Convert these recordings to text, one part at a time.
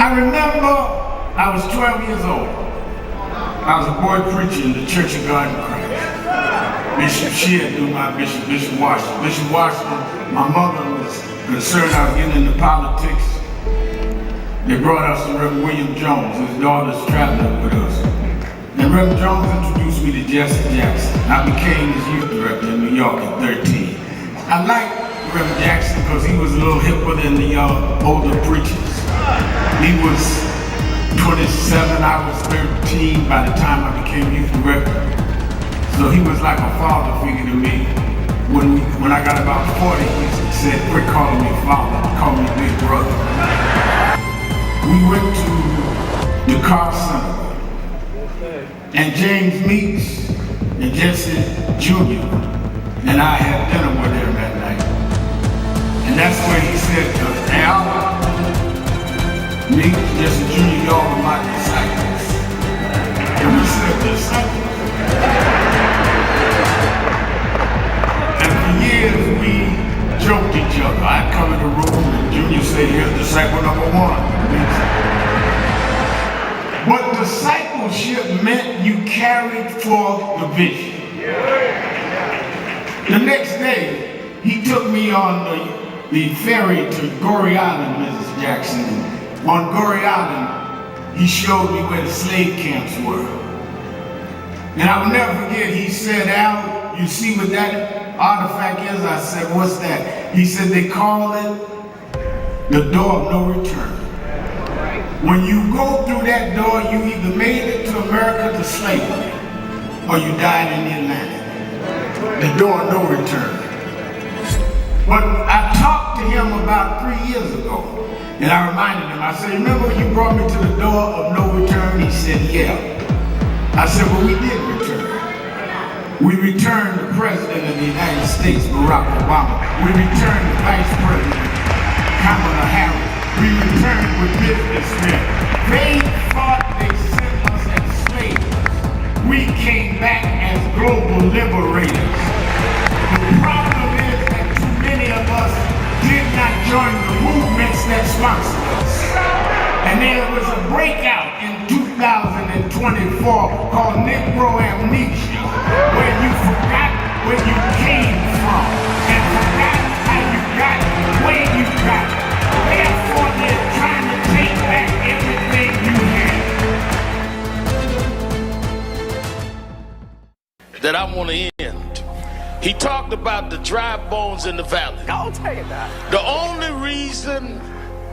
I remember I was 12 years old. I was a boy preacher in the Church of God in Christ. Bishop Sheard knew my bishop, Bishop Washington. Bishop Washington, my mother was concerned I was getting into politics. They brought us to Reverend William Jones, his daughter's traveling with us. And Reverend Jones introduced me to Jesse Jackson. I became his youth director in New York at 13. I liked Reverend Jackson because he was a little hipper than the older preachers. He was 27, I was 13 by the time I became youth director. So he was like a father figure to me. When I got about 40, he said, quit calling me father, call me big brother. We went to the car center, and James Meeks and Jesse Jr. and I had dinner with him that night. And that's where he said to us, Al, Meeks, Jesse Jr., y'all are my disciples. And we said, disciples? And for years we joked each other. I'd come in the room and Junior said, here's disciple number 1. But discipleship meant you carried forth the vision. The next day, he took me on the ferry to Goree Island, Mrs. Jackson. On Goree Island, he showed me where the slave camps were. And I will never forget, he said, Al, you see what that artifact is? I said, what's that? He said, they call it the door of no return. When you go through that door, you either made it to America to slavery, or you died in the Atlantic. The door of no return. But I talked to him about 3 years ago, and I reminded him, I said, remember when you brought me to the door of no return? He said, yeah. I said, well, we did return. We returned the President of the United States, Barack Obama. We returned the Vice President, Kamala Harris. We returned with businessmen. They thought they sent us as slaves. We came back as global liberators. The problem is that too many of us did not join the movements that sponsored us. And there was a breakout in 2024 called Negro Amnesia, where you forgot where you came from and forgot how you got where you got. Therefore, they're trying to take back everything you had. That I want to end. He talked about the dry bones in the valley. Don't take it back. The only reason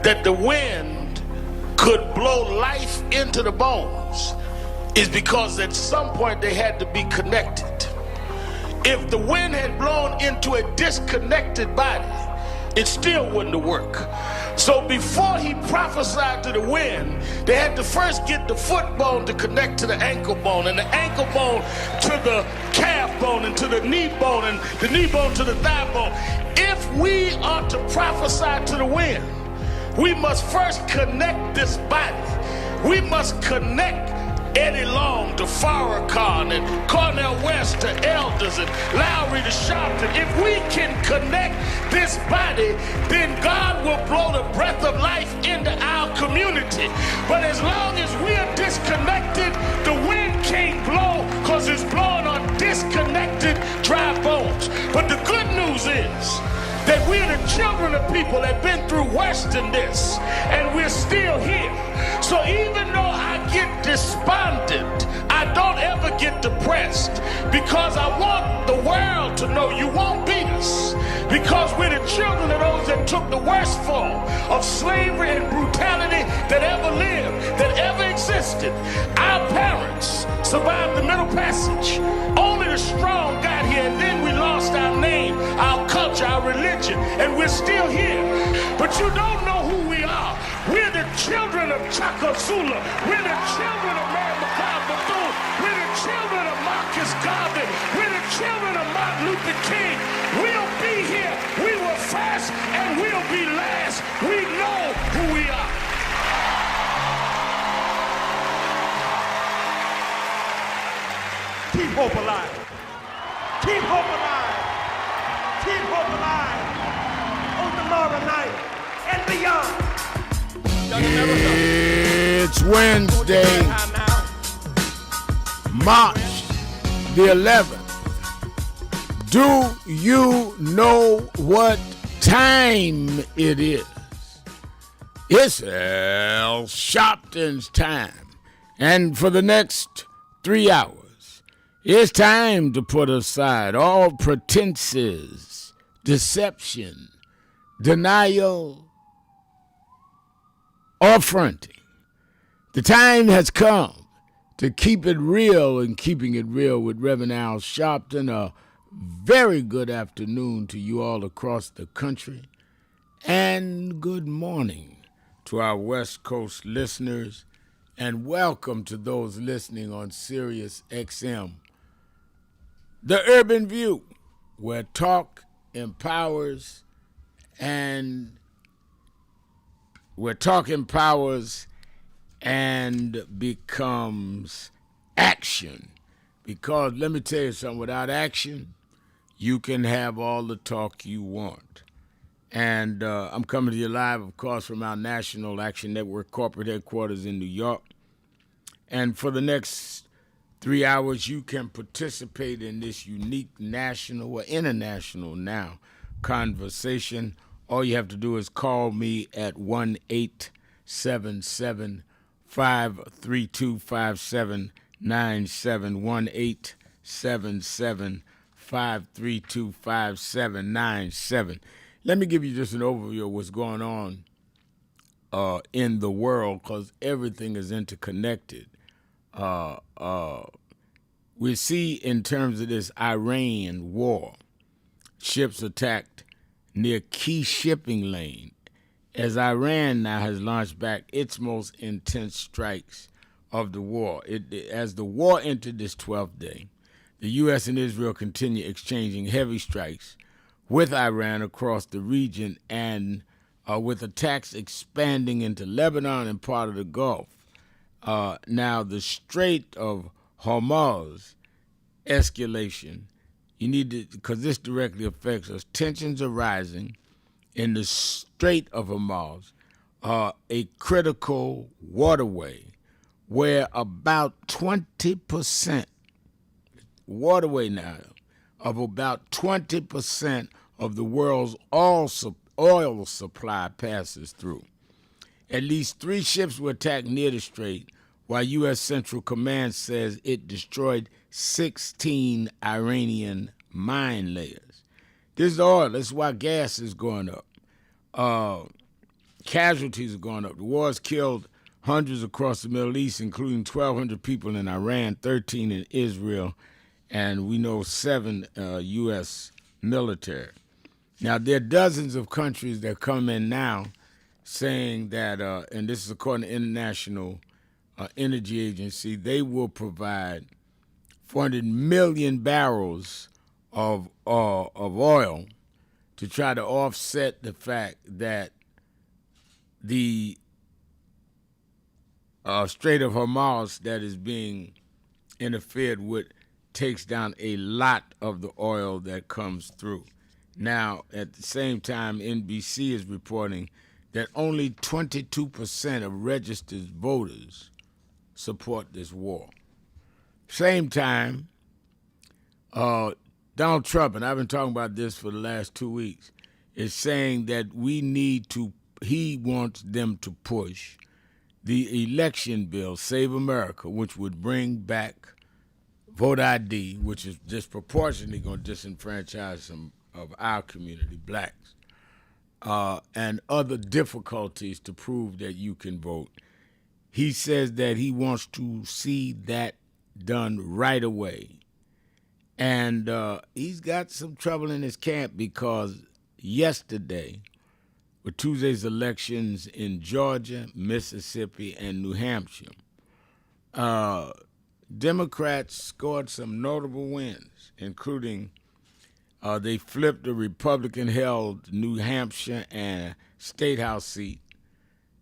that the wind could blow life into the bones is because at some point they had to be connected. If the wind had blown into a disconnected body, it still wouldn't work. So before he prophesied to the wind, they had to first get the foot bone to connect to the ankle bone, and the ankle bone to the calf bone, and to the knee bone, and the knee bone to the thigh bone. If we are to prophesy to the wind, we must first connect this body. We must connect Eddie Long to Farrakhan and Cornel West to Elders and Lowry to Sharpton. If we can connect this body, then God will blow the breath of life into our community. But as long as we are disconnected, the wind can't blow because it's blowing on disconnected dry bones. But the good news is that we're the children of people that have been through worse than this, and we're still here. So even though I get despondent, I don't ever get depressed, because I want the world to know you won't beat us, because we're the children of those that took the worst form of slavery and brutality that ever lived, that ever existed. Our parents survived the Middle Passage. Only the strong got here, and then we lost our name, our culture, our religion, and we're still here. But you don't know who we are. We're the children of Chaka Zulu. We're the children of Mary McLeod Bethune. We're the children of Marcus Garvey. We're the children of Martin Luther King. We'll be here. We were first and we'll be last. We know who we are. Keep hope alive. Keep hope alive. Keep hope alive on tomorrow night and beyond. It's Wednesday, March the 11th. Do you know what time it is? It's Sharpton's time. And for the next 3 hours, it's time to put aside all pretenses, deception, denial, or fronting. The time has come to keep it real, and keeping it real with Reverend Al Sharpton. A very good afternoon to you all across the country, and good morning to our West Coast listeners, and welcome to those listening on Sirius XM. The Urban View, where talk empowers and becomes action. Because let me tell you something, without action, you can have all the talk you want. And I'm coming to you live, of course, from our National Action Network corporate headquarters in New York. And for the next 3 hours, you can participate in this unique national or international now conversation. All you have to do is call me at 1-877-532-5797, 1-877-532-5797. Let me give you just an overview of what's going on in the world, because everything is interconnected. We see in terms of this Iran war, ships attacked near key shipping lane, as Iran now has launched back its most intense strikes of the war. As the war entered this 12th day, the U.S. and Israel continue exchanging heavy strikes with Iran across the region, and with attacks expanding into Lebanon and part of the Gulf. Now, the Strait of Hormuz escalation, you need to, because this directly affects us. Tensions are rising in the Strait of Hormuz, a critical waterway where about 20%, waterway now, of about 20% of the world's oil supply passes through. At least 3 ships were attacked near the strait, while U.S. Central Command says it destroyed 16 Iranian mine layers. This is oil. This is why gas is going up. Casualties are going up. The war has killed hundreds across the Middle East, including 1,200 people in Iran, 13 in Israel, and we know 7 U.S. military. Now, there are dozens of countries that come in now saying that, and this is according to International Energy Agency, they will provide 400 million barrels of oil to try to offset the fact that the Strait of Hormuz that is being interfered with takes down a lot of the oil that comes through. Now, at the same time, NBC is reporting that only 22% of registered voters support this war. Same time, Donald Trump, and I've been talking about this for the last 2 weeks, is saying that he wants them to push the election bill, Save America, which would bring back vote ID, which is disproportionately going to disenfranchise some of our community, blacks, and other difficulties to prove that you can vote. He says that he wants to see that done right away. And he's got some trouble in his camp because yesterday, with Tuesday's elections in Georgia, Mississippi, and New Hampshire, Democrats scored some notable wins, including they flipped a Republican-held New Hampshire and State House seat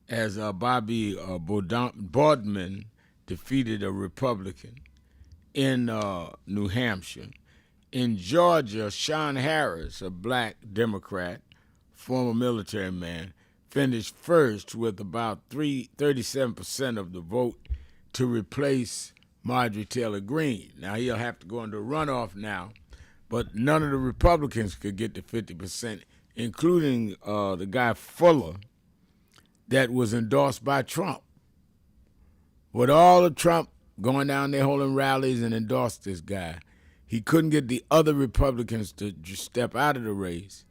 as Bobby Boardman defeated a Republican in New Hampshire. In Georgia, Sean Harris, a black Democrat, former military man, finished first with about 37% of the vote to replace Marjorie Taylor Greene. Now, he'll have to go into a runoff now, but none of the Republicans could get to 50%, including the guy Fuller that was endorsed by Trump. With all of Trump going down there holding rallies and endorsed this guy, he couldn't get the other Republicans to just step out of the race,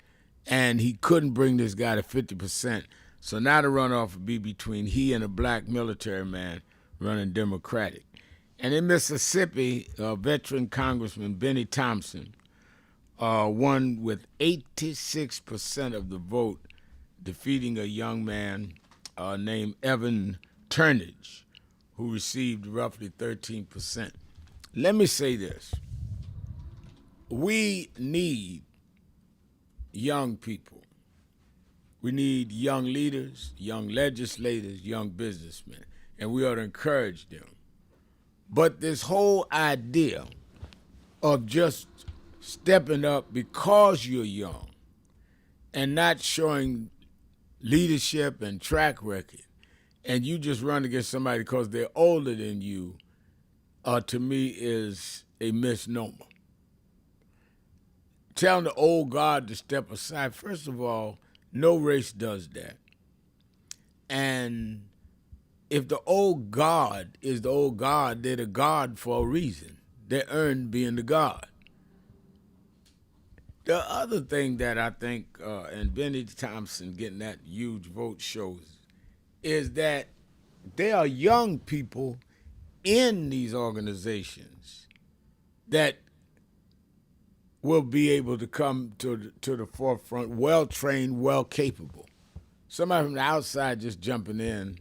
and he couldn't bring this guy to 50%. So now the runoff would be between he and a black military man running Democratic. And in Mississippi, veteran Congressman Benny Thompson won with 86% of the vote, defeating a young man named Evan Turnage, who received roughly 13%. Let me say this. We need young people. We need young leaders, young legislators, young businessmen, and we ought to encourage them. But this whole idea of just stepping up because you're young and not showing leadership and track record, and you just run against somebody because they're older than you, to me is a misnomer. Telling the old guard to step aside, first of all, no race does that. And if the old guard is the old guard, they're the guard for a reason. They earned being the guard. The other thing that I think, and Benny Thompson getting that huge vote shows, is that there are young people in these organizations that will be able to come to the forefront, well-trained, well-capable. Somebody from the outside just jumping in,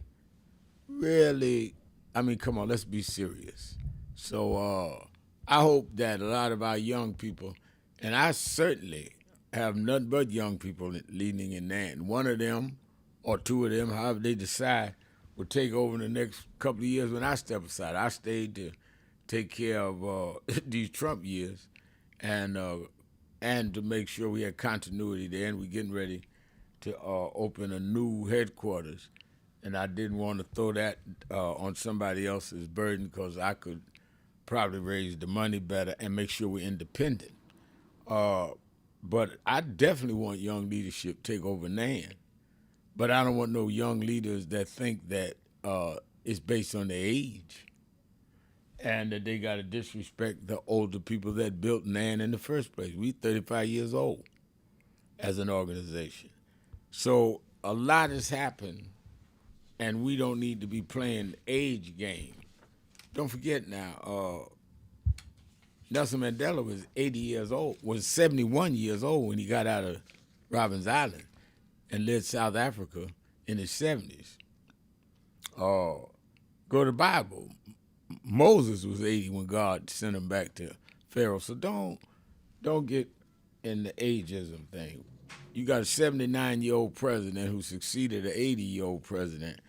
really, I mean, come on, let's be serious. So I hope that a lot of our young people, and I certainly have nothing but young people leading in that, and one of them or two of them, however they decide, will take over in the next couple of years when I step aside. I stayed to take care of these Trump years, and to make sure we had continuity there, and we're getting ready to open a new headquarters, and I didn't want to throw that on somebody else's burden because I could probably raise the money better and make sure we're independent. But I definitely want young leadership to take over NAN, but I don't want no young leaders that think that it's based on their age, and that they got to disrespect the older people that built NAN in the first place. We 35 years old as an organization. So a lot has happened, and we don't need to be playing age game. Don't forget now, Nelson Mandela was 80 years old, was 71 years old when he got out of Robben Island and led South Africa in his 70s. Go to the Bible. Moses was 80 when God sent him back to Pharaoh. So don't get in the ageism thing. You got a 79-year-old president who succeeded an 80-year-old president,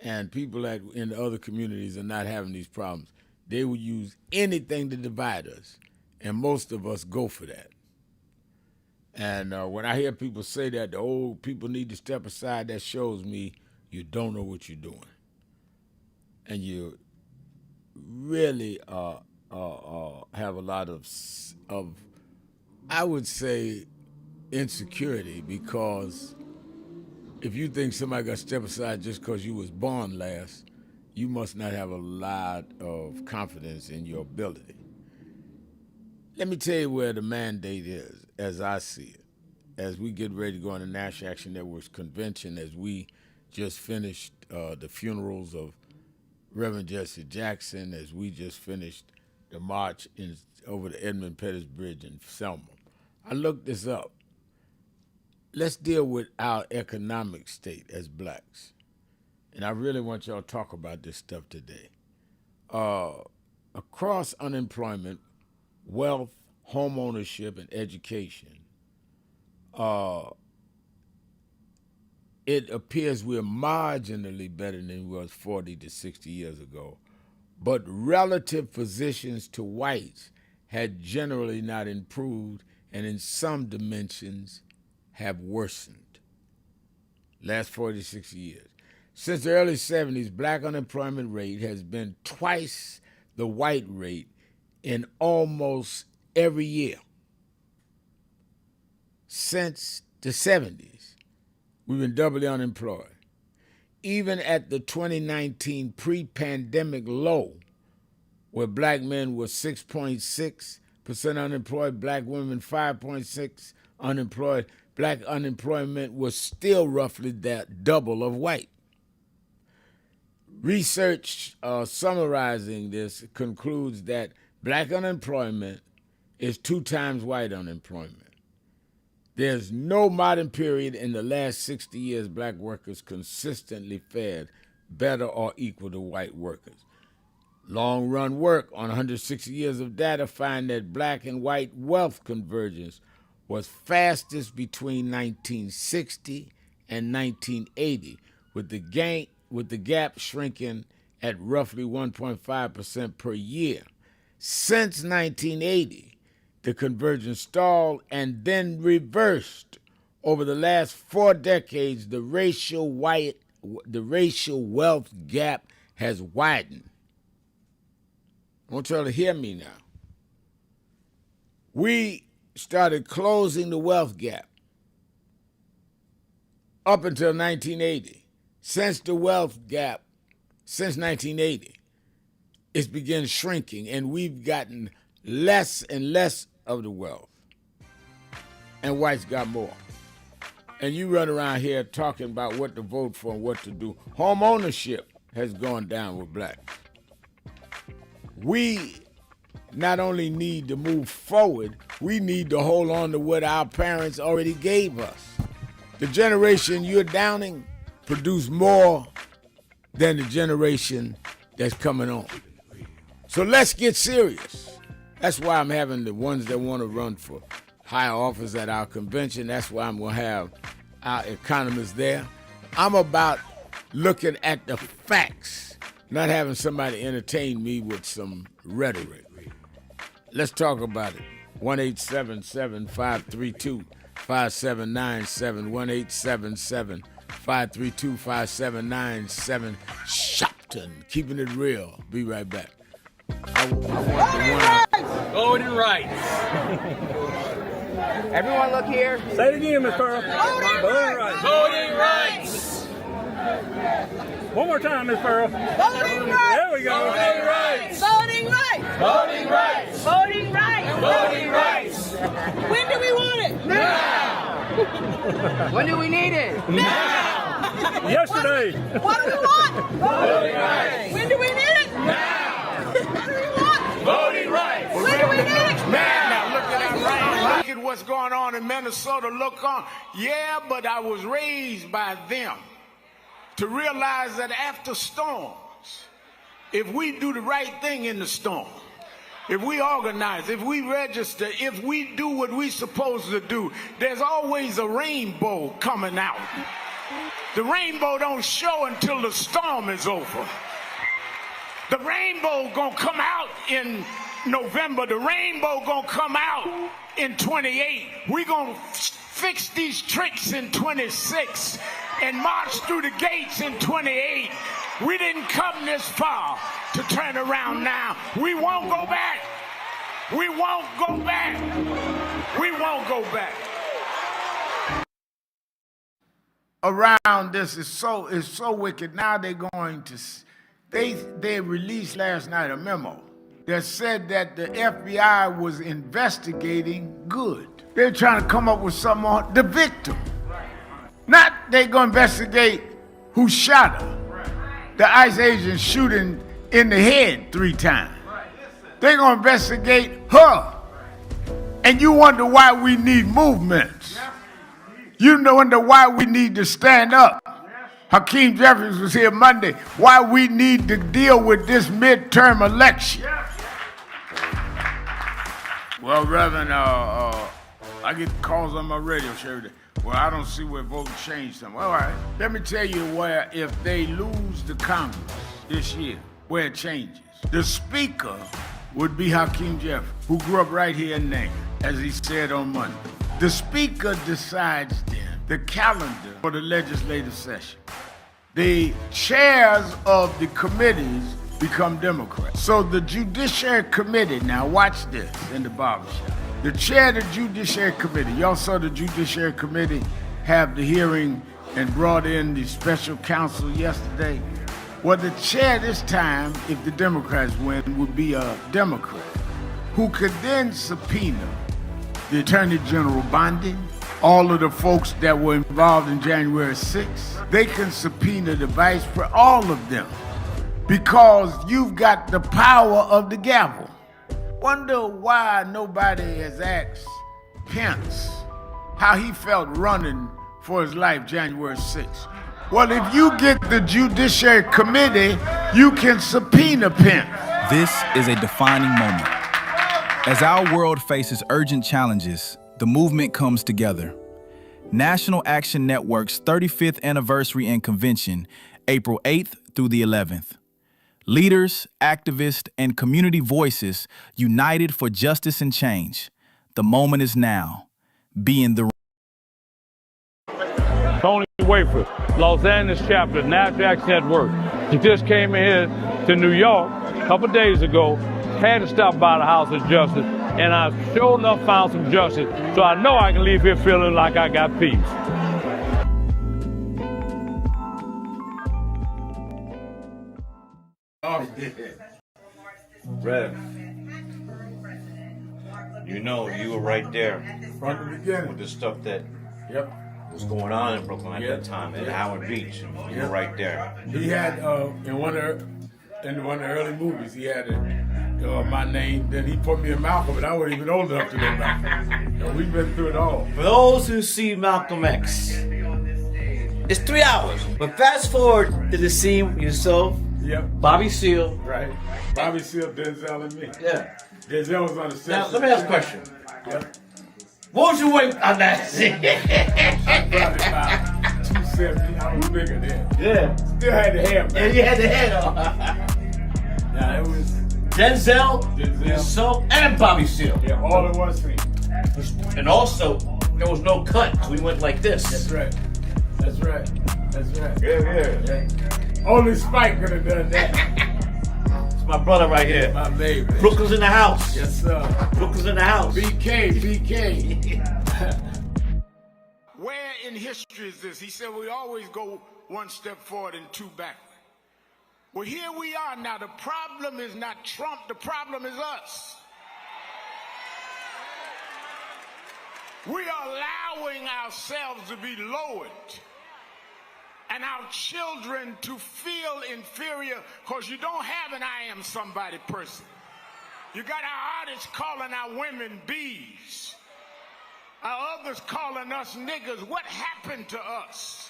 and people in the other communities are not having these problems. They will use anything to divide us, and most of us go for that. And when I hear people say that the old people need to step aside, that shows me you don't know what you're doing. And you really have a lot of, I would say, insecurity, because if you think somebody got to step aside just because you was born last, you must not have a lot of confidence in your ability. Let me tell you where the mandate is, as I see it, as we get ready to go on the National Action Network's convention, as we just finished the funerals of Reverend Jesse Jackson, as we just finished the march over the Edmund Pettus Bridge in Selma. I looked this up. Let's deal with our economic state as blacks. And I really want y'all to talk about this stuff today. Across unemployment, wealth, home ownership, and education, it appears we're marginally better than we was 40 to 60 years ago, but relative positions to whites had generally not improved, and in some dimensions have worsened. last 46 years. Since the early 70s, black unemployment rate has been twice the white rate in almost every year. Since the 70s, we've been doubly unemployed. Even at the 2019 pre-pandemic low, where black men were 6.6% unemployed, black women 5.6% unemployed, black unemployment was still roughly that double of white. Research summarizing this concludes that black unemployment is 2 times white unemployment. There's no modern period in the last 60 years black workers consistently fared better or equal to white workers. Long-run work on 160 years of data find that black and white wealth convergence was fastest between 1960 and 1980, with the gap shrinking at roughly 1.5% per year. Since 1980, the convergence stalled and then reversed. Over the last 4 decades, the racial wealth gap has widened. I want y'all to hear me now. We started closing the wealth gap up until 1980. Since the wealth gap, since 1980, it's begun shrinking, and we've gotten less and less of the wealth, and whites got more. And you run around here talking about what to vote for and what to do. Home ownership has gone down with blacks. We not only need to move forward, we need to hold on to what our parents already gave us. The generation you're downing produced more than the generation that's coming on. So let's get serious. That's why I'm having the ones that want to run for higher office at our convention. That's why I'm going to have our economists there. I'm about looking at the facts, not having somebody entertain me with some rhetoric. Let's talk about it. 1-877-532-5797, 1-877-532-5797. Sharpton, keeping it real. Be right back. Voting rights. Everyone look here. Say it again, Miss Pearl. Voting rights. Voting rights. One more time, Miss Pearl. Voting rights. There we go. Voting rights. Voting rights. Voting rights. Voting rights. Voting rights. When do we want it? Now. When do we need it? Now. Yesterday. What do we want? Voting rights. When do we need it? Now. What do we want? Voting rights. When do we need it? Now look at that right. Look at what's going on in Minnesota. Look on. Yeah, but I was raised by them to realize that after storms, if we do the right thing in the storm, if we organize, if we register, if we do what we're supposed to do, there's always a rainbow coming out. The rainbow don't show until the storm is over. The rainbow gonna come out in November. The rainbow gonna come out in 28. We gonna fix these tricks in 26 and march through the gates in 28. We didn't come this far to turn around now. We won't go back. We won't go back. We won't go back. Around this is so wicked. Now they're going to. They released last night a memo that said that the FBI was investigating good. They're trying to come up with something on the victim. Not they gonna investigate who shot her. The ICE agent shooting in the head 3 times. They're gonna investigate her. And you wonder why we need movements. You wonder why we need to stand up. Hakeem Jeffries was here Monday. Why we need to deal with this midterm election. Well, Reverend, I get calls on my radio show. Well, I don't see where voting changed them. All right, let me tell you where if they lose the Congress this year, where it changes. The Speaker would be Hakeem Jeffries, who grew up right here in Nankin, as he said on Monday. The Speaker decides then the calendar for the legislative session. The chairs of the committees become Democrats. So the Judiciary Committee, now watch this in the barbershop. The chair of the Judiciary Committee, y'all saw the Judiciary Committee have the hearing and brought in the special counsel yesterday. Well, the chair this time, if the Democrats win, would be a Democrat who could then subpoena the Attorney General Bondi, all of the folks that were involved in January 6th. They can subpoena the vice president, all of them, because you've got the power of the gavel. Wonder why nobody has asked Pence how he felt running for his life January 6th. Well, if you get the Judiciary Committee, you can subpoena Pence. This is a defining moment. As our world faces urgent challenges, the movement comes together. National Action Network's 35th anniversary and convention, April 8th through the 11th. Leaders, activists, and community voices united for justice and change. The moment is now. Be in the Tony Wafer, Los Angeles chapter, National Action Network. He just came in here to New York a couple days ago, had to stop by the House of Justice, and I sure enough found some justice, so I know I can leave here feeling like I got peace. Rev, you know, you were right there From the beginning. with the stuff that Yep. was going on in Brooklyn at that time, at Howard Beach. You were right there. He had in one of the early movies, he had my name. Then he put me in Malcolm, and I wasn't even old enough to know Malcolm. So we've been through it all. For those who see Malcolm X, it's 3 hours. But fast forward to the scene with yourself, Yep. Bobby Seale. Right. Bobby Seale, Denzel, and me. Yeah. Denzel was on the set. Now, let me ask a question. Yep. What was your weight on that scene? Probably about 270. I was bigger then. Yeah. Still had the hair, Yeah, man. you had the head on. Yeah, it was. Denzel, yourself, and Bobby Seale. Yeah, all in one scene. And also, there was no cut, so we went like this. That's right. That's right. That's right. Yeah. Only Spike could have done that. It's my brother right here. My baby. Brooklyn's in the house. Yes, sir. Brooklyn's in the house. BK. Where in history is this? He said we always go one step forward and two backward. Well, here we are now. The problem is not Trump. The problem is us. We are allowing ourselves to be lowered and our children to feel inferior because you don't have an I am somebody person. You got our artists calling our women bees. Our others calling us niggas. What happened to us?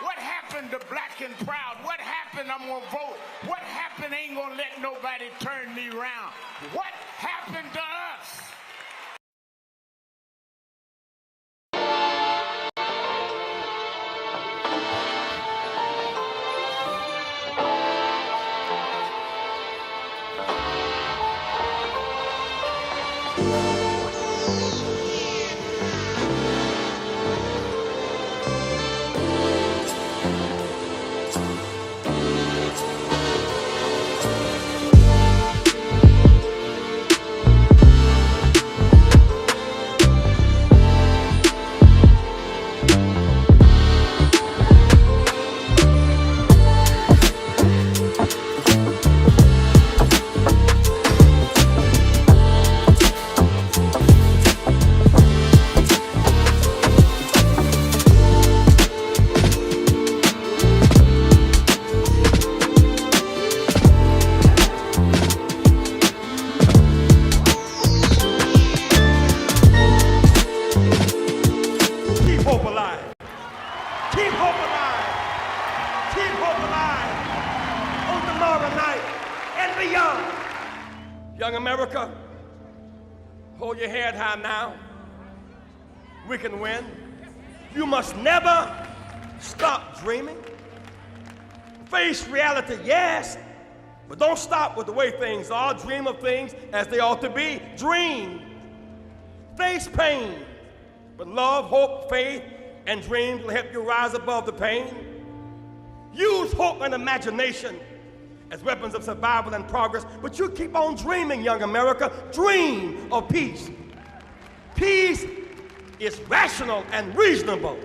What happened to black and proud? What happened? I'm gonna vote. What happened? Ain't gonna let nobody turn me around. What happened to us? Young America, hold your head high now. We can win. You must never stop dreaming. Face reality, yes, but don't stop with the way things are. Dream of things as they ought to be. Dream. Face pain, but love, hope, faith, and dreams will help you rise above the pain. Use hope and imagination as weapons of survival and progress, but you keep on dreaming, young America. Dream of peace. Peace is rational and reasonable.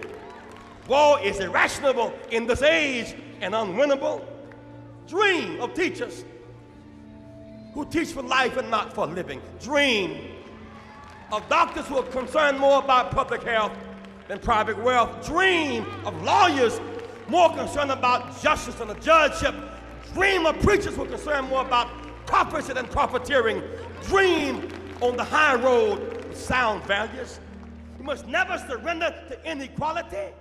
War is irrational in this age and unwinnable. Dream of teachers who teach for life and not for living. Dream of doctors who are concerned more about public health than private wealth. Dream of lawyers more concerned about justice and the judgeship. Dream of preachers who are concerned more about prophecy than profiteering. Dream on the high road with sound values. You must never surrender to inequality.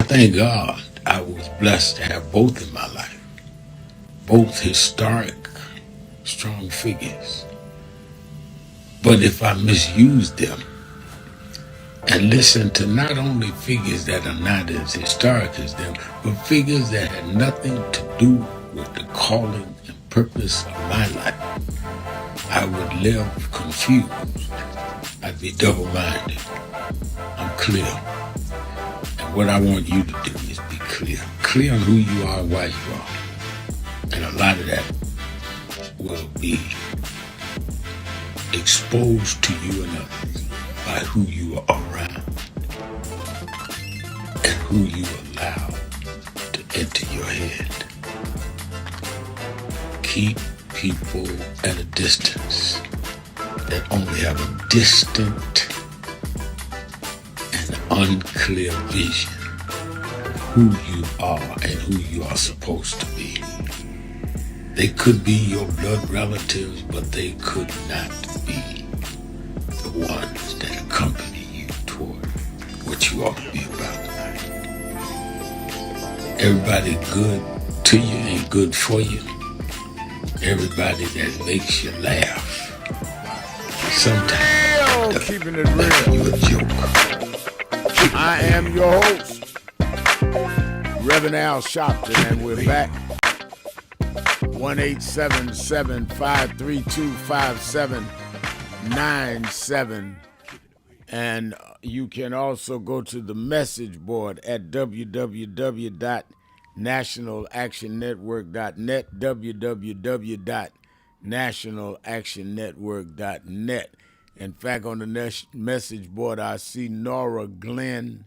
Thank God I was blessed to have both in my life. Both historic, strong figures. But if I misuse them and listen to not only figures that are not as historic as them, but figures that had nothing to do with the calling and purpose of my life, I would live confused. I'd be double-minded. I'm clear. And what I want you to do is be clear. Clear on who you are and why you are. And a lot of that will be exposed to you and others by who you are around and who you allow to enter your head. Keep people at a distance that only have a distant and unclear vision of who you are and who you are supposed to be. They could be your blood relatives, but they could not be the ones that accompany you toward what you ought to be about tonight. Everybody good to you ain't good for you. Everybody that makes you laugh, sometimes keeping it that's real. you a joke. I am your host, Reverend Al Sharpton, and we're back. 1-877-532-5797. And you can also go to the message board at www.nationalactionnetwork.net, www.nationalactionnetwork.net. In fact, on the message board, I see Nora Glenn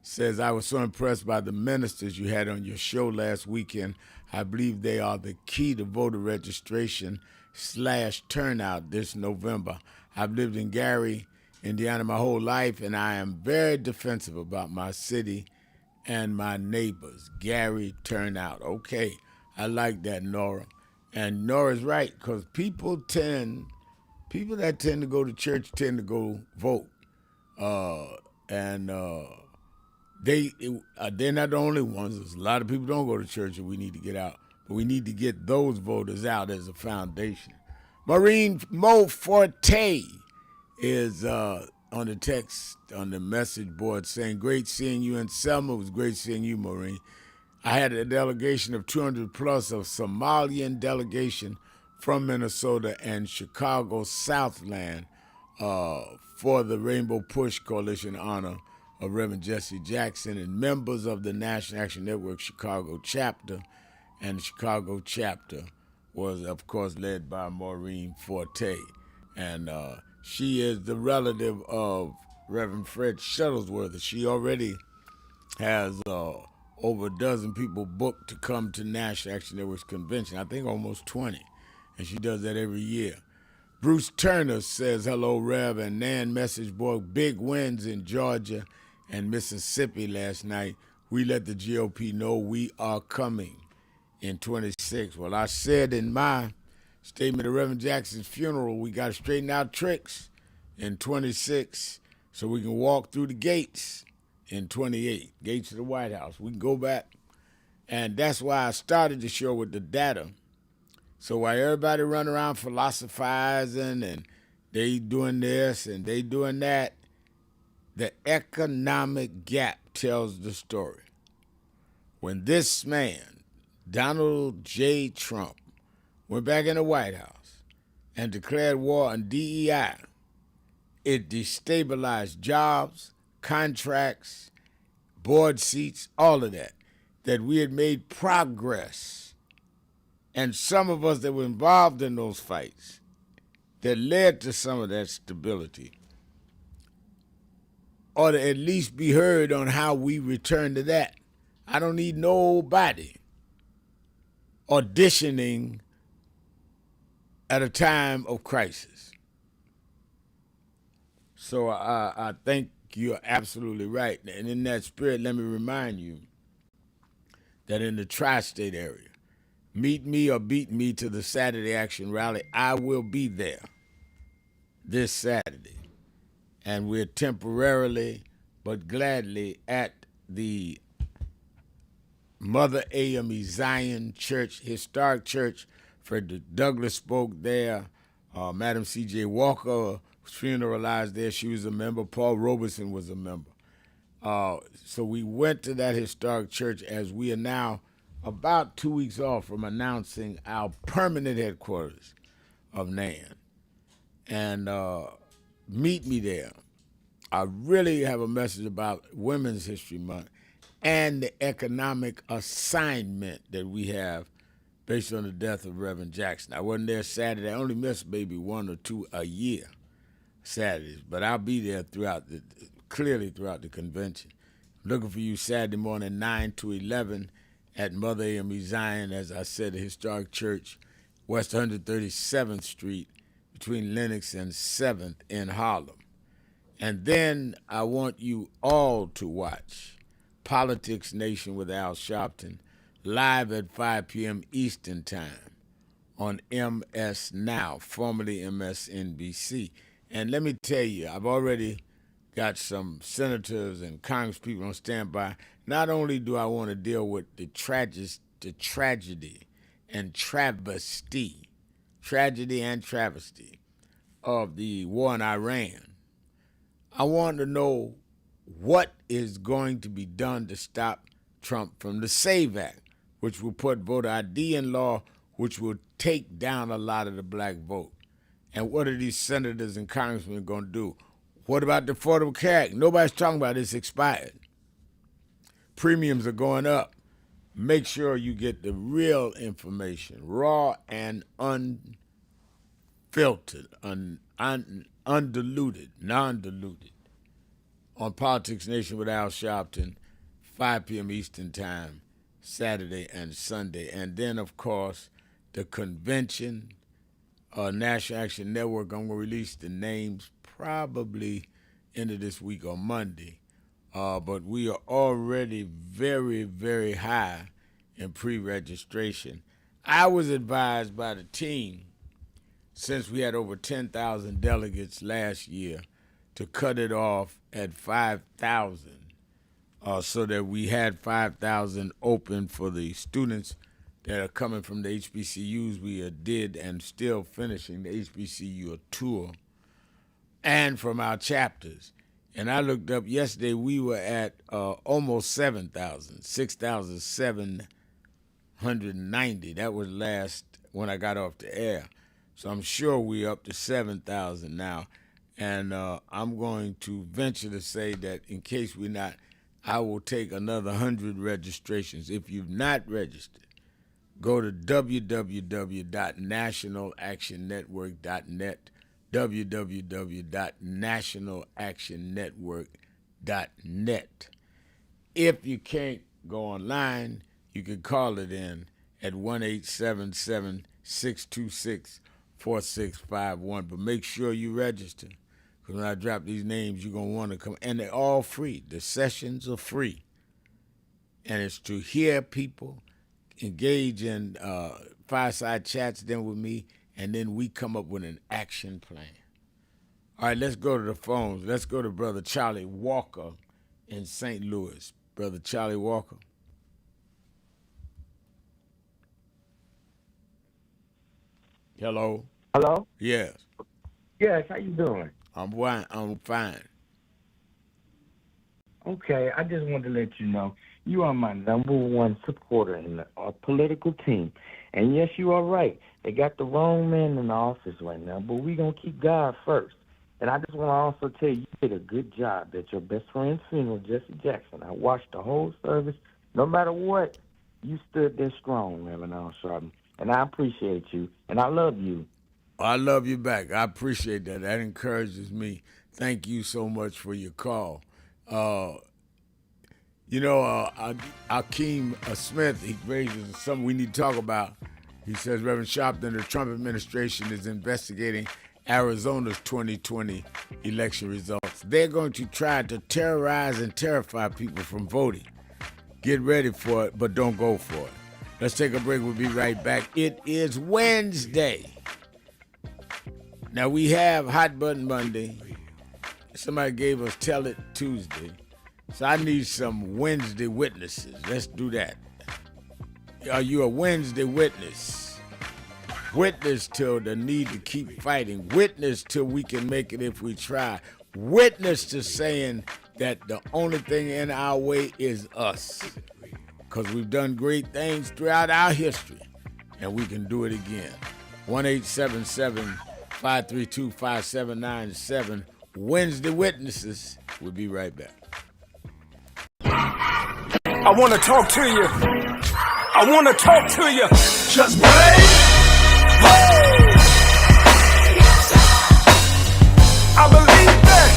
says, I was so impressed by the ministers you had on your show last weekend. I believe they are the key to voter registration / turnout this November. I've lived in Gary, Indiana my whole life, and I am very defensive about my city and my neighbors. Gary turnout. Okay, I like that, Nora. And Nora's right, because people that tend to go to church tend to go vote. They're not the only ones. There's a lot of people don't go to church, and we need to get out. But we need to get those voters out as a foundation. Maureen Mo Forte is on the text, on the message board, saying, great seeing you in Selma. It was great seeing you, Maureen. I had a delegation of 200 plus of Somalian delegation from Minnesota and Chicago Southland for the Rainbow Push Coalition in honor of Reverend Jesse Jackson and members of the National Action Network Chicago chapter. And the Chicago chapter was, of course, led by Maureen Forte. And she is the relative of Reverend Fred Shuttlesworth. She already has over a dozen people booked to come to National Action Network's convention. I think almost 20. And she does that every year. Bruce Turner says, hello, Rev, and Nan message board, big wins in Georgia and Mississippi last night. We let the GOP know we are coming in 26. Well, I said in my statement of Reverend Jackson's funeral, we got to straighten out tricks in 26 so we can walk through the gates in 28, gates of the White House. We can go back. And that's why I started the show with the data. So while everybody run around philosophizing and they doing this and they doing that, the economic gap tells the story. When this man, Donald J. Trump, went back in the White House and declared war on DEI, it destabilized jobs, contracts, board seats, all of that, that we had made progress. And some of us that were involved in those fights that led to some of that stability ought to at least be heard on how we return to that. I don't need nobody auditioning at a time of crisis. So I think you're absolutely right. And in that spirit, let me remind you that in the tri-state area, meet me or beat me to the Saturday Action Rally. I will be there this Saturday. And we're temporarily but gladly at the Mother AME Zion Church, historic church. Frederick Douglass spoke there. Madam C.J. Walker was funeralized there. She was a member. Paul Robeson was a member. So we went to that historic church as we are now about 2 weeks off from announcing our permanent headquarters of NAN. And meet me there. I really have a message about Women's History Month and the economic assignment that we have based on the death of Reverend Jackson. I wasn't there Saturday. I only missed maybe 1 or 2 a year Saturdays, but I'll be there clearly throughout the convention. I'm looking for you Saturday morning, 9 to 11 at Mother AME Zion, as I said, the historic church, West 137th Street, between Lenox and 7th in Harlem. And then I want you all to watch Politics Nation with Al Sharpton live at 5 p.m. Eastern Time on MS Now, formerly MSNBC. And let me tell you, I've already got some senators and congresspeople on standby. Not only do I want to deal with the tragedy and travesty of the war in Iran, I want to know what is going to be done to stop Trump from the SAVE Act, which will put voter ID in law, which will take down a lot of the black vote. And what are these senators and congressmen going to do? What about the Affordable Care Act? Nobody's talking about it. It's expired. Premiums are going up. Make sure you get the real information, raw and unfiltered, undiluted, non-diluted, on Politics Nation with Al Sharpton, 5 p.m. Eastern Time, Saturday and Sunday. And then, of course, the convention, National Action Network. I'm going to release the names probably end of this week on Monday. But we are already very, very high in pre-registration. I was advised by the team, since we had over 10,000 delegates last year, to cut it off at 5,000 so that we had 5,000 open for the students that are coming from the HBCUs. We did and still finishing the HBCU tour, and from our chapters. And I looked up yesterday, we were at almost 7,000, 6,790. That was last when I got off the air. So I'm sure we're up to 7,000 now. And I'm going to venture to say that in case we're not, I will take another 100 registrations. If you've not registered, go to www.nationalactionnetwork.net, www.nationalactionnetwork.net. If you can't go online, you can call it in at 1-877-626-4651. But make sure you register, because when I drop these names, you're going to want to come. And they're all free. The sessions are free. And it's to hear people, engage in fireside chats then with me, and then we come up with an action plan. All right, let's go to the phones. Let's go to Brother Charlie Walker in St. Louis. Brother Charlie Walker. Hello? Hello? Yes. Yes, how you doing? I'm fine. Okay, I just wanted to let you know you are my number one supporter in our political team. And yes, you are right. They got the wrong man in the office right now, but we're going to keep God first. And I just want to also tell you, you did a good job at your best friend's funeral, Jesse Jackson. I watched the whole service. No matter what, you stood there strong, Reverend Al Sharpton. And I appreciate you, and I love you. I love you back. I appreciate that. That encourages me. Thank you so much for your call. Akeem Smith, he raises something we need to talk about. He says, Reverend Sharpton, the Trump administration is investigating Arizona's 2020 election results. They're going to try to terrorize and terrify people from voting. Get ready for it, but don't go for it. Let's take a break. We'll be right back. It is Wednesday. Now, we have Hot Button Monday. Somebody gave us Tell It Tuesday. So I need some Wednesday witnesses. Let's do that. Are you a Wednesday witness? Witness till the need to keep fighting. Witness till we can make it if we try. Witness to saying that the only thing in our way is us. Because we've done great things throughout our history, and we can do it again. 1-877-532-5797. Wednesday witnesses. We'll be right back. I want to talk to you. I want to talk to you. Just break. I believe that.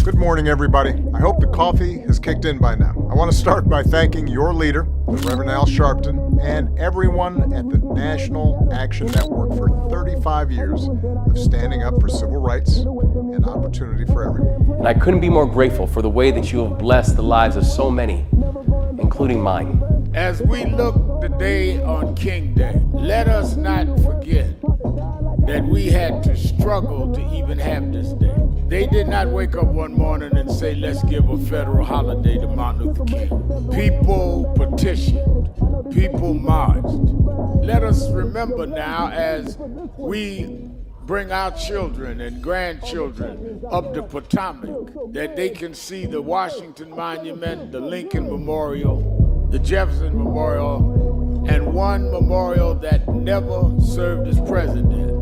Good morning, everybody. I hope the coffee has kicked in by now. I want to start by thanking your leader, the Reverend Al Sharpton, and everyone at the National Action Network for 35 years of standing up for civil rights and opportunity for everyone. And I couldn't be more grateful for the way that you have blessed the lives of so many, including mine. As we look today on King Day, let us not forget that we had to struggle to even have this day. They did not wake up one morning and say, let's give a federal holiday to Martin Luther King. People petitioned, people marched. Let us remember now as we bring our children and grandchildren up the Potomac, that they can see the Washington Monument, the Lincoln Memorial, the Jefferson Memorial, and one memorial that never served as president,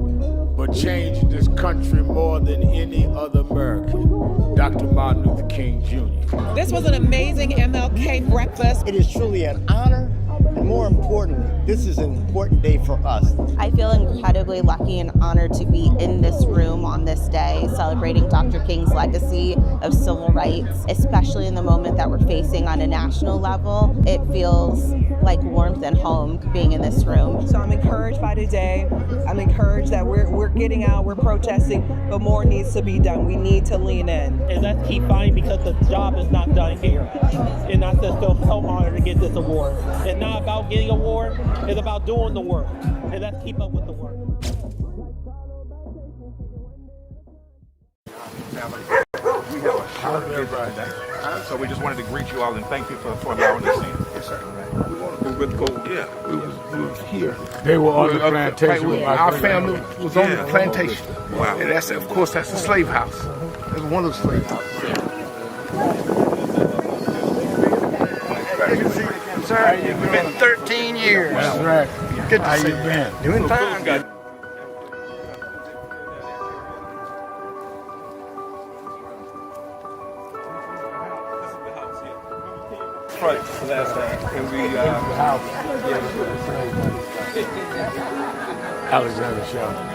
but changed this country more than any other American, Dr. Martin Luther King Jr. This was an amazing MLK breakfast. It is truly an honor, and more importantly, this is an important day for us. I feel incredibly lucky and honored to be in this room on this day, celebrating Dr. King's legacy of civil rights, especially in the moment that we're facing on a national level. It feels like warmth and home being in this room. So I'm encouraged by today. I'm encouraged that we're getting out, we're protesting, but more needs to be done. We need to lean in. And let's keep fighting because the job is not done here. And I just feel so honored to get this award. It's not about getting an award, it's about doing the work. And let's keep up with the work. We have a short visit, so we just wanted to greet you all and thank you for allowing us in. Yes, sir. We were with Gold. Yeah, we was here. They were on the plantation. Our family was on the plantation. Wow. And that's, of course, that's the slave house. That's one of the slave houses. Sir, it's been 13 years. That's right. Good to How see you been? Doing fine. Right, last time. And we, Alexander Shelton.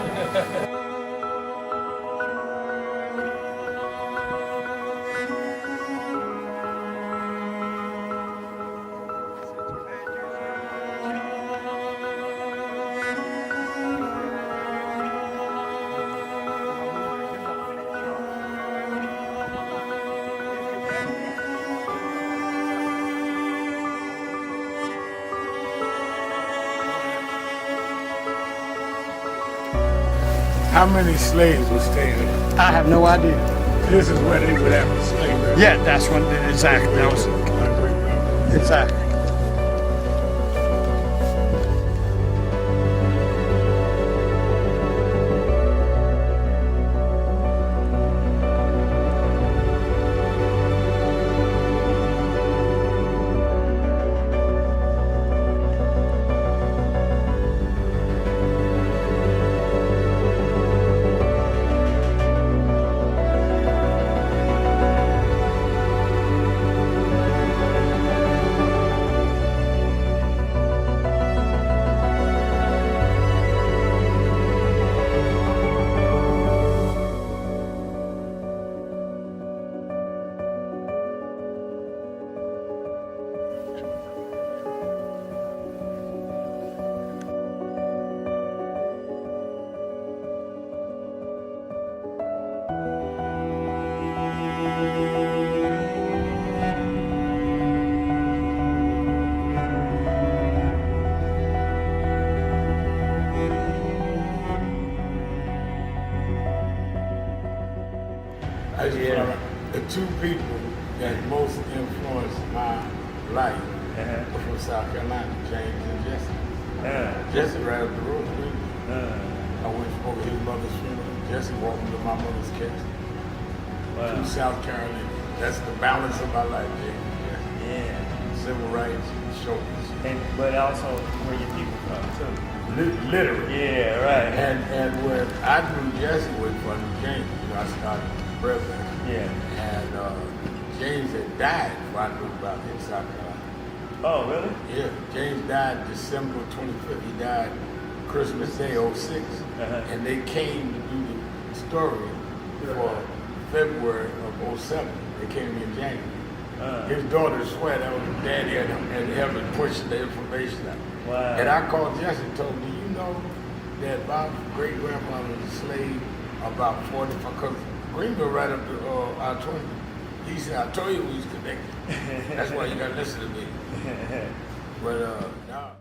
How many slaves were staying there? I have no idea. This is where they would have a slave. Yeah, that's when, exactly. That was, exactly. I just the two people that most influenced my life were from South Carolina, James and Jesse. Jesse right up the road with me. I went over his mother's funeral. Jesse walked me to my mother's casket. From South Carolina. That's the balance of my life, James. Yeah. Civil rights, shoulders. But also where your people from too. Literally. Yeah, right. And where I knew Jesse was from James, I started president. Yeah. And James had died before I knew about him in South Carolina. Oh, really? Yeah. James died December 25th. He died Christmas Day, 06. And they came to do the story for February of 07. They came to me in January. His daughter swear that was daddy and helped me push the information out. Wow. And I called Jesse and told him, do you know that my great-grandfather was a slave about 45, because Greenville right up to I-20. He said, I told you we was connected. That's why you got to listen to me. But, no.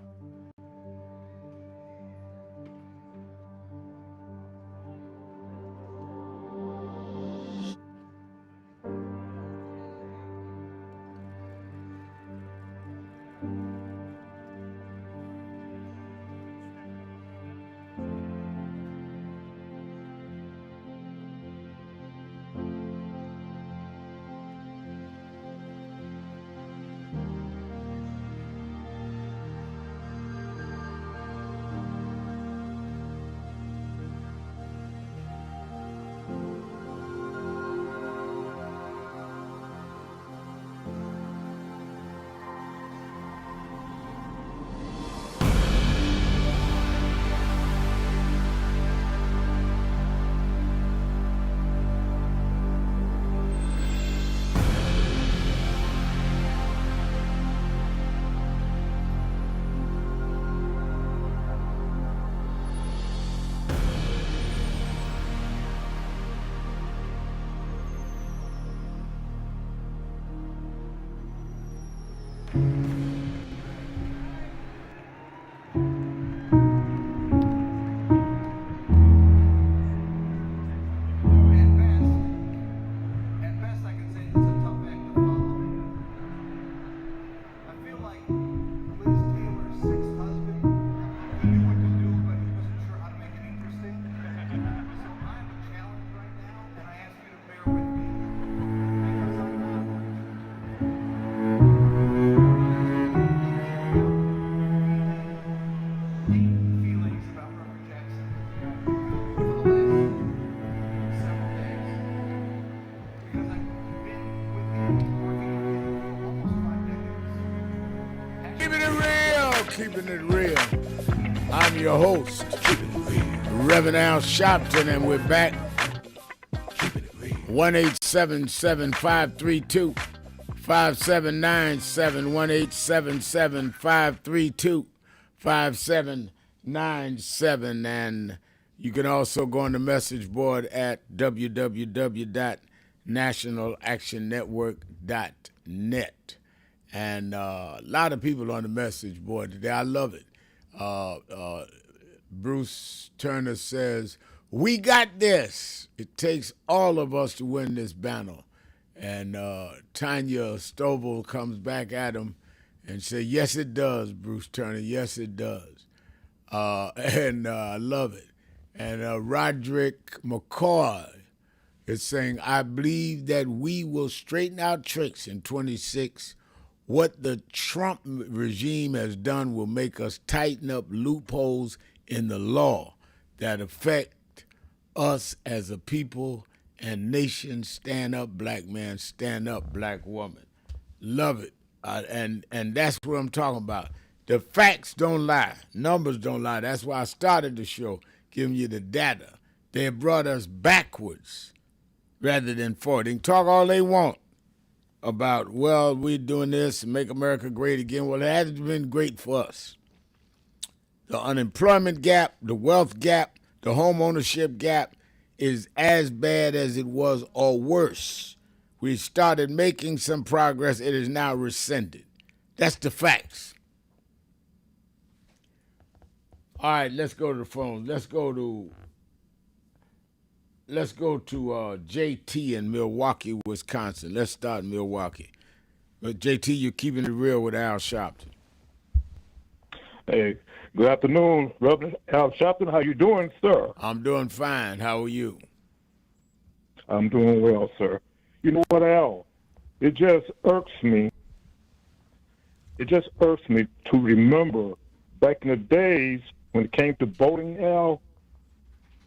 Keeping it real. I'm your host, Reverend Al Sharpton, and we're back. 1-877-532-5797, 1-877-532-5797, and you can also go on the message board at www.nationalactionnetwork.net. And a lot of people on the message board today. I love it. Bruce Turner says, we got this. It takes all of us to win this battle. And Tanya Stovall comes back at him and says, yes, it does, Bruce Turner. Yes, it does. And I love it. And Roderick McCoy is saying, I believe that we will straighten out tricks in 26. What the Trump regime has done will make us tighten up loopholes in the law that affect us as a people and nation. Stand up, black man. Stand up, black woman. Love it. And that's what I'm talking about. The facts don't lie. Numbers don't lie. That's why I started the show, giving you the data. They have brought us backwards rather than forward. They can talk all they want about, well, we're doing this and make America great again. Well, it hasn't been great for us. The unemployment gap, the wealth gap, the home ownership gap is as bad as it was or worse. We started making some progress. It is now rescinded. That's the facts. All right, let's go to the phones. Let's go let's go to JT in Milwaukee, Wisconsin. Let's start in Milwaukee. But JT, you're keeping it real with Al Sharpton. Hey, good afternoon, Reverend Al Sharpton. How you doing, sir? I'm doing fine. How are you? I'm doing well, sir. You know what, Al? It just irks me. It just irks me to remember back in the days when it came to voting, Al,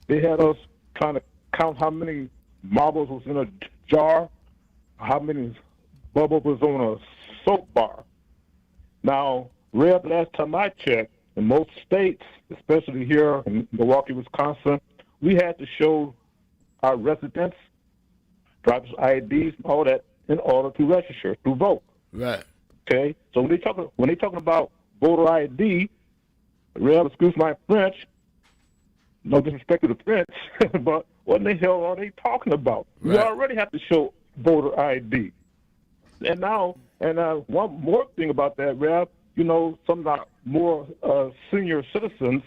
they had us trying to count how many marbles was in a jar, how many bubbles was on a soap bar. Now, Rev, last time I checked, in most states, especially here in Milwaukee, Wisconsin, we had to show our residents, driver's IDs, and all that in order to register, to vote. Right. Okay? So when they talking about voter ID, Rev, excuse my French, no disrespect to the French, but what in the hell are they talking about? Right. We already have to show voter ID. And now, one more thing about that, Rev, you know, some of our more senior citizens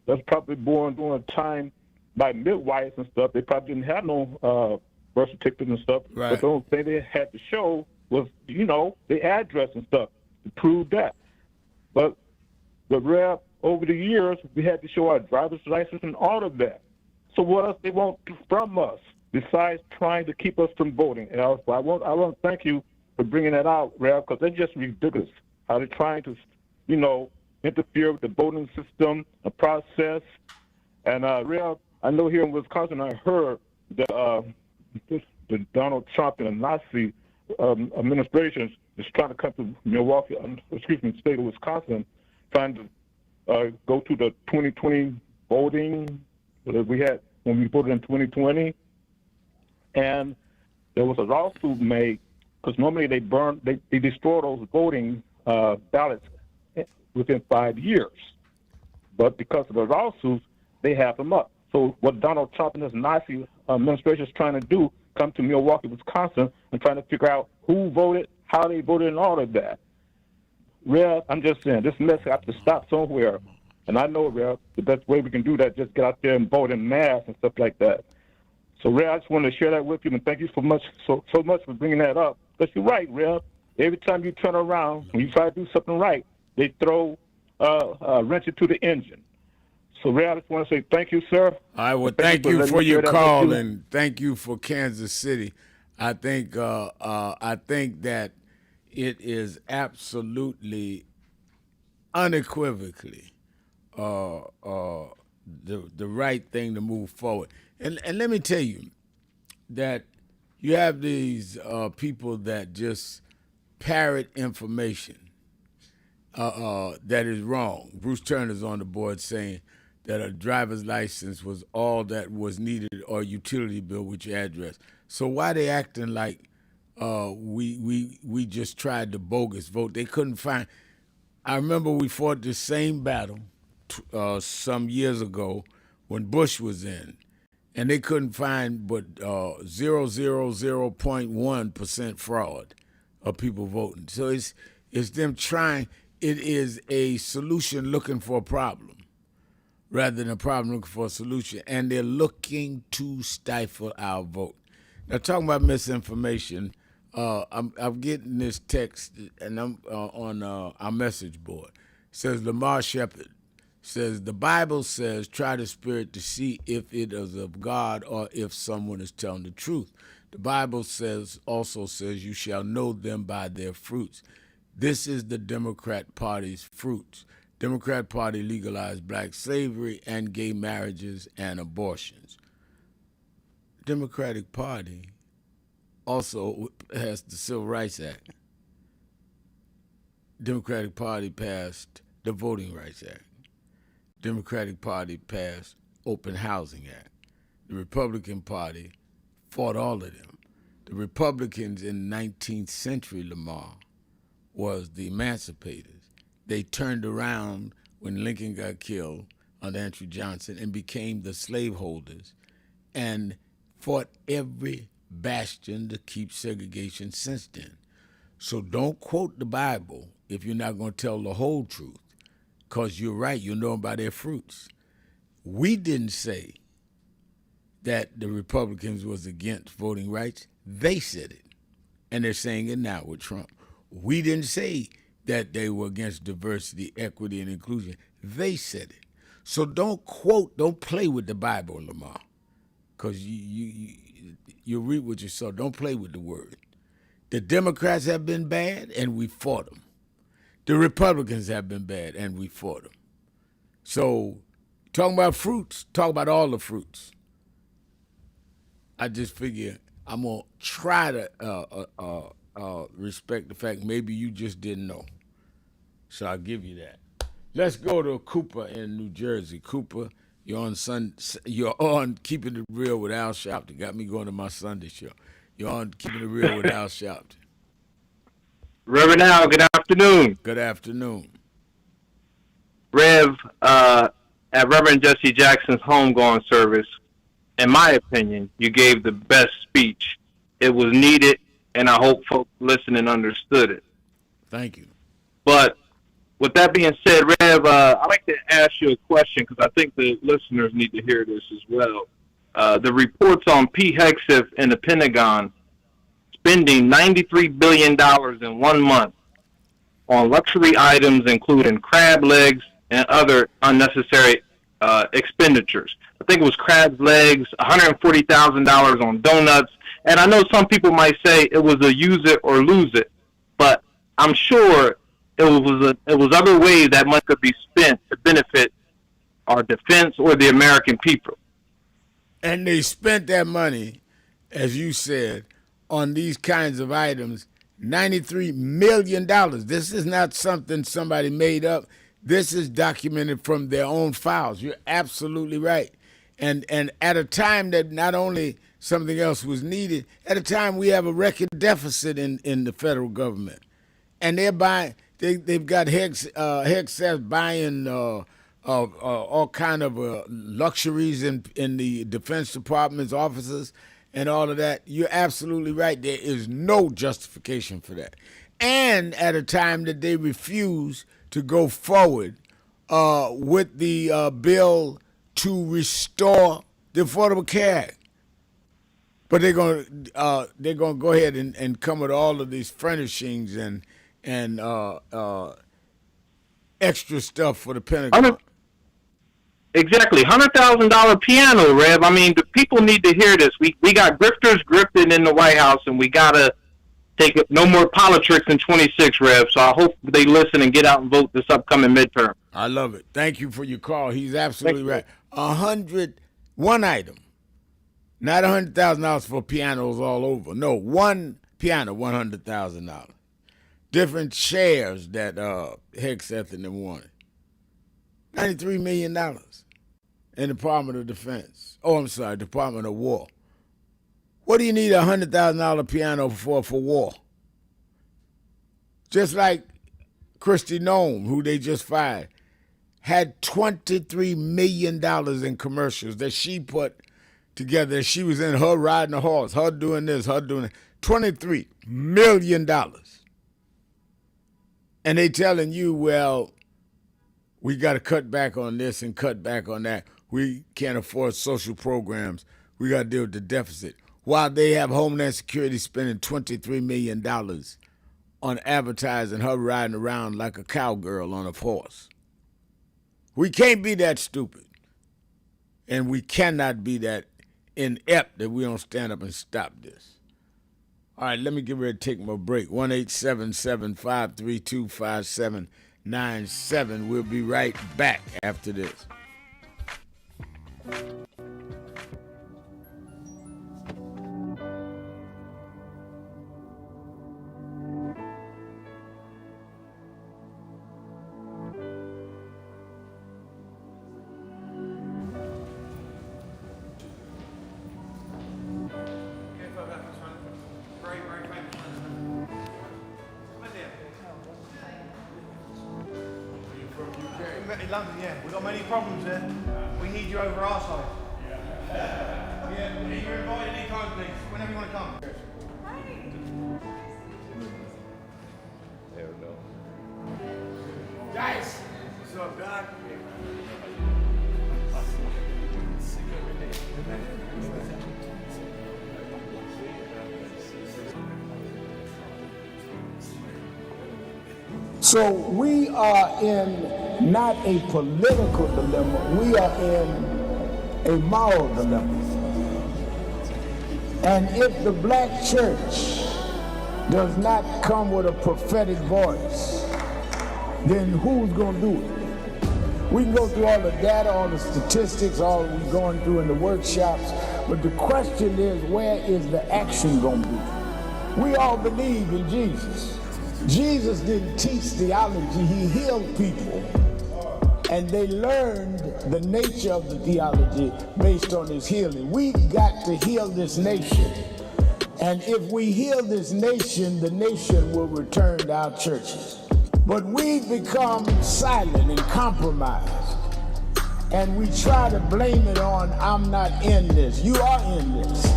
that's probably born during a time by midwives and stuff, they probably didn't have no birth certificates and stuff. Right. But the only thing they had to show was, you know, the address and stuff to prove that. But Rev, over the years, we had to show our driver's license and all of that. So what else they want from us besides trying to keep us from voting? And I want to thank you for bringing that out, Rev, because they're just ridiculous how they're trying to, you know, interfere with the voting system, the process. And Rev, I know here in Wisconsin, I heard that the Donald Trump and the Nazi administration is trying to come to Milwaukee, state of Wisconsin, trying to go to the 2020 voting that we had when we voted in 2020. And there was a lawsuit made because normally they destroy those voting ballots within 5 years. But because of the lawsuits, they have them up. So what Donald Trump and his Nazi administration is trying to do, come to Milwaukee, Wisconsin, and trying to figure out who voted, how they voted, and all of that. Rev, I'm just saying, this mess has to stop somewhere. And I know, Rev, the best way we can do that is just get out there and vote in mass and stuff like that. So, Rev, I just wanted to share that with you, and thank you so much for bringing that up. Because you're right, Rev. Every time you turn around, when you try to do something right, they throw a wrench into the engine. So, Rev, I just want to say thank you, sir. All right, well, thank you for your call, and thank you for Kansas City. I think that it is absolutely, unequivocally the right thing to move forward. And let me tell you that you have these people that just parrot information that is wrong. Bruce Turner's on the board saying that a driver's license was all that was needed, or utility bill with your address. So why they acting like we just tried the bogus vote? They couldn't find. I remember we fought the same battle some years ago when Bush was in, and they couldn't find but 0.1% fraud of people voting. So it's them trying. It is a solution looking for a problem rather than a problem looking for a solution, and they're looking to stifle our vote. Now, talking about misinformation, I'm getting this text, and I'm on our message board. It says, Lamar Shepard says, the Bible says, try the spirit to see if it is of God or if someone is telling the truth. The Bible also says, you shall know them by their fruits. This is the Democrat Party's fruits. Democrat Party legalized black slavery and gay marriages and abortions. Democratic Party also has the Civil Rights Act. Democratic Party passed the Voting Rights Act. Democratic Party passed Open Housing Act. The Republican Party fought all of them. The Republicans in the 19th century, Lamar, was the emancipators. They turned around when Lincoln got killed under Andrew Johnson and became the slaveholders and fought every bastion to keep segregation since then. So don't quote the Bible if you're not going to tell the whole truth, because you're right, you know them by their fruits. We didn't say that the Republicans was against voting rights. They said it. And they're saying it now with Trump. We didn't say that they were against diversity, equity, and inclusion. They said it. So don't play with the Bible, Lamar, because you read what you saw. Don't play with the word. The Democrats have been bad, and we fought them. The Republicans have been bad, and we fought them. So talking about fruits, talk about all the fruits. I just figure I'm going to try to respect the fact maybe you just didn't know. So I'll give you that. Let's go to Cooper in New Jersey. Cooper, you're on Keeping It Real with Al Sharpton. Got me going to my Sunday show. You're on Keeping It Real with Al Sharpton. Reverend Al, good afternoon. Good afternoon. Rev, at Reverend Jesse Jackson's homegoing service, in my opinion, you gave the best speech. It was needed, and I hope folks listening understood it. Thank you. But with that being said, Rev, I'd like to ask you a question because I think the listeners need to hear this as well. The reports on Pete Hegseth and the Pentagon spending $93 billion in 1 month on luxury items, including crab legs and other unnecessary expenditures. I think it was crab legs, $140,000 on donuts. And I know some people might say it was a use it or lose it, but I'm sure it was other ways that money could be spent to benefit our defense or the American people. And they spent that money, as you said, on these kinds of items, $93 million. This is not something somebody made up. This is documented from their own files. You're absolutely right. And at a time that not only something else was needed, at a time we have a record deficit in the federal government. And they've got Hegseth buying all kind of luxuries in the Defense Department's offices and all of that. You're absolutely right. There is no justification for that. And at a time that they refuse to go forward with the bill to restore the Affordable Care Act. But they're going to go ahead and come with all of these furnishings and extra stuff for the Pentagon. Exactly. $100,000 piano, Rev. I mean, the people need to hear this. We got grifters grifting in the White House, and we got to take it. No more politics in 26, Rev. So I hope they listen and get out and vote this upcoming midterm. I love it. Thank you for your call. He's absolutely right. One item, not $100,000 for pianos all over. No, one piano, $100,000. Different shares that Hegseth and them wanted. $93 million in the Department of Defense. Oh, I'm sorry, Department of War. What do you need a $100,000 piano for war? Just like Kristi Noem, who they just fired, had $23 million in commercials that she put together. She was in her riding a horse, her doing this, her doing that. $23 million. And they telling you, well, we got to cut back on this and cut back on that. We can't afford social programs. We got to deal with the deficit. While they have Homeland Security spending $23 million on advertising her riding around like a cowgirl on a horse. We can't be that stupid. And we cannot be that inept that we don't stand up and stop this. All right, let me get ready to take my break. 1-877-532-5797. We'll be right back after this. London, yeah. We've got many problems there. We need you over our side. Yeah, you're invited anytime, please. Whenever you want to come. There we go. Guys! What's up, Doc? So we are in not a political dilemma, we are in a moral dilemma. And if the black church does not come with a prophetic voice, then who's going to do it? We can go through all the data, all the statistics, all we're going through in the workshops, but the question is, where is the action going to be? We all believe in Jesus. Jesus didn't teach theology, he healed people. And they learned the nature of the theology based on his healing. We got to heal this nation. And if we heal this nation, the nation will return to our churches. But we've become silent and compromised. And we try to blame it on, I'm not in this. You are in this.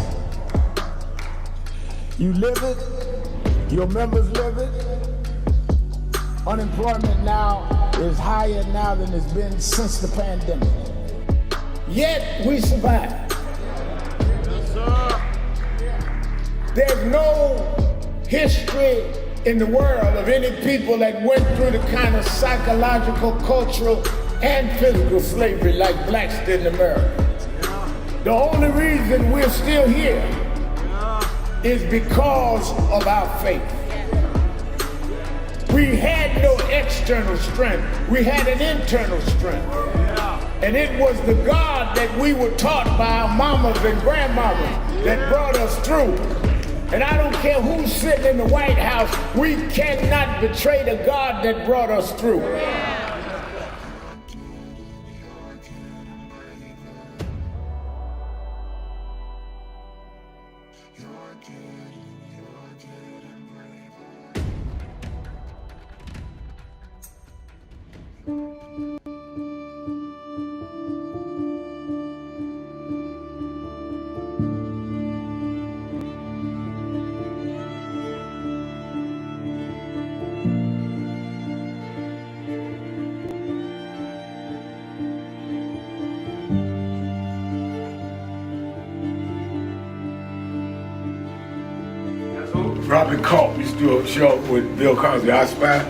You live it, your members live it. Unemployment now is higher now than it's been since the pandemic. Yet we survive. Yes, sir. There's no history in the world of any people that went through the kind of psychological, cultural, and physical slavery like blacks did in America. The only reason we're still here is because of our faith. We had no external strength, we had an internal strength. And it was the God that we were taught by our mamas and grandmamas that brought us through. And I don't care who's sitting in the White House, we cannot betray the God that brought us through. Robert Culp used to do a show with Bill Cosby, I Spy,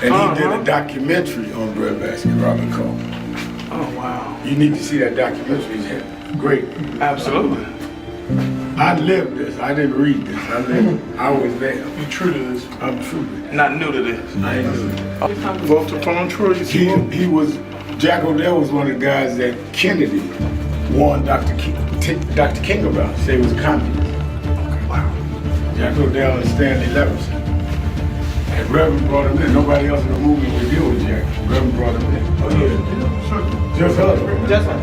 and he did a documentary on breadbasket, Robert Culp. Oh, wow. You need to see that documentary. It's great. Absolutely. I lived this. I didn't read this. I lived it. I was there. You true to this? I'm true to this. Not new to this. I ain't new to this. Vote to phone Troy. He was, Jack O'Dell was one of the guys that Kennedy warned Dr. King about. Say he was a communist. Jack O'Dell and Stanley Levinson. And Reverend brought him in. Nobody else in the movement would deal with Jack. Reverend brought him in. Oh yeah, sure. Just us. Just us.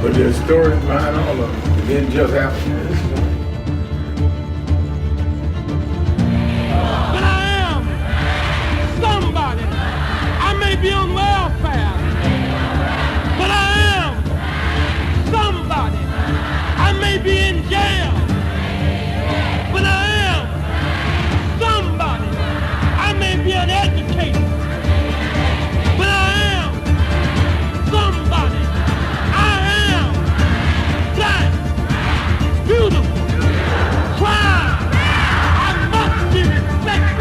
But there's stories behind all of it. It didn't just happen. But I am somebody. I may be on welfare, but I am somebody. I may be in jail, but I am somebody. I may be uneducated, but I am somebody. I am black, beautiful, proud. I must be respected.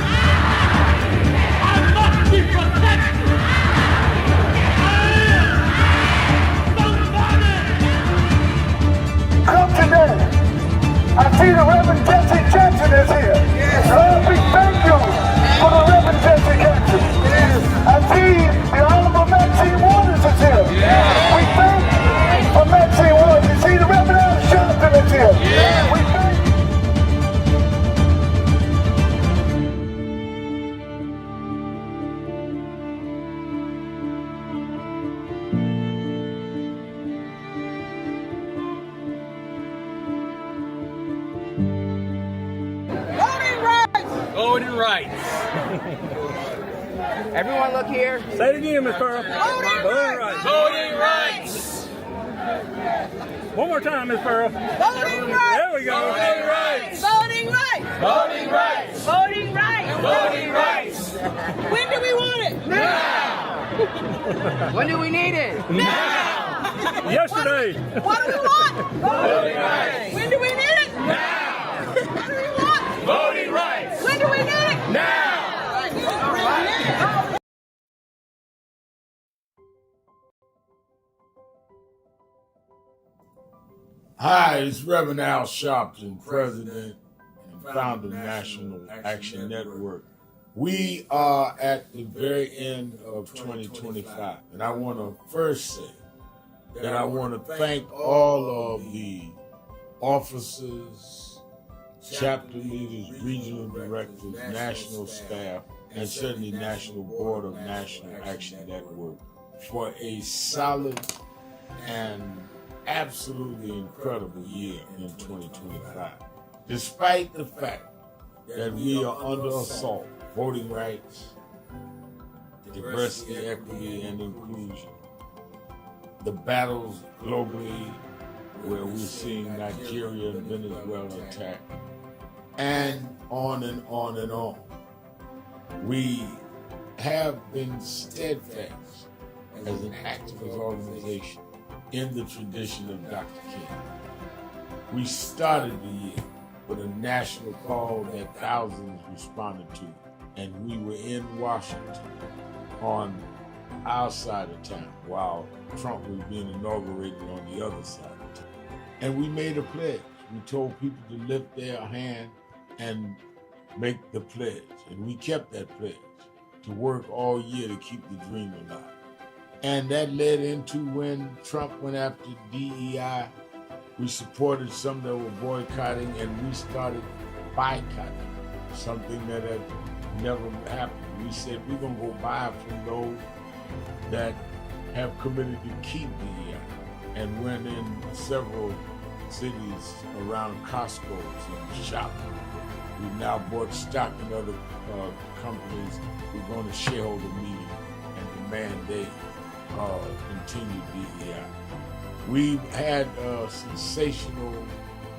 I must be protected. Come today. I see the Reverend Jesse Jackson is here. Lord, we thank you for the Reverend Jesse Jackson. I see the Honorable Maxine Waters is here. We thank for Maxine Waters. You see the Reverend Sharpton is here. We thank Voting rights. Everyone look here. Say it again, Ms. Pearl. Voting rights. Voting rights. One more time, Ms. Pearl. Voting rights. There we go. Voting rights. Voting rights. Voting rights. Voting rights. Voting rights. When do we want it? Now. When do we need it? Now. Yesterday. What do we want? Voting rights. When do we need it? Now. What do we want? Voting rights. When do we need it? Hi, it's Reverend Al Sharpton, President and founder of National Action Network. We are at the very end of 2025, and I want to first say that I want to thank all of the officers, chapter leaders, regional directors, national staff, and certainly National Board of National Action Network for a solid and absolutely incredible year in 2025. Despite the fact that we are under assault, voting rights, diversity, equity, and inclusion, the battles globally where we're seeing Nigeria and Venezuela attacked, and on and on and on. We have been steadfast as an activist organization in the tradition of Dr. King. We started the year with a national call that thousands responded to, and we were in Washington on our side of town while Trump was being inaugurated on the other side of town. And we made a pledge. We told people to lift their hand and make the pledge. And we kept that pledge to work all year to keep the dream alive. And that led into when Trump went after DEI. We supported some that were boycotting, and we started boycotting, something that had never happened. We said we're going to go buy from those that have committed to keep DEI, and went in several cities around Costco's and Sharpton. We've now bought stock in other companies. We're going to shareholder meeting and demand they continue DEI. We've had a sensational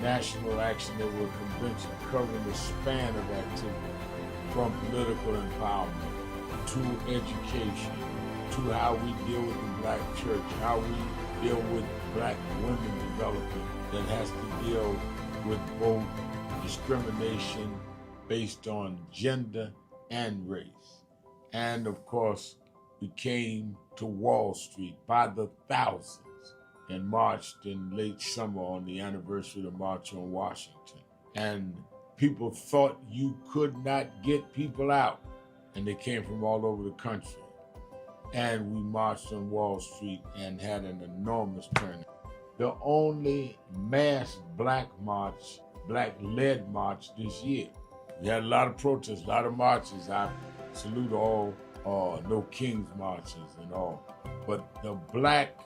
National Action Network convention covering the span of activity, from political empowerment to education, to how we deal with the black church, how we deal with black women development that has to deal with both discrimination based on gender and race. And of course, we came to Wall Street by the thousands and marched in late summer on the anniversary of the March on Washington. And people thought you could not get people out, and they came from all over the country. And we marched on Wall Street and had an enormous turnout. The only mass black march, black-led march this year. We had a lot of protests, a lot of marches. I salute all No Kings marches and all. But the black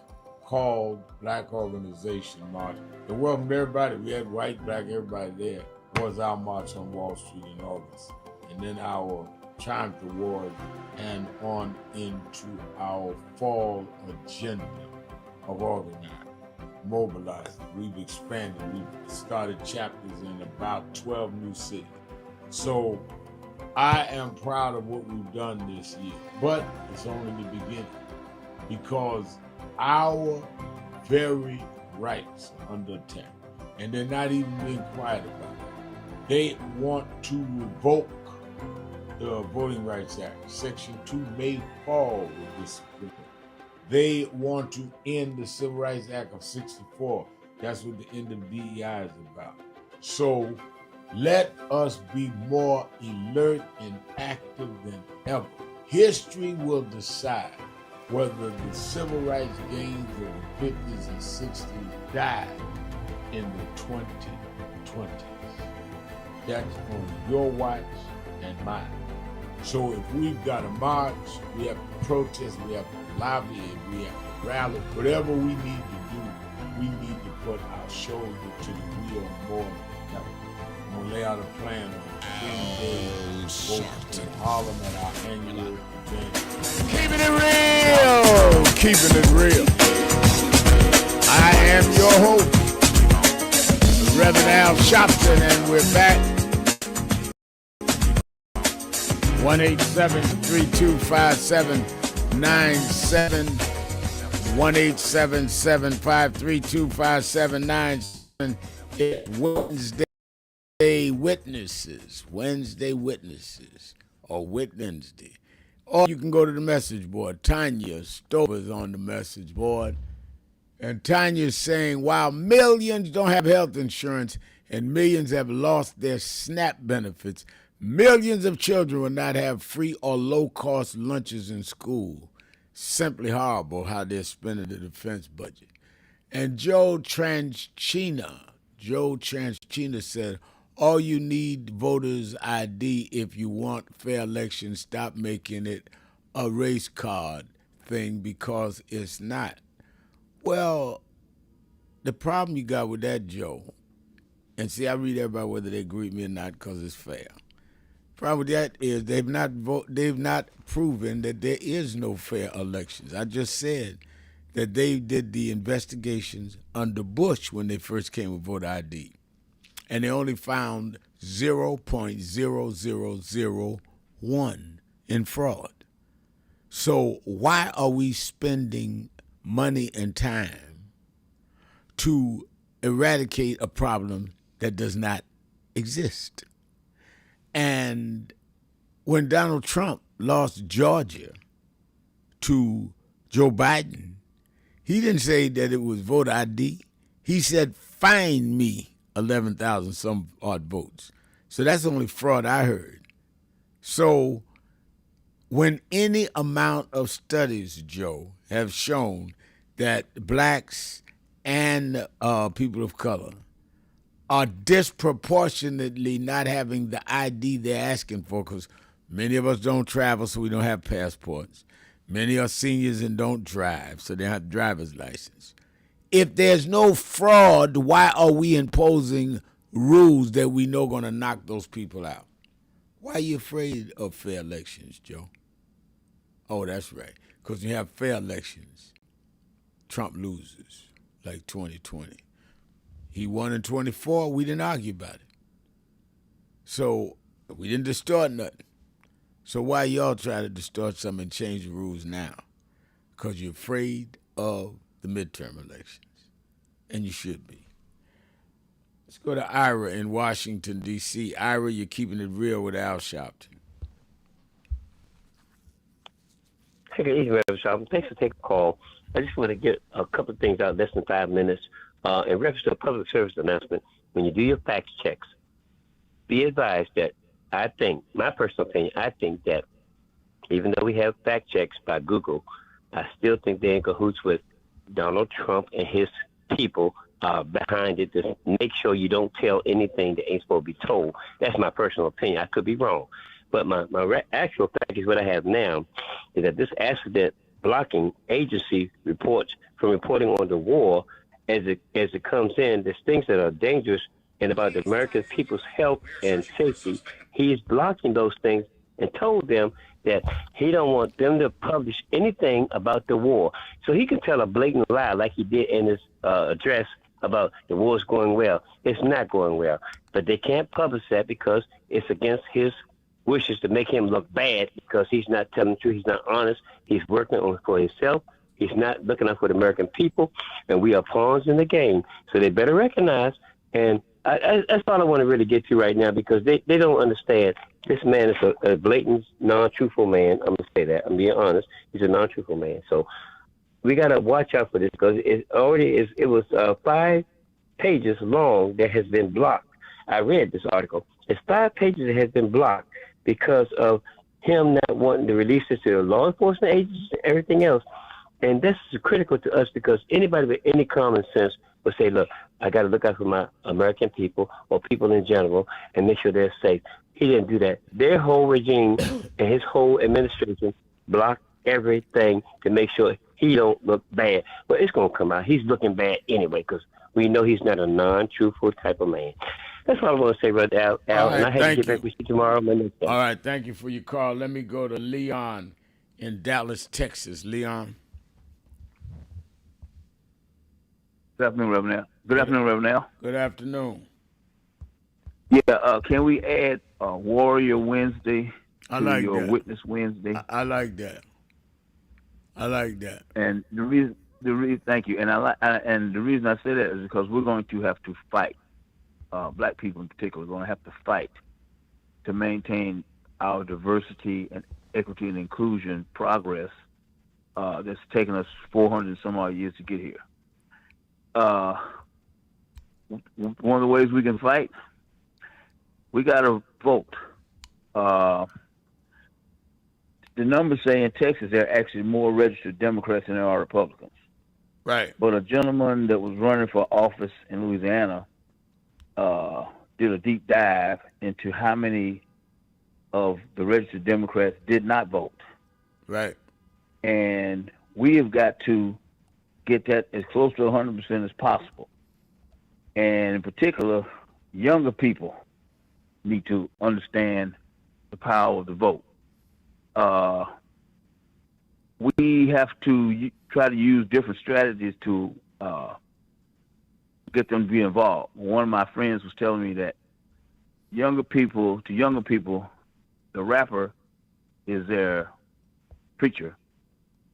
organization march, it welcomed everybody. We had white, black, everybody there. Was our march on Wall Street in August. And then our Triumph Award and on into our fall agenda of organizing, mobilizing. We've expanded. We've started chapters in about 12 new cities. So I am proud of what we've done this year, but it's only the beginning, because our very rights are under attack, and they're not even being quiet about it. They want to revoke the Voting Rights Act. Section 2 may fall with this Supreme Court. They want to end the Civil Rights Act of 64. That's what the end of DEI is about. So let us be more alert and active than ever. History will decide whether the civil rights gains of the 50s and 60s died in the 2020s. That's on your watch and mine. So if we've got to march, we have to protest, we have to lobby, we have to rally, whatever we need to do, we need to put our shoulder to the wheel more than ever. I'm going to lay out a plan on 10 days, vote in Harlem at our annual event. Keeping it real! Keeping it real. I am your host, Reverend Al Sharpton, and we're back. 1-877-325-797, 1-877-532-5797. Wednesday Witnesses, or Wednesday. Or you can go to the message board. Tanya Stover's on the message board. And Tanya's saying, while millions don't have health insurance and millions have lost their SNAP benefits, millions of children will not have free or low-cost lunches in school. Simply horrible how they're spending the defense budget. And Joe Tranchina said, all you need voters ID if you want fair elections. Stop making it a race card thing because it's not. Well, the problem you got with that, Joe, and see, I read everybody whether they agree with me or not because it's fair. Problem with that is they've not proven that there is no fair elections. I just said that they did the investigations under Bush when they first came with voter ID, and they only found 0.0001 in fraud. So why are we spending money and time to eradicate a problem that does not exist? And when Donald Trump lost Georgia to Joe Biden, he didn't say that it was voter ID. He said, find me 11,000 some odd votes. So that's the only fraud I heard. So when any amount of studies, Joe, have shown that blacks and people of color are disproportionately not having the ID they're asking for, because many of us don't travel, so we don't have passports. Many are seniors and don't drive, so they don't have driver's license. If there's no fraud, why are we imposing rules that we know are going to knock those people out? Why are you afraid of fair elections, Joe? Oh, that's right. Because you have fair elections, Trump loses, like 2020. He won in 24. We didn't argue about it. So we didn't distort nothing. So why y'all try to distort something and change the rules now? Because you're afraid of the midterm elections. And you should be. Let's go to Ira in Washington, D.C. Ira, you're keeping it real with Al Sharpton. Hey, good evening, Reverend Sharpton. Thanks for taking the call. I just want to get a couple of things out in less than 5 minutes. In reference to a public service announcement, when you do your fact checks, be advised that I think, my personal opinion, I think that even though we have fact checks by Google, I still think they're in cahoots with Donald Trump and his people behind it to make sure you don't tell anything that ain't supposed to be told. That's my personal opinion. I could be wrong. But my actual fact is what I have now is that this accident blocking agency reports from reporting on the war as it comes in. There's things that are dangerous and about the American people's health and safety. He's blocking those things and told them that he don't want them to publish anything about the war. So he can tell a blatant lie like he did in his address about the war's going well. It's not going well. But they can't publish that because it's against his wishes to make him look bad because he's not telling the truth. He's not honest. He's working on for himself. He's not looking out for the American people, and we are pawns in the game. So they better recognize, and that's all I want to really get to right now because they don't understand. This man is a blatant, non-truthful man. I'm going to say that. I'm being honest. He's a non-truthful man. So we got to watch out for this because it was 5 pages long that has been blocked. I read this article. It's 5 pages that has been blocked because of him not wanting to release this to the law enforcement agencies and everything else. And this is critical to us because anybody with any common sense would say, look, I got to look out for my American people or people in general and make sure they're safe. He didn't do that. Their whole regime and his whole administration blocked everything to make sure he don't look bad. But it's going to come out. He's looking bad anyway because we know he's not a non-truthful type of man. That's what I want to say, Brother Al. Right, and I have to get back with you tomorrow. All right, thank you for your call. Let me go to Leon in Dallas, Texas. Leon. Good afternoon, Reverend Al. Good afternoon, Reverend Al. Good afternoon. Yeah, can we add Warrior Wednesday I to like your that. Witness Wednesday? I like that. I like that. And the reason, thank you. And and the reason I say that is because we're going to have to fight. Black people in particular are going to have to fight to maintain our diversity and equity and inclusion progress that's taken us 400 and some odd years to get here. one of the ways we can fight, we got to vote. The numbers say in Texas there are actually more registered Democrats than there are Republicans. Right. But a gentleman that was running for office in Louisiana did a deep dive into how many of the registered Democrats did not vote. Right. And we have got to get that as close to 100% as possible. And in particular, younger people need to understand the power of the vote. We have to try to use different strategies to get them to be involved. One of my friends was telling me that younger people, the rapper is their preacher,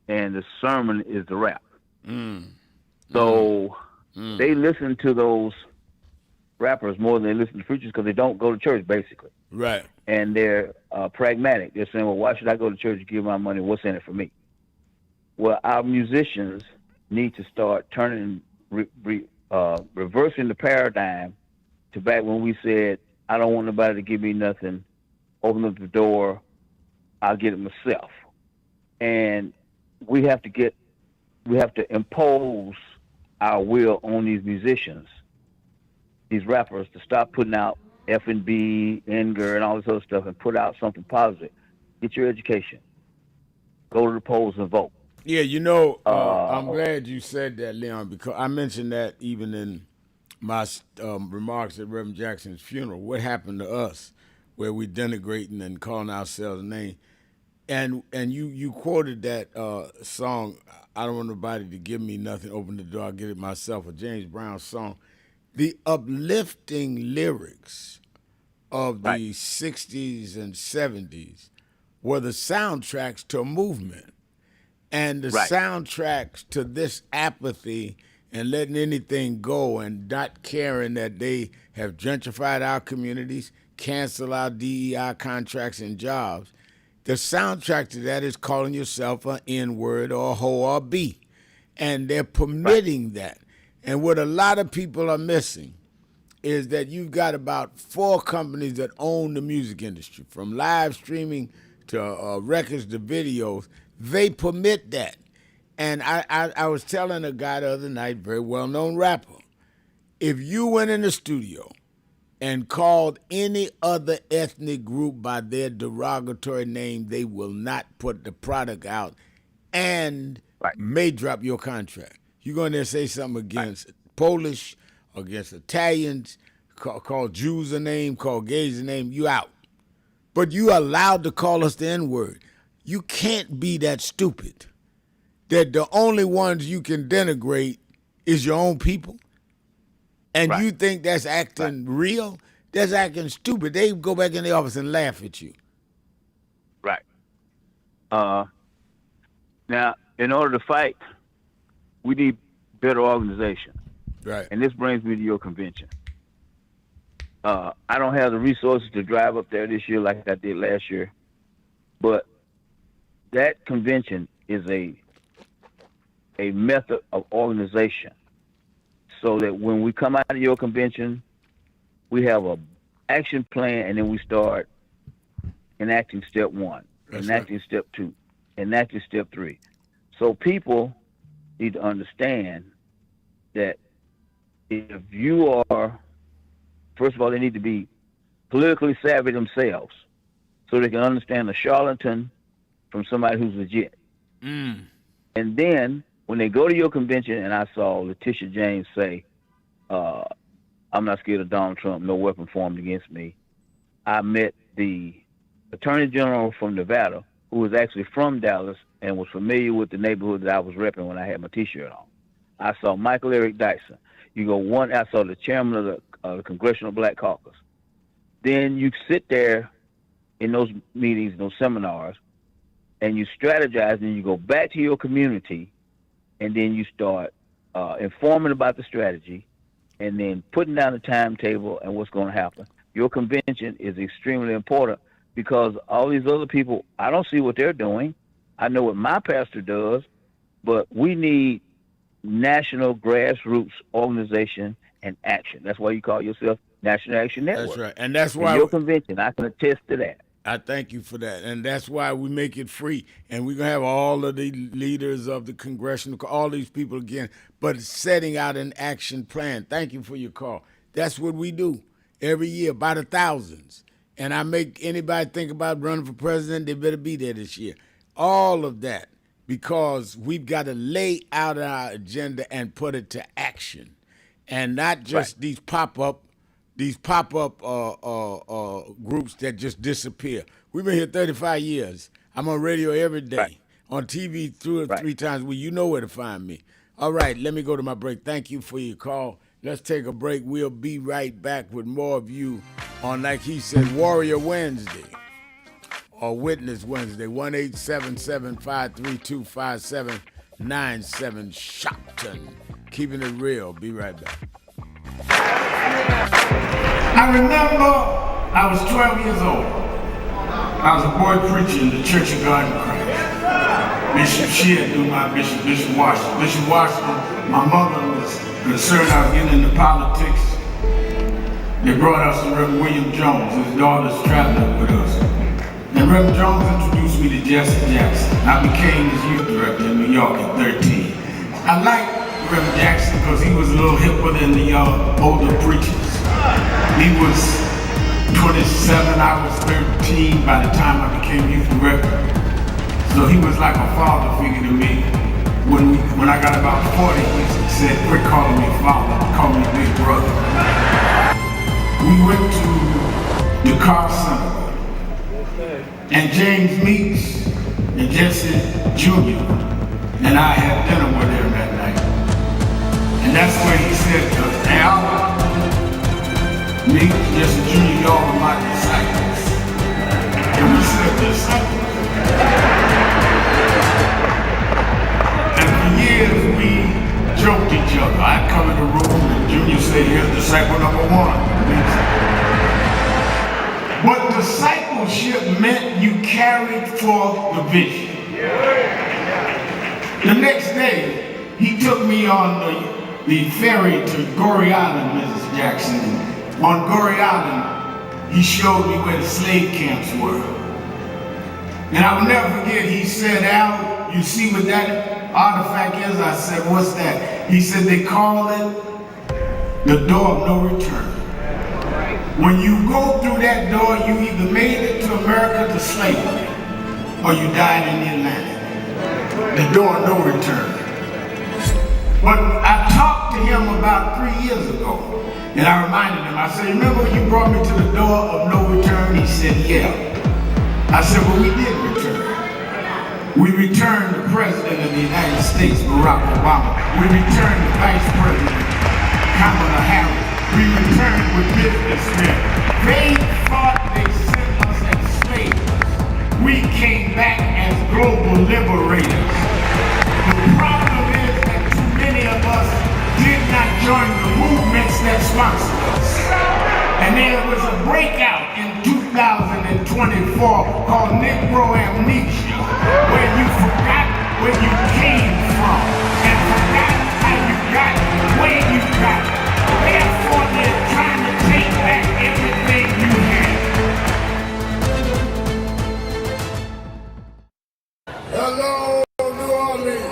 and the sermon is the rap. So they listen to those rappers more than they listen to preachers because they don't go to church, basically. Right. And they're pragmatic. They're saying, well, why should I go to church to give my money? What's in it for me? Well, our musicians need to start turning, reversing the paradigm to back when we said, I don't want nobody to give me nothing. Open up the door. I'll get it myself. And we have to impose our will on these musicians, these rappers, to stop putting out F&B, Inger, and all this other stuff, and put out something positive. Get your education. Go to the polls and vote. Yeah, I'm glad you said that, Leon, because I mentioned that even in my remarks at Reverend Jackson's funeral. What happened to us, where we denigrating and calling ourselves names? And you quoted that song, I don't want nobody to give me nothing, open the door, I'll get it myself, a James Brown song. The uplifting lyrics of the 60s and 70s were the soundtracks to a movement. And the soundtracks to this apathy and letting anything go and not caring that they have gentrified our communities, canceled our DEI contracts and jobs. The soundtrack to that is calling yourself an N-word or a hoe or a B. And they're permitting that. And what a lot of people are missing is that you've got about 4 companies that own the music industry, from live streaming to records to videos. They permit that. And I was telling a guy the other night, very well-known rapper, if you went in the studio and called any other ethnic group by their derogatory name, they will not put the product out and may drop your contract. You go in there and say something against Polish, against Italians, call Jews a name, call gays a name, you out. But you are allowed to call us the N-word. You can't be that stupid that the only ones you can denigrate is your own people. And you think that's acting real? That's acting stupid. They go back in the office and laugh at you. Right. Now, in order to fight, we need better organization. Right. And this brings me to your convention. I don't have the resources to drive up there this year like I did last year, but that convention is a method of organization, so that when we come out of your convention, we have a action plan, and then we start enacting step 1, enacting step 2, enacting step 3. So people need to understand that if you are, first of all, they need to be politically savvy themselves, so they can understand a charlatan from somebody who's legit. And then when they go to your convention, and I saw Letitia James say, I'm not scared of Donald Trump, no weapon formed against me. I met the Attorney General from Nevada, who was actually from Dallas and was familiar with the neighborhood that I was repping when I had my T-shirt on. I saw Michael Eric Dyson. I saw the chairman of the Congressional Black Caucus. Then you sit there in those meetings, those seminars, and you strategize, and you go back to your community, and then you start informing about the strategy, and then putting down the timetable and what's going to happen. Your convention is extremely important, because all these other people, I don't see what they're doing. I know what my pastor does, but we need national grassroots organization and action. That's why you call yourself National Action Network. That's right. And that's why your convention, I can attest to that. I thank you for that. And that's why we make it free. And we're going to have all of the leaders of the congressional, all these people again, but setting out an action plan. Thank you for your call. That's what we do every year, by the thousands. And I make anybody think about running for president, they better be there this year. All of that, because we've got to lay out our agenda and put it to action. And not just these pop-up groups that just disappear. We've been here 35 years. I'm on radio every day, on TV 2 or 3 times a week. You know where to find me. All right, let me go to my break. Thank you for your call. Let's take a break. We'll be right back with more of you on, like he said, Warrior Wednesday or Witness Wednesday, 1-877-532-5797, Sharpton. Keeping it real. Be right back. I remember I was 12 years old. I was a boy preacher in the Church of God in Christ. Bishop Shear knew my bishop, Bishop Washington. Bishop Washington, my mother was concerned I was getting into politics. They brought us to Reverend William Jones. His daughter's traveling with us. And Reverend Jones introduced me to Jesse Jackson. I became his youth director in New York at 13. I liked Reverend Jackson because he was a little hipper than the older preachers. He was 27, I was 13 by the time I became youth director. So he was like a father figure to me. When I got about 40, he said, quit calling me father, call me big brother. We went to the car center, and James Meeks and Jesse Jr. and I had dinner with him that night. And that's where he said to us, Al, me, Jesse Jr., y'all are my disciples. And we said, disciples? And for years we joked each other. I'd come in the room and Junior said, here's disciple number 1. But discipleship meant you carried forth the vision. The next day, he took me on the ferry to Goree Island, Mrs. Jackson. On Goree Island, he showed me where the slave camps were. And I will never forget, he said, Al, you see what that artifact is? I said, what's that? He said, they call it the door of no return. When you go through that door, you either made it to America to slavery, or you died in the Atlantic. The door of no return. But I talked to him about 3 years ago, and I reminded him, I said, remember when you brought me to the door of no return? He said, yeah. I said, well, we did return. We returned the President of the United States, Barack Obama. We returned the Vice President, Kamala Harris. We returned with businessmen. They thought they sent us as slaves. We came back as global liberators. The problem is that too many of us did not join the movements that sponsored us. And there was a breakout in 2024 called Negro Amnesia, where you forgot where you came from and forgot how you got where you got. Therefore, they're trying to take back everything you had. Hello, New Orleans.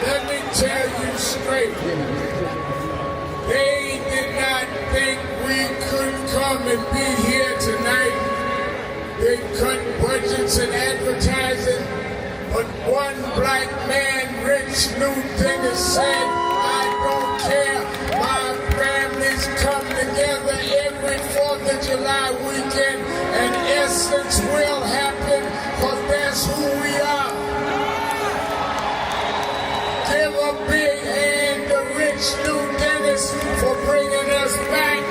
Let me tell you straight. They did not think we could come and be here tonight. They cut budgets and advertising. But one black man, Rich Newton, said, I don't care. My families come together every 4th of July weekend, and Essence will happen, because that's who we are. Give a big hand to Rich Newton for bringing us back.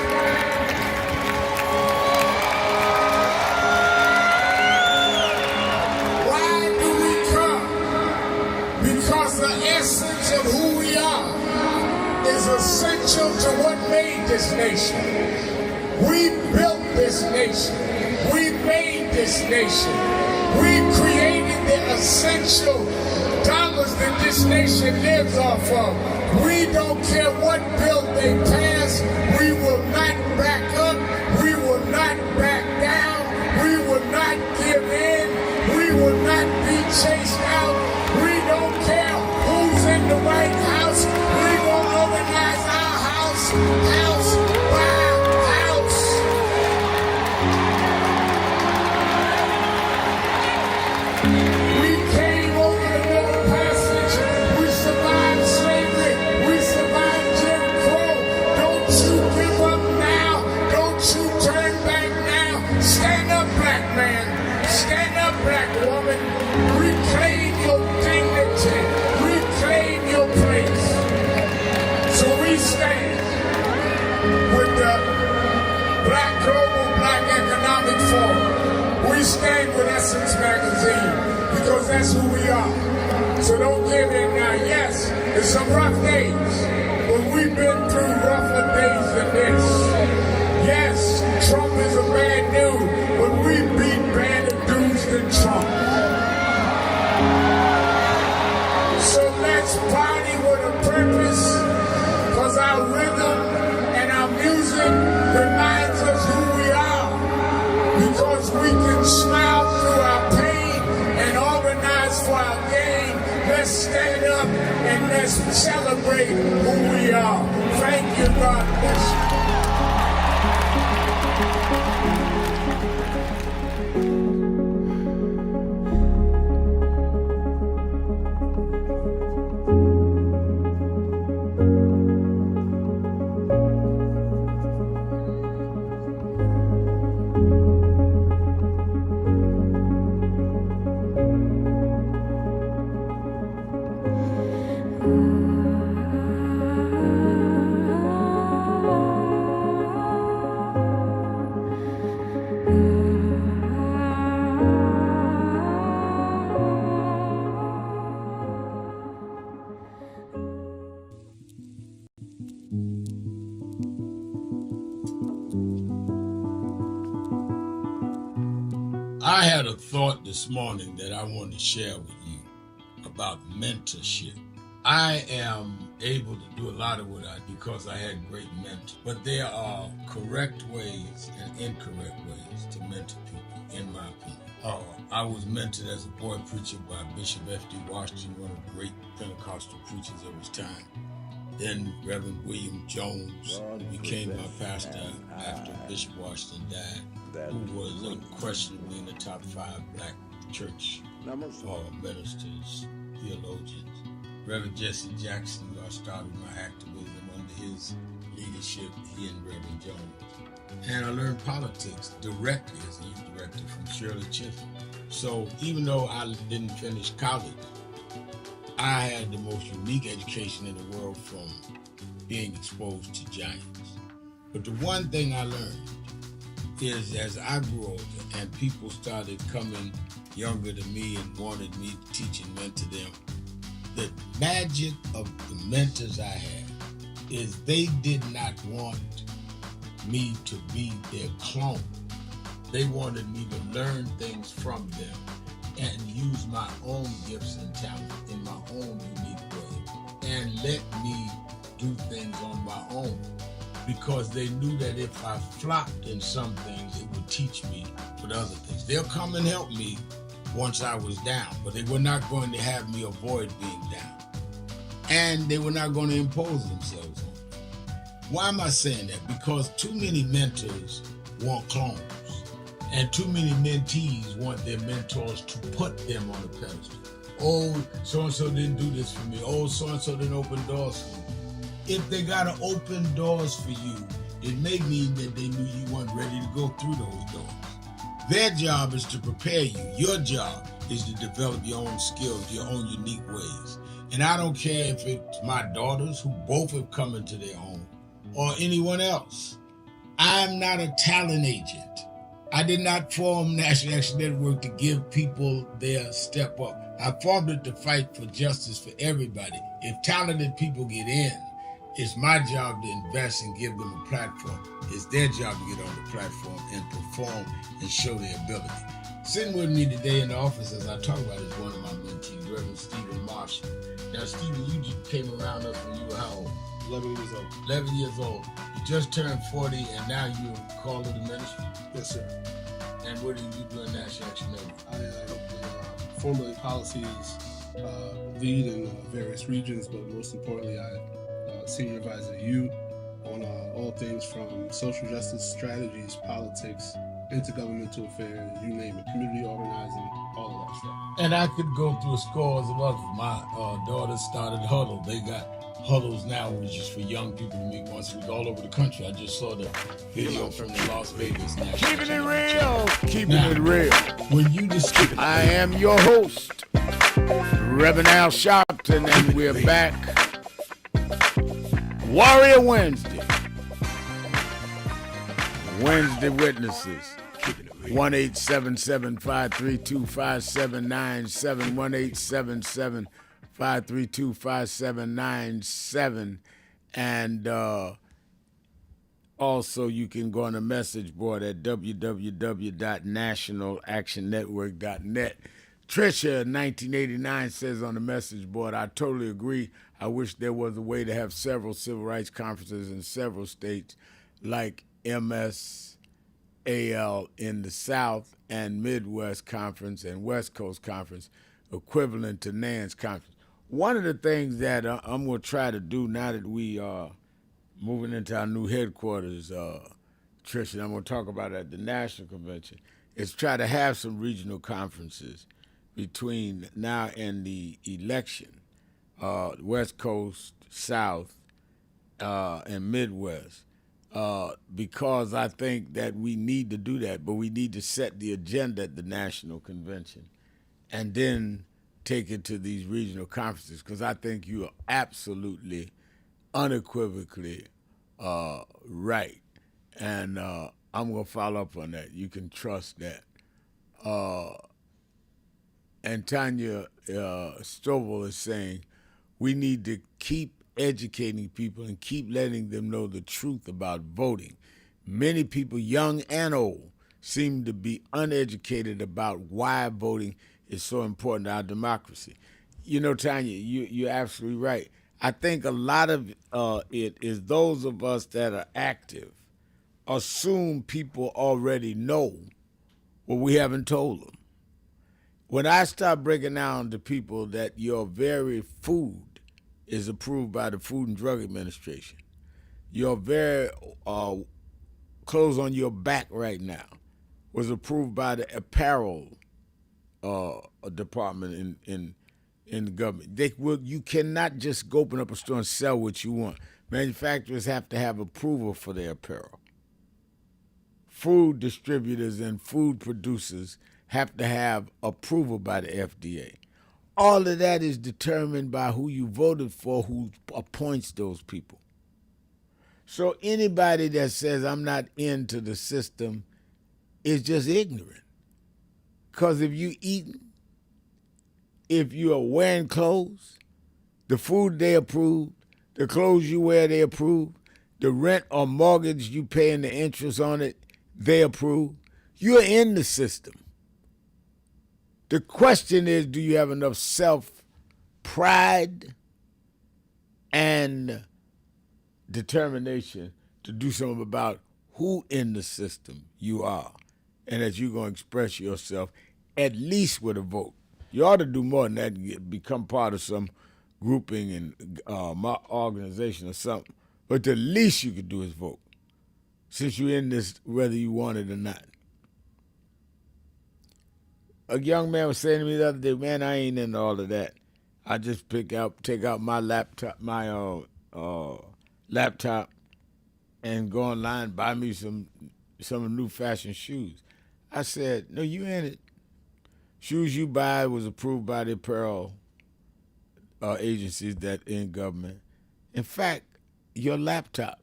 The essence of who we are is essential to what made this nation. We built this nation. We made this nation. We created the essential dollars that this nation lives off of. We don't care what bill they pass. We will not back up. We will not back down. We will not give in. We will not be chased out. We don't care who's in the White House. We will organize our house, house by house. We came over the Middle Passage. We survived slavery. We survived Jim Crow. Don't you give up now. Don't you turn back now. Stand up, black man. Stand up, black woman. Reclaim your dignity. Reclaim your place. So we stand with the Black Global Black Economic Forum. We stand with Essence Magazine because that's who we are. So don't give in now. Yes, it's some rough days, but we've been through rougher days than this. Yes, Trump is a bad dude, but we beat badder dudes than Trump. So let's party with a purpose, because our rhythm and our music reminds us who we are. Because we can smile through our pain and organize for our gain. Let's stand up and let's celebrate who we are. Thank you, God bless you. I had a thought this morning that I want to share with you about mentorship. I am able to do a lot of what I do because I had great mentors, but there are correct ways and incorrect ways to mentor people, in my opinion. I was mentored as a boy preacher by Bishop F.D. Washington, one of the great Pentecostal preachers of his time. Then Reverend William Jones, who became my pastor after Bishop Washington died, who was unquestionably in the top 5 black church ministers, theologians. Reverend Jesse Jackson, who I started my activism under his leadership, he and Reverend Jones. And I learned politics directly as a youth director from Shirley Chisholm. So even though I didn't finish college, I had the most unique education in the world from being exposed to giants. But the one thing I learned is as I grew older and people started coming younger than me and wanted me to teach and mentor them, the magic of the mentors I had is they did not want me to be their clone. They wanted me to learn things from them and use my own gifts and talents in my own unique way and let me do things on my own, because they knew that if I flopped in some things, it would teach me for the other things. They'll come and help me once I was down, but they were not going to have me avoid being down. And they were not going to impose themselves on me. Why am I saying that? Because too many mentors want clones. And too many mentees want their mentors to put them on a pedestal. Oh, so-and-so didn't do this for me. Oh, so-and-so didn't open doors for me. If they got to open doors for you, it may mean that they knew you weren't ready to go through those doors. Their job is to prepare you. Your job is to develop your own skills, your own unique ways. And I don't care if it's my daughters, who both have come into their own, or anyone else. I'm not a talent agent. I did not form National Action Network to give people their step up. I formed it to fight for justice for everybody. If talented people get in, it's my job to invest and give them a platform. It's their job to get on the platform and perform and show their ability. Sitting with me today in the office as I talk about is one of my mentees, Reverend Stephen Marshall. Now, Stephen, you just came around us when you were how old? 11 years old. 11 years old. You just turned 40, and now you're called to the ministry? Yes, sir. And what do you do in National Action Network? I help formulate policies, lead in various regions, but most importantly, I senior advisor you on all things from social justice strategies, politics, intergovernmental affairs, you name it, community organizing, all of that stuff. And I could go through scores of others. My daughter started Huddle. They got Huddles now, which is for young people to meet once a week all over the country. I just saw the video from the Las Vegas National. Keeping it real. Keeping it real. When you discover, I am your host, Reverend Al Sharpton, and we're back. Warrior Wednesday. Wednesday Witnesses. 1-877-532-5797, 1-877-532-5797, and also you can go on the message board at www.nationalactionnetwork.net. Tricia, 1989, says on the message board, I totally agree. I wish there was a way to have several civil rights conferences in several states like MSAL in the South and Midwest Conference and West Coast Conference, equivalent to NAN's conference. One of the things that I'm going to try to do now that we are moving into our new headquarters, Tricia, and I'm going to talk about it at the National Convention, is try to have some regional conferences between now and the election, West Coast, South, and Midwest. Because I think that we need to do that, but we need to set the agenda at the National Convention and then take it to these regional conferences, because I think you are absolutely, unequivocally right. And I'm going to follow up on that. You can trust that. And Tanya Stovall is saying we need to keep educating people and keep letting them know the truth about voting. Many people, young and old, seem to be uneducated about why voting is so important to our democracy. You know, Tanya, you're absolutely right. I think a lot of it is those of us that are active assume people already know what we haven't told them. When I start breaking down to people that your very food is approved by the Food and Drug Administration, your very clothes on your back right now was approved by the apparel department in the government. You cannot just go open up a store and sell what you want. Manufacturers have to have approval for their apparel. Food distributors and food producers have to have approval by the FDA. All of that is determined by who you voted for, who appoints those people. So anybody that says I'm not into the system is just ignorant. Because if you eating, if you are wearing clothes, the food they approve, the clothes you wear they approve, the rent or mortgage you pay and the interest on it, they approve, you're in the system. The question is, do you have enough self-pride and determination to do something about who in the system you are, and that you're going to express yourself at least with a vote? You ought to do more than that and become part of some grouping and organization or something. But the least you could do is vote, since you're in this whether you want it or not. A young man was saying to me the other day, man, I ain't into all of that. I just take out my laptop, laptop, and go online, buy me some new fashion shoes. I said, no, you in it. Shoes you buy was approved by the apparel agencies that in government. In fact, your laptop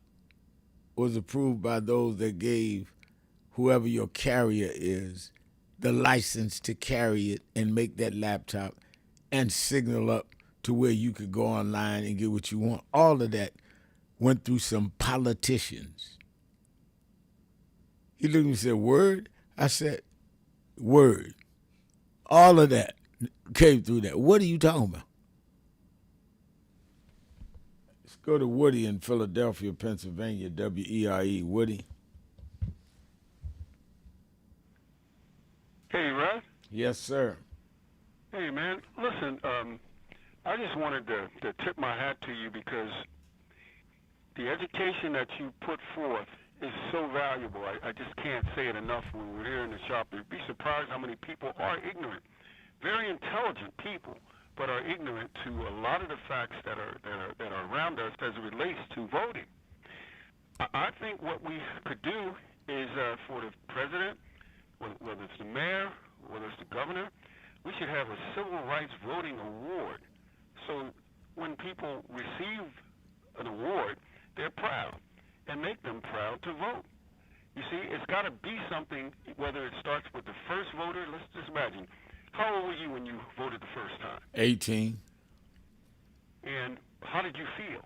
was approved by those that gave whoever your carrier is the license to carry it and make that laptop and signal up to where you could go online and get what you want. All of that went through some politicians. He looked at me and said, word? I said, word. All of that came through that. What are you talking about? Let's go to Woody in Philadelphia, Pennsylvania, WERE. Woody. Hey, Russ. Yes, sir. Hey, man. Listen, I just wanted to tip my hat to you because the education that you put forth is so valuable. I just can't say it enough when we're here in the shop. You'd be surprised how many people are ignorant, very intelligent people, but are ignorant to a lot of the facts that are around us as it relates to voting. I think what we could do is for the president, whether it's the mayor, whether it's the governor, we should have a civil rights voting award. So when people receive an award, they're proud, and make them proud to vote. You see, it's got to be something, whether it starts with the first voter. Let's just imagine. How old were you when you voted the first time? 18. And how did you feel?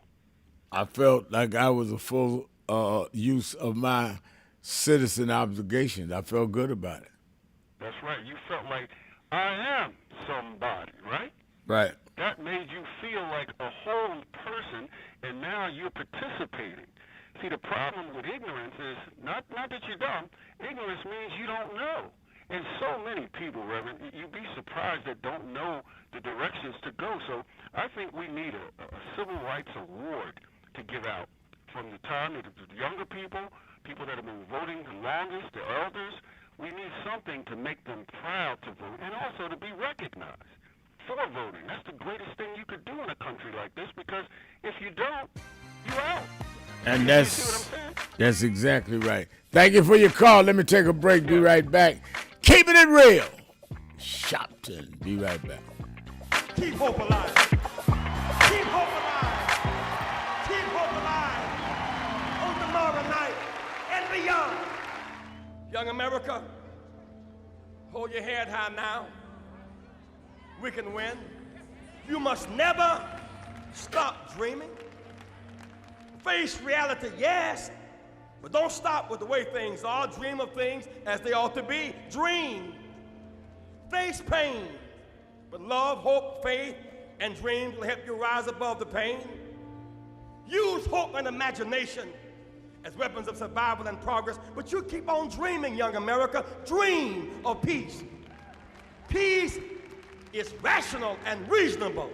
I felt like I was a full use of my citizen obligations. I felt good about it. That's right. You felt like, I am somebody, right? Right. That made you feel like a whole person, and now you're participating. See, the problem with ignorance is not that you're dumb. Ignorance means you don't know. And so many people, Reverend, you'd be surprised that don't know the directions to go. So I think we need a civil rights award to give out from the time of the younger people that have been voting the longest, the elders. We need something to make them proud to vote and also to be recognized for voting. That's the greatest thing you could do in a country like this, because if you don't, you're out. And that's exactly right. Thank you for your call. Let me take a break. Be right back. Keeping it real. Sharpton. Be right back. Keep hope alive. Keep hope alive. Keep hope alive. On tomorrow night and beyond. Young America, hold your head high now. We can win. You must never stop dreaming. Face reality, yes, but don't stop with the way things are. Dream of things as they ought to be. Dream. Face pain, but love, hope, faith, and dreams will help you rise above the pain. Use hope and imagination as weapons of survival and progress, but you keep on dreaming, young America. Dream of peace. Peace is rational and reasonable.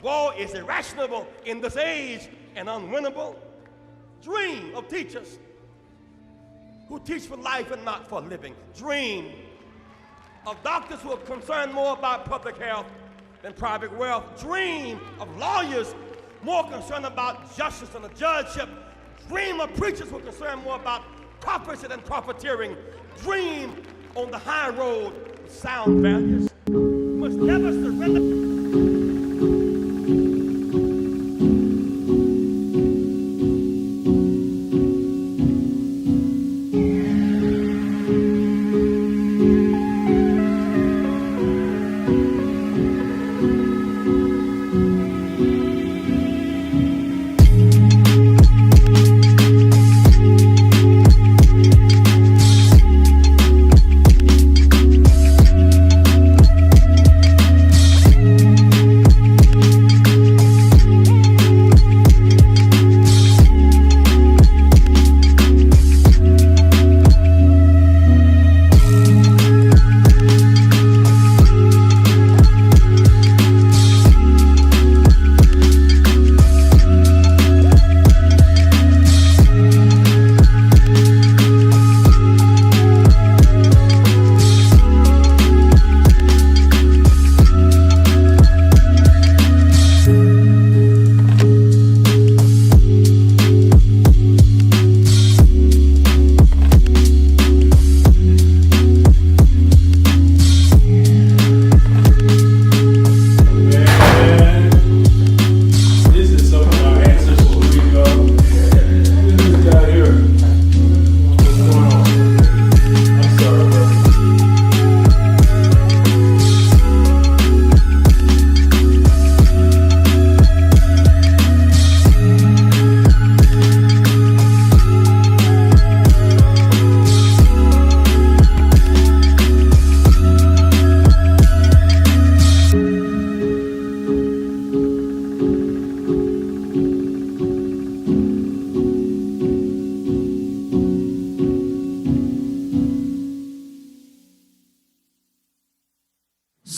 War is irrational in this age and unwinnable. Dream of teachers who teach for life and not for living. Dream of doctors who are concerned more about public health than private wealth. Dream of lawyers more concerned about justice and the judgeship. Dream of preachers who are concerned more about prophecy than profiteering. Dream on the high road with sound values. You must never surrender.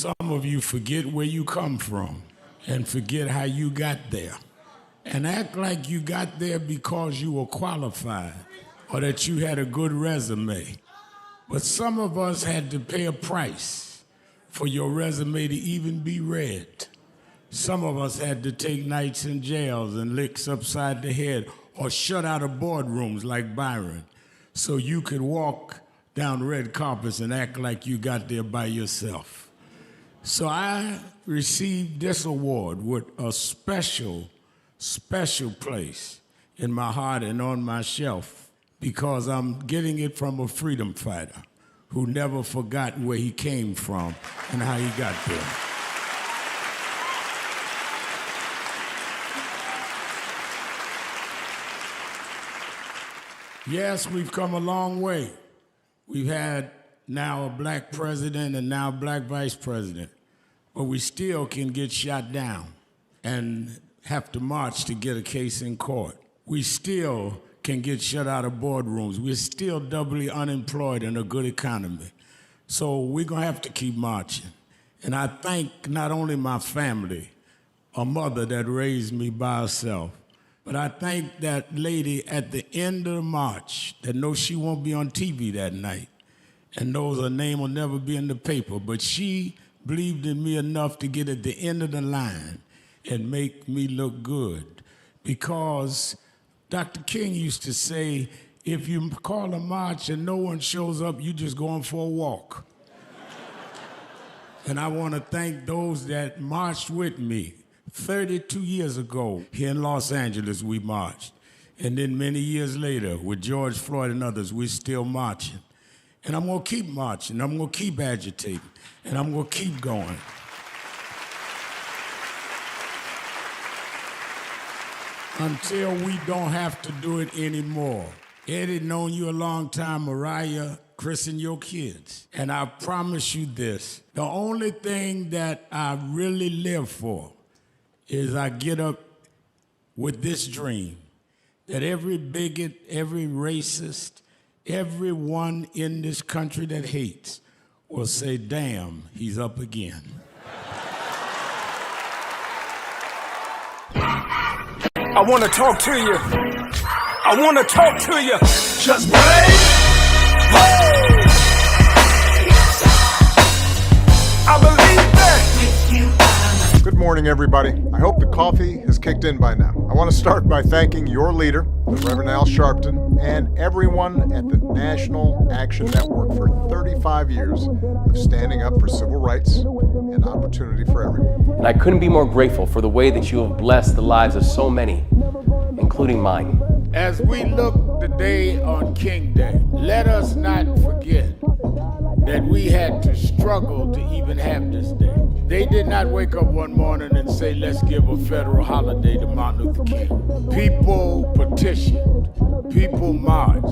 Some of you forget where you come from and forget how you got there and act like you got there because you were qualified or that you had a good resume. But some of us had to pay a price for your resume to even be read. Some of us had to take nights in jails and licks upside the head or shut out of boardrooms like Byron so you could walk down red carpets and act like you got there by yourself. So I received this award with a special place in my heart and on my shelf because I'm getting it from a freedom fighter who never forgot where he came from and how he got there. Yes, we've come a long way. We've had now a black president and now a black vice president, but we still can get shot down and have to march to get a case in court. We still can get shut out of boardrooms. We're still doubly unemployed in a good economy. So we're gonna have to keep marching. And I thank not only my family, a mother that raised me by herself, but I thank that lady at the end of the march that knows she won't be on TV that night and knows her name will never be in the paper, but she believed in me enough to get at the end of the line and make me look good. Because Dr. King used to say, if you call a march and no one shows up, you just going for a walk. And I want to thank those that marched with me. 32 years ago, here in Los Angeles, we marched. And then many years later, with George Floyd and others, we're still marching. And I'm going to keep marching. I'm going to keep agitating. And I'm going to keep going. Until we don't have to do it anymore. Eddie, known you a long time. Mariah, christen your kids. And I promise you this, the only thing that I really live for is I get up with this dream that every bigot, every racist, everyone in this country that hates will say, damn, he's up again. I want to talk to you. I want to talk to you. Just break. I believe that. Good morning, everybody. I hope the coffee has kicked in by now. I want to start by thanking your leader, the Reverend Al Sharpton, and everyone at the National Action Network for 35 years of standing up for civil rights and opportunity for everyone. And I couldn't be more grateful for the way that you have blessed the lives of so many, including mine. As we look today on King Day, let us not forget that we had to struggle to even have this day. They did not wake up one morning and say, let's give a federal holiday to Martin Luther King. People petitioned, people marched.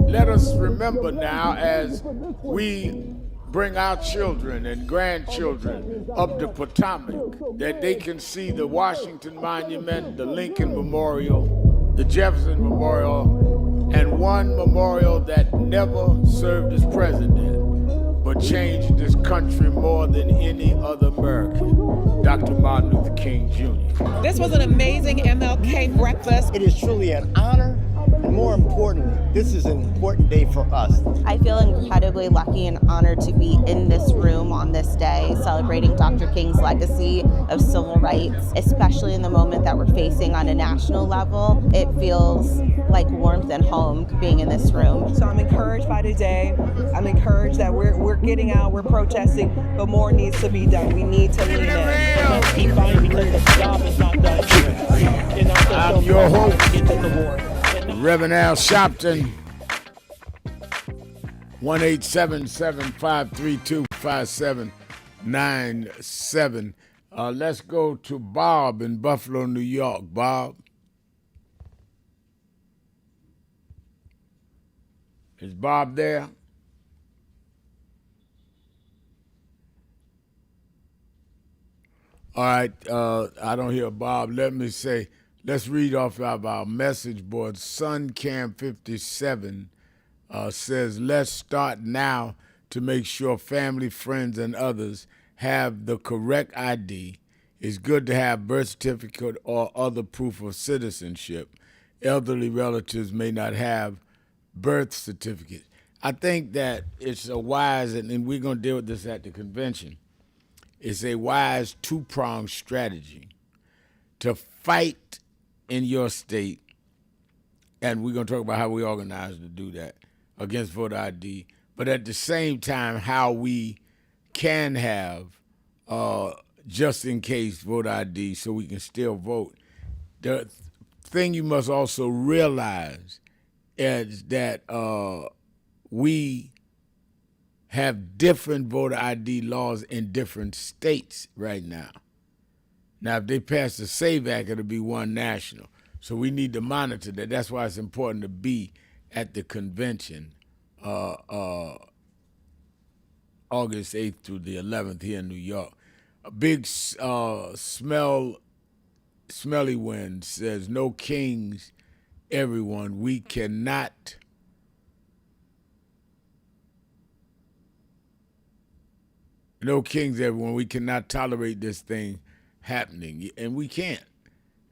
Let us remember now as we bring our children and grandchildren up the Potomac, that they can see the Washington Monument, the Lincoln Memorial, the Jefferson Memorial, and one memorial that never served as president, but changed this country more than any other American, Dr. Martin Luther King Jr. This was an amazing MLK breakfast. It is truly an honor, and more importantly, this is an important day for us. I feel incredibly lucky and honored to be in this room on this day, celebrating Dr. King's legacy of civil rights, especially in the moment that we're facing on a national level. It feels like warmth and home being in this room. So I'm encouraged by today. I'm encouraged that we're getting out, we're protesting, but more needs to be done. We need to lean in. Let's keep fighting because the job is not done here. And I'm your host, get this award. Reverend Al Sharpton, 1-877-532-5797. Let's go to Bob in Buffalo, New York. Bob. Is Bob there? All right, I don't hear Bob. Let me say, let's read off of our message board. SunCam57 says, let's start now to make sure family, friends, and others have the correct ID. It's good to have birth certificate or other proof of citizenship. Elderly relatives may not have birth certificates. I think that it's a wise, and we're going to deal with this at the convention, it's a wise two-pronged strategy to fight in your state, and we're going to talk about how we organize to do that against voter ID, but at the same time, how we can have just in case voter ID so we can still vote. The thing you must also realize is that we have different voter ID laws in different states right now. Now, if they pass the SAVE Act, it'll be one national. So we need to monitor that. That's why it's important to be at the convention August 8th through the 11th here in New York. A big smelly wind says, no kings, everyone. We cannot no kings, everyone. We cannot tolerate this thing happening, and we can't.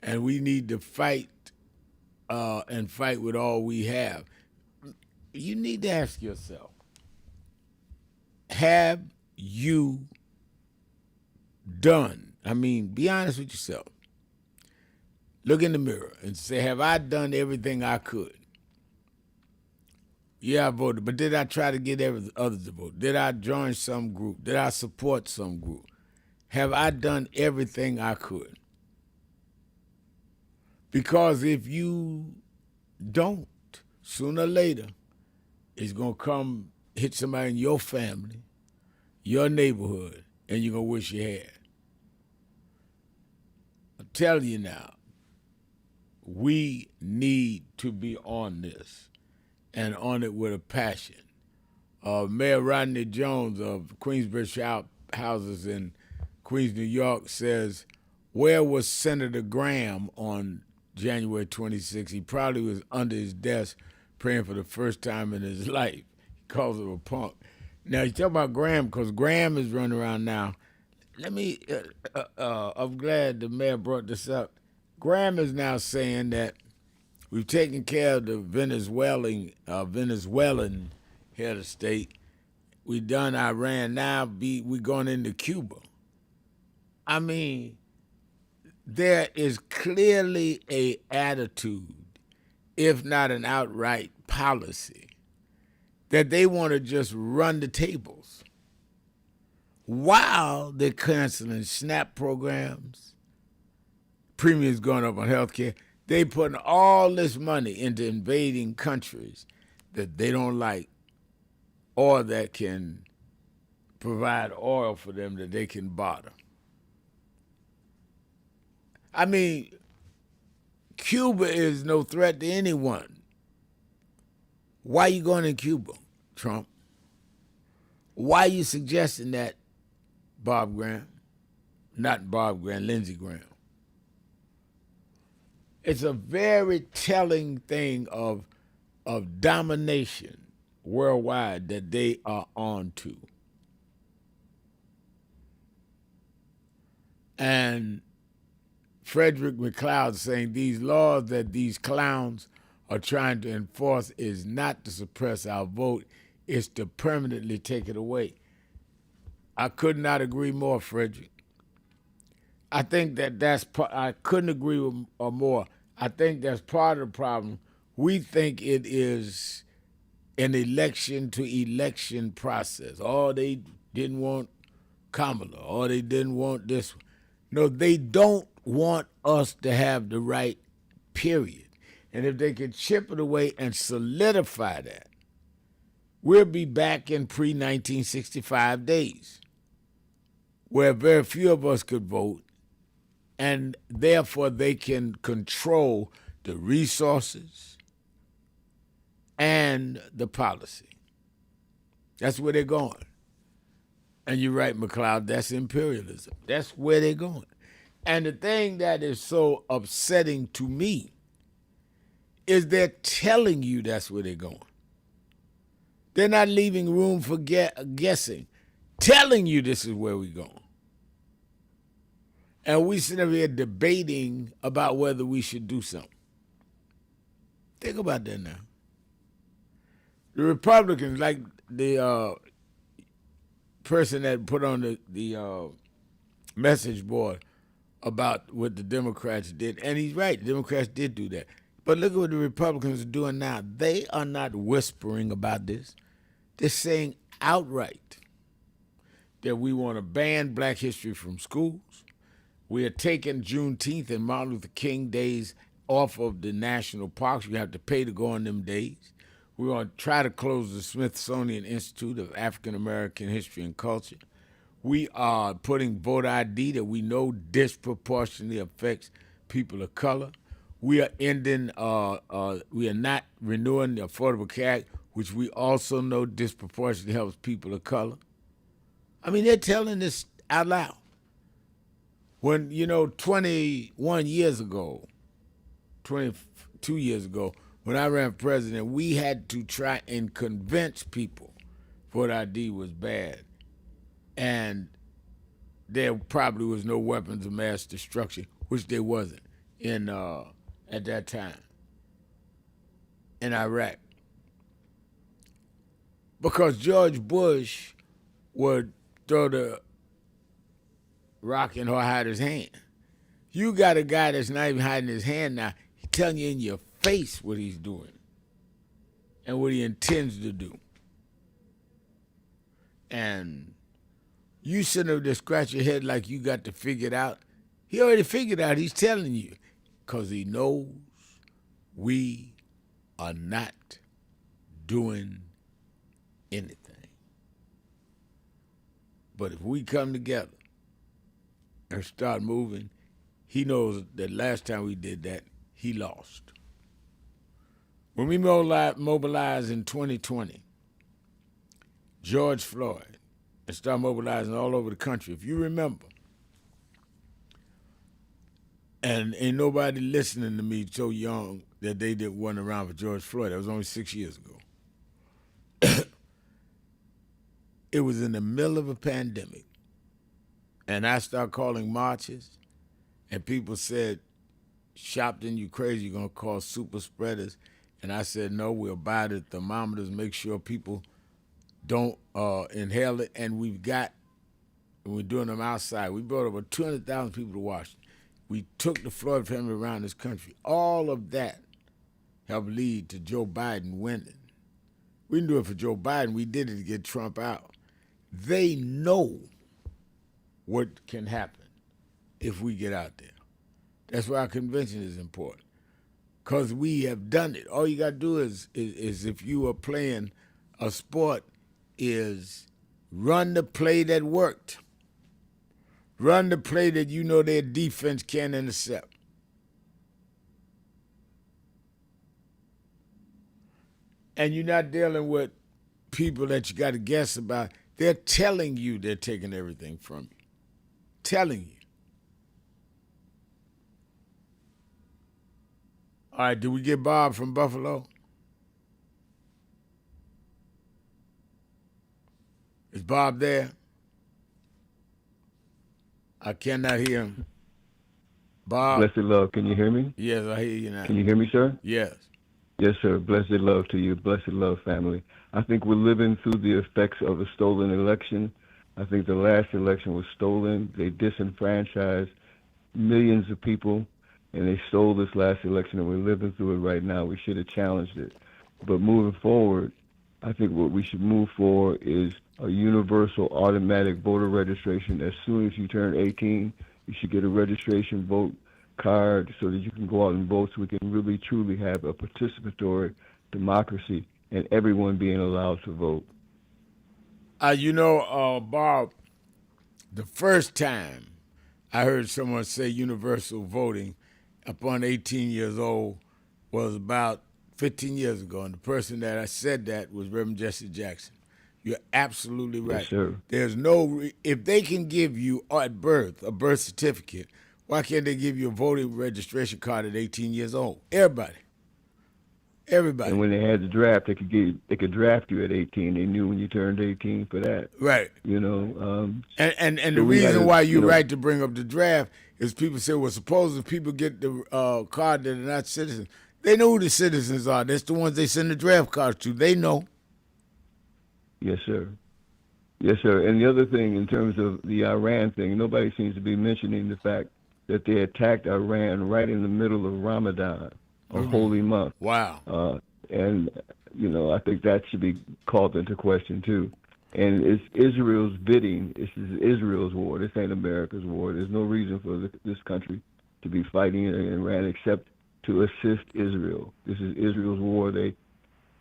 And we need to fight and fight with all we have. You need to ask yourself, have you done, be honest with yourself. Look in the mirror and say, have I done everything I could? Yeah, I voted, but did I try to get others to vote? Did I join some group? Did I support some group? Have I done everything I could? Because if you don't, sooner or later, it's going to come hit somebody in your family, your neighborhood, and you're going to wish you had. I'm telling you now, we need to be on this and on it with a passion. Mayor Rodney Jones of Queensbridge Houses in Queens, New York says, where was Senator Graham on January 26th? He probably was under his desk praying for the first time in his life. He calls him a punk. Now, you talk about Graham, because Graham is running around now. I'm glad the mayor brought this up. Graham is now saying that we've taken care of the Venezuelan head of state. We done Iran. Now we going into Cuba. There is clearly a attitude, if not an outright policy, that they want to just run the tables while they're canceling SNAP programs, premiums going up on health care. They putting all this money into invading countries that they don't like or that can provide oil for them that they can barter. Cuba is no threat to anyone. Why are you going to Cuba, Trump? Why are you suggesting that, Bob Graham? Not Bob Graham, Lindsey Graham. It's a very telling thing of domination worldwide that they are on to. And Frederick McLeod saying these laws that these clowns are trying to enforce is not to suppress our vote, it's to permanently take it away. I could not agree more, Frederick. I think that I couldn't agree with more. I think that's part of the problem. We think it is an election to election process. Oh, they didn't want Kamala, or they didn't want this one. No, they don't want us to have the right, period. And if they can chip it away and solidify that, we'll be back in pre-1965 days, where very few of us could vote, and therefore they can control the resources and the policy. That's where they're going. And you're right, McLeod, that's imperialism. That's where they're going. And the thing that is so upsetting to me is they're telling you that's where they're going. They're not leaving room for guessing. telling you this is where we're going. And we sit over here debating about whether we should do something. Think about that now. The Republicans, like the person that put on the message board about what the Democrats did, and he's right, the Democrats did do that. But look at what the Republicans are doing now. They are not whispering about this. They're saying outright that we want to ban Black history from schools. We are taking Juneteenth and Martin Luther King days off of the national parks. You have to pay to go on them days. We're going to try to close the Smithsonian Institute of African American History and Culture. We are putting voter ID that we know disproportionately affects people of color. We are ending, we are not renewing the Affordable Care Act, which we also know disproportionately helps people of color. I mean, they're telling this out loud. When, 21 years ago, 22 years ago, when I ran for president, we had to try and convince people voter ID was bad. And there probably was no weapons of mass destruction, which there wasn't at that time in Iraq. Because George Bush would throw the rock in or hide his hand. You got a guy that's not even hiding his hand now. He's telling you in your face what he's doing and what he intends to do. And you shouldn't have just scratched your head like you got to figure it out. He already figured out. He's telling you because he knows we are not doing anything. But if we come together and start moving, he knows that last time we did that, he lost. When we mobilized in 2020, George Floyd, and start mobilizing all over the country, if you remember, and ain't nobody listening to me so young that they didn't run around for George Floyd. That was only 6 years ago. It was in the middle of a pandemic. And I started calling marches, and people said, Sharpton, you crazy, you're going to call super spreaders. And I said, no, we'll buy the thermometers, make sure people don't inhale it. And we're doing them outside. We brought over 200,000 people to Washington. We took the Floyd family around this country. All of that helped lead to Joe Biden winning. We didn't do it for Joe Biden. We did it to get Trump out. They know what can happen if we get out there. That's why our convention is important, because we have done it. All you got to do is if you are playing a sport, is run the play that worked. Run the play that you know their defense can't intercept. And you're not dealing with people that you got to guess about. They're telling you they're taking everything from you. Telling you. All right, did we get Bob from Buffalo? Is Bob there? I cannot hear him. Bob? Blessed love, can you hear me? Yes, I hear you now. Can you hear me, sir? Yes. Yes, sir. Blessed love to you. Blessed love, family. I think we're living through the effects of a stolen election. I think the last election was stolen. They disenfranchised millions of people, and they stole this last election, and we're living through it right now. We should have challenged it. But moving forward, I think what we should move for is a universal automatic voter registration. As soon as you turn 18, you should get a registration vote card so that you can go out and vote, so we can really truly have a participatory democracy and everyone being allowed to vote. Bob, the first time I heard someone say universal voting upon 18 years old was about 15 years ago, and the person that I said that was Reverend Jesse Jackson. You're absolutely right. Yes, sir. There's if they can give you at birth a birth certificate, why can't they give you a voting registration card at 18 years old? Everybody. Everybody. And when they had the draft, they could draft you at 18. They knew when you turned 18 for that. Right. You know. And so the reason why you're know, right to bring up the draft is people say, well, suppose if people get the card that are not citizens, they know who the citizens are. That's the ones they send the draft cards to. They know. Yes, sir. Yes, sir. And the other thing, in terms of the Iran thing, nobody seems to be mentioning the fact that they attacked Iran right in the middle of Ramadan, a holy month. Wow. And, you know, I think that should be called into question, too. And it's Israel's bidding. This is Israel's war. This ain't America's war. There's no reason for this country to be fighting in Iran except to assist Israel. This is Israel's war.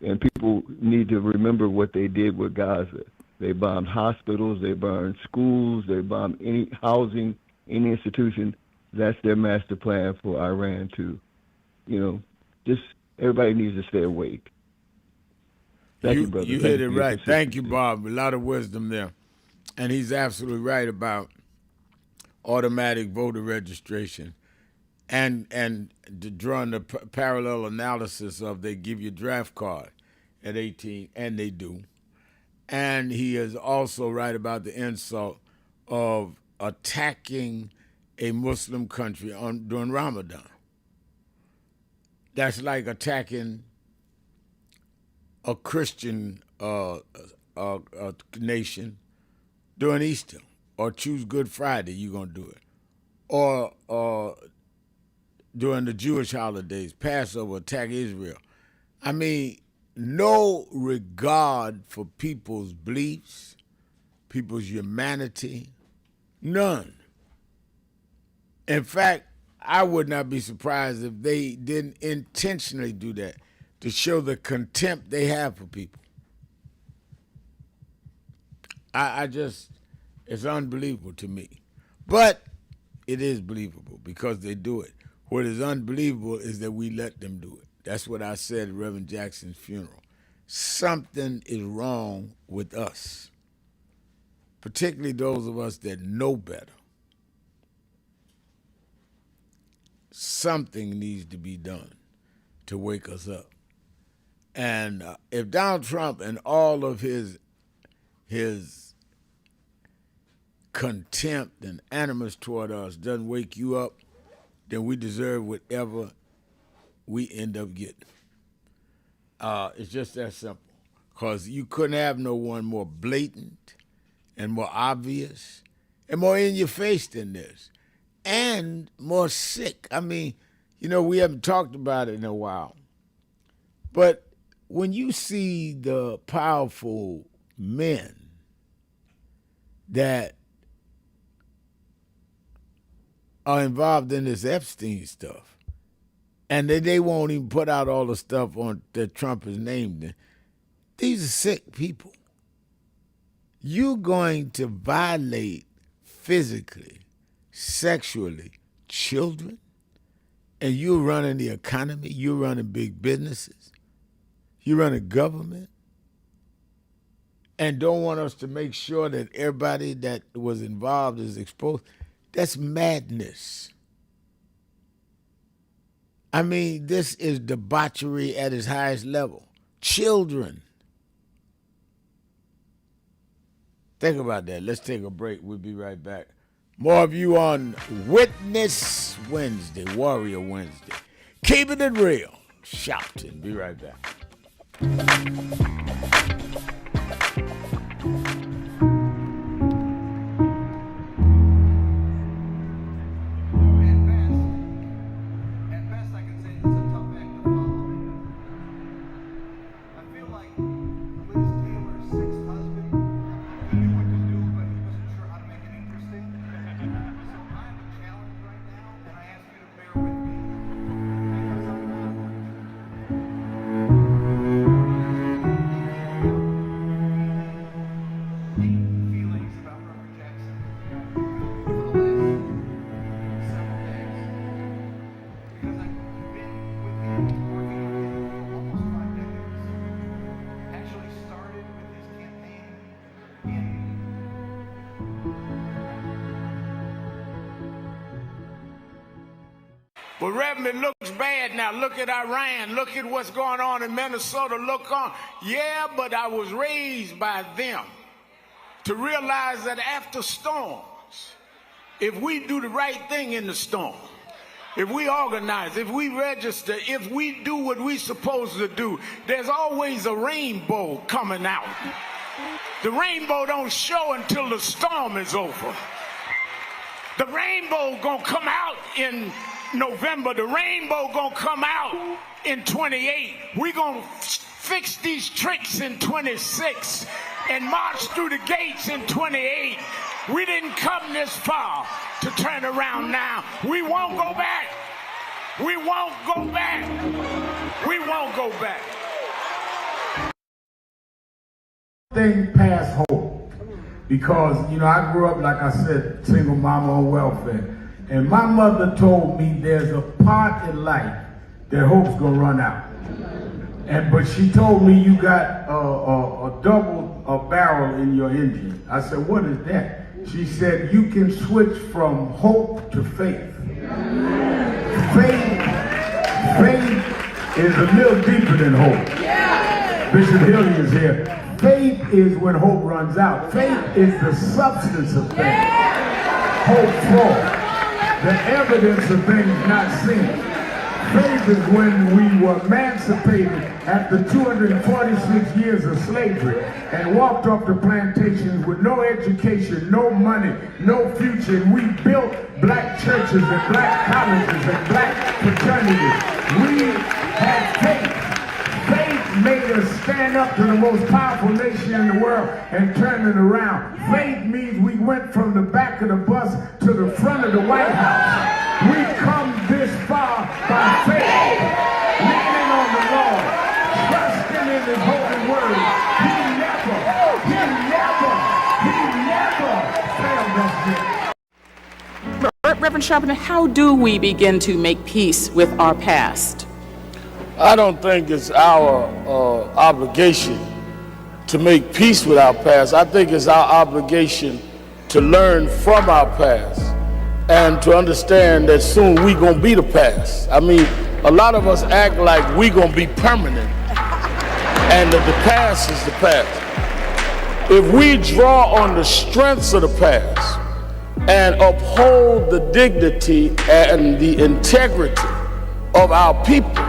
And people need to remember what they did with Gaza. They bombed hospitals, they burned schools, they bombed any housing, any institution. That's their master plan for Iran too. You know, just everybody needs to stay awake. Thank you, brother. You hit it right. Thank you, Bob. A lot of wisdom there. And he's absolutely right about automatic voter registration. And drawing the parallel analysis of they give you a draft card at 18, and they do. And he is also right about the insult of attacking a Muslim country during Ramadan. That's like attacking a Christian nation during Easter, or choose Good Friday, you're going to do it. Or during the Jewish holidays, Passover, attack Israel. I mean, no regard for people's beliefs, people's humanity, none. In fact, I would not be surprised if they didn't intentionally do that to show the contempt they have for people. I just, it's unbelievable to me. But it is believable because they do it. What is unbelievable is that we let them do it. That's what I said at Reverend Jackson's funeral. Something is wrong with us, particularly those of us that know better. Something needs to be done to wake us up. And if Donald Trump and all of his contempt and animus toward us doesn't wake you up, then we deserve whatever we end up getting. It's just that simple. Because you couldn't have no one more blatant and more obvious and more in your face than this. And more sick. I mean, you know, we haven't talked about it in a while. But when you see the powerful men that are involved in this Epstein stuff, and they won't even put out all the stuff on that Trump has named them, these are sick people. You're going to violate physically, sexually, children, and you're running the economy, you're running big businesses, you're running government, and don't want us to make sure that everybody that was involved is exposed. That's madness. I mean, this is debauchery at its highest level. Children. Think about that. Let's take a break. We'll be right back. More of you on Witness Wednesday, Warrior Wednesday. Keeping it real. Sharpton. Be right back. But Reverend, it looks bad now. Look at Iran. Look at what's going on in Minnesota. Look on. Yeah, but I was raised by them to realize that after storms, if we do the right thing in the storm, if we organize, if we register, if we do what we're supposed to do, there's always a rainbow coming out. The rainbow don't show until the storm is over. The rainbow gonna come out in November. The rainbow gonna come out in 28. We're gonna fix these tricks in 26 and march through the gates in 28. We didn't come this far to turn around now. We won't go back. We won't go back. We won't go back. Thing past hope. Because, you know, I grew up, like I said, single mama on welfare. And my mother told me there's a part in life that hope's gonna run out. But she told me you got a double barrel in your engine. I said, what is that? She said, you can switch from hope to faith. Faith is a little deeper than hope. Bishop Hilliard is here. Faith is when hope runs out. Faith is the substance of things. Hope for the evidence of things not seen. Faith is when we were emancipated after 246 years of slavery and walked off the plantations with no education, no money, no future. And we built black churches and black colleges and black fraternities. We had faith. Faith made us stand up to the most powerful nation in the world and turn it around. Faith means we went from the back of the bus to the front of the White House. We come this far by faith, leaning on the Lord, trusting in His holy word. He never failed us yet. Reverend Sharpton, how do we begin to make peace with our past? I don't think it's our obligation to make peace with our past. I think it's our obligation to learn from our past and to understand that soon we gonna be the past. I mean, a lot of us act like we gonna be permanent and that the past is the past. If we draw on the strengths of the past and uphold the dignity and the integrity of our people,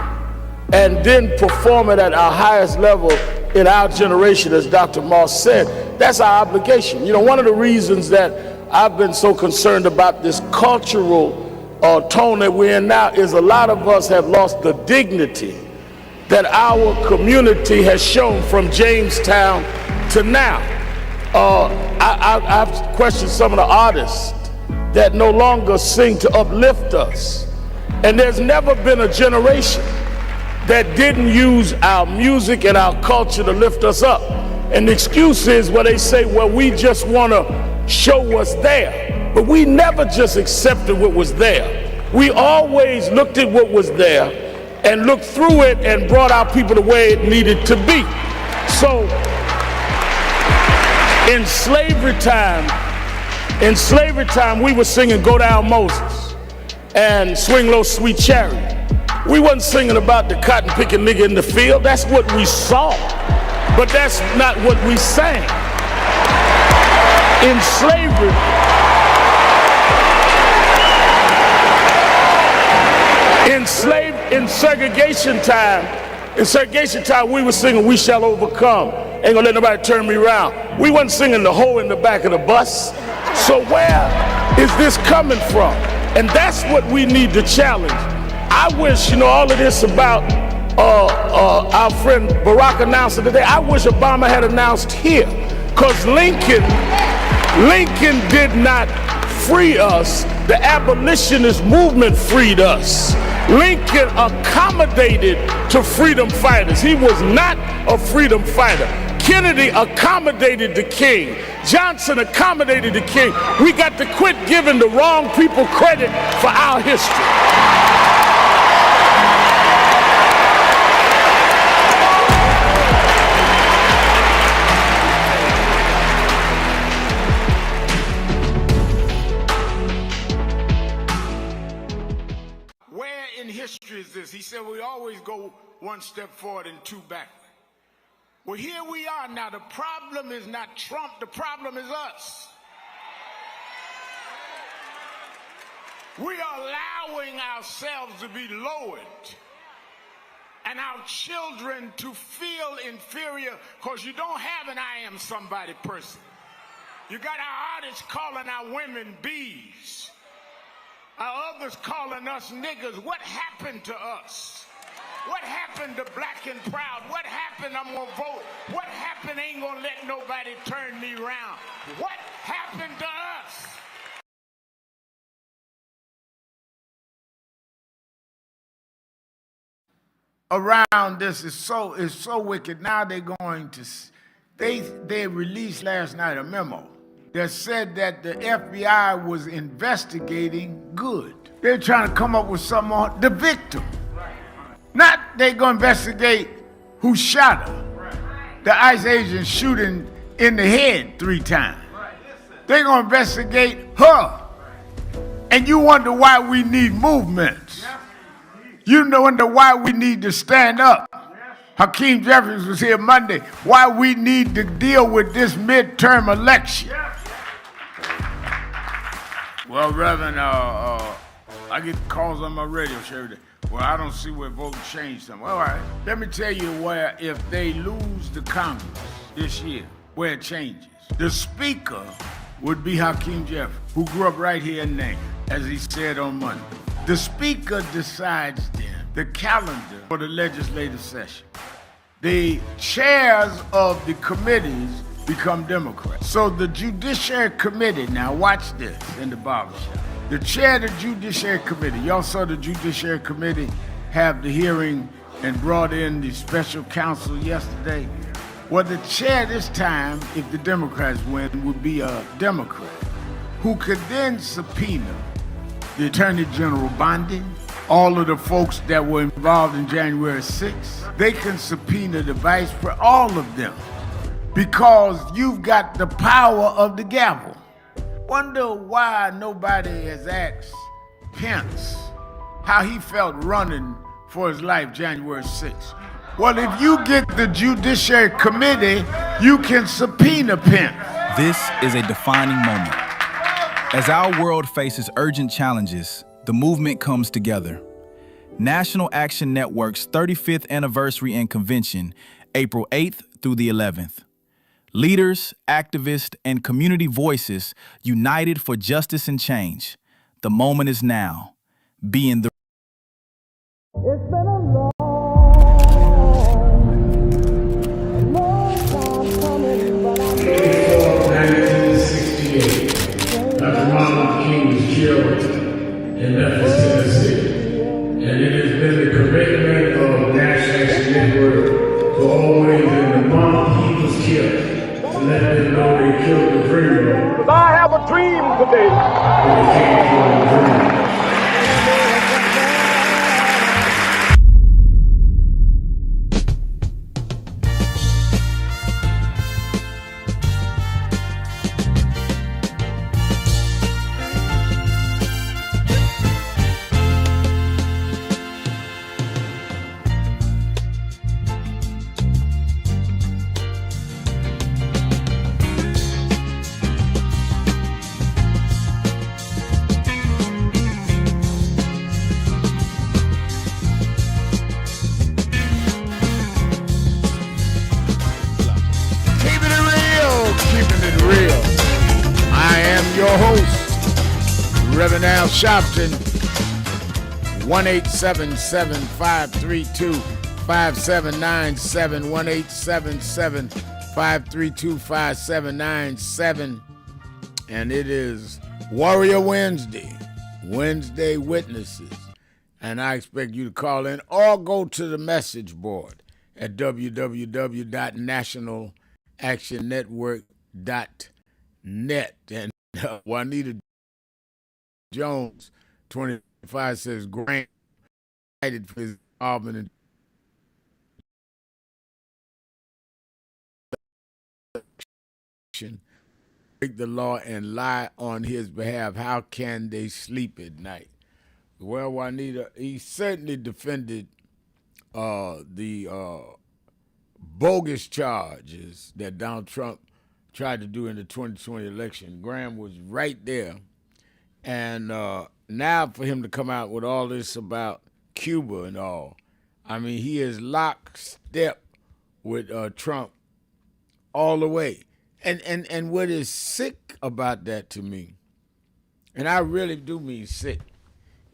and then perform it at our highest level in our generation, as Dr. Moss said, that's our obligation. You know, one of the reasons that I've been so concerned about this cultural tone that we're in now is a lot of us have lost the dignity that our community has shown from Jamestown to now. I've questioned some of the artists that no longer sing to uplift us. And there's never been a generation that didn't use our music and our culture to lift us up. And the excuse is where they say, well, we just want to show what's there. But we never just accepted what was there. We always looked at what was there and looked through it and brought our people the way it needed to be. So in slavery time, we were singing Go Down Moses and Swing Low Sweet Chariot. We wasn't singing about the cotton picking nigga in the field. That's what we saw, but that's not what we sang. In slavery, in segregation time, we were singing We Shall Overcome. Ain't gonna let nobody turn me around. We wasn't singing the hoe in the back of the bus. So where is this coming from? And that's what we need to challenge. I wish, all of this about our friend Barack announced it today. I wish Obama had announced here, because Lincoln did not free us. The abolitionist movement freed us. Lincoln accommodated to freedom fighters. He was not a freedom fighter. Kennedy accommodated the king. Johnson accommodated the king. We got to quit giving the wrong people credit for our history. Where one step forward and two backward. Well, here we are now. The problem is not Trump. The problem is us. We are allowing ourselves to be lowered and our children to feel inferior because you don't have an I am somebody person. You got our artists calling our women bees. Our others calling us niggas. What happened to us? What happened to black and proud? What happened? I'm gonna vote. What happened? Ain't gonna let nobody turn me around. What happened to us? Around this is so wicked. Now they're going to they released last night a memo that said that the FBI was investigating good. They're trying to come up with something on the victim. Not they gonna investigate who shot her. The ICE agent shooting in the head 3 times. They're gonna investigate her. And you wonder why we need movements. You wonder why we need to stand up. Hakeem Jeffries was here Monday. Why we need to deal with this midterm election. Well, Reverend, I get calls on my radio show every day. Well, I don't see where voting changed something. All right, let me tell you where, if they lose the Congress this year, where it changes. The Speaker would be Hakeem Jeffries, who grew up right here in Name, as he said on Monday. The Speaker decides then the calendar for the legislative session. The chairs of the committees become Democrats. So the Judiciary Committee, now watch this in the barbershop. The chair of the Judiciary Committee, y'all saw the Judiciary Committee have the hearing and brought in the special counsel yesterday. Well, the chair this time, if the Democrats win, would be a Democrat who could then subpoena the Attorney General Bondi, all of the folks that were involved in January 6th. They can subpoena the Vice President, all of them, because you've got the power of the gavel. Wonder why nobody has asked Pence how he felt running for his life January 6th. Well, if you get the Judiciary Committee, you can subpoena Pence. This is a defining moment. As our world faces urgent challenges, the movement comes together. National Action Network's 35th anniversary and convention, April 8th through the 11th. Leaders, activists, and community voices united for justice and change. The moment is now. Be in the... It's been a long time coming, but I'm 1968, Dr. Martin Luther King was killed in Memphis, Tennessee. And it has been the commitment of National Action Network for always in the month he was killed. To let them know they killed the dreamer. But I have a dream today. When they came for the dream. Sharpton, 1-877-532-5797, 1-877-532-5797, and it is Warrior Wednesday, Wednesday Witnesses, and I expect you to call in or go to the message board at www.nationalactionnetwork.net, and Juanita Jones, 25, says Grant cited for his involvement in break the law and lie on his behalf. How can they sleep at night? Well, Juanita, he certainly defended the bogus charges that Donald Trump tried to do in the 2020 election. Graham was right there. And now for him to come out with all this about Cuba and all, I mean, he is lockstep with Trump all the way. And what is sick about that to me, and I really do mean sick,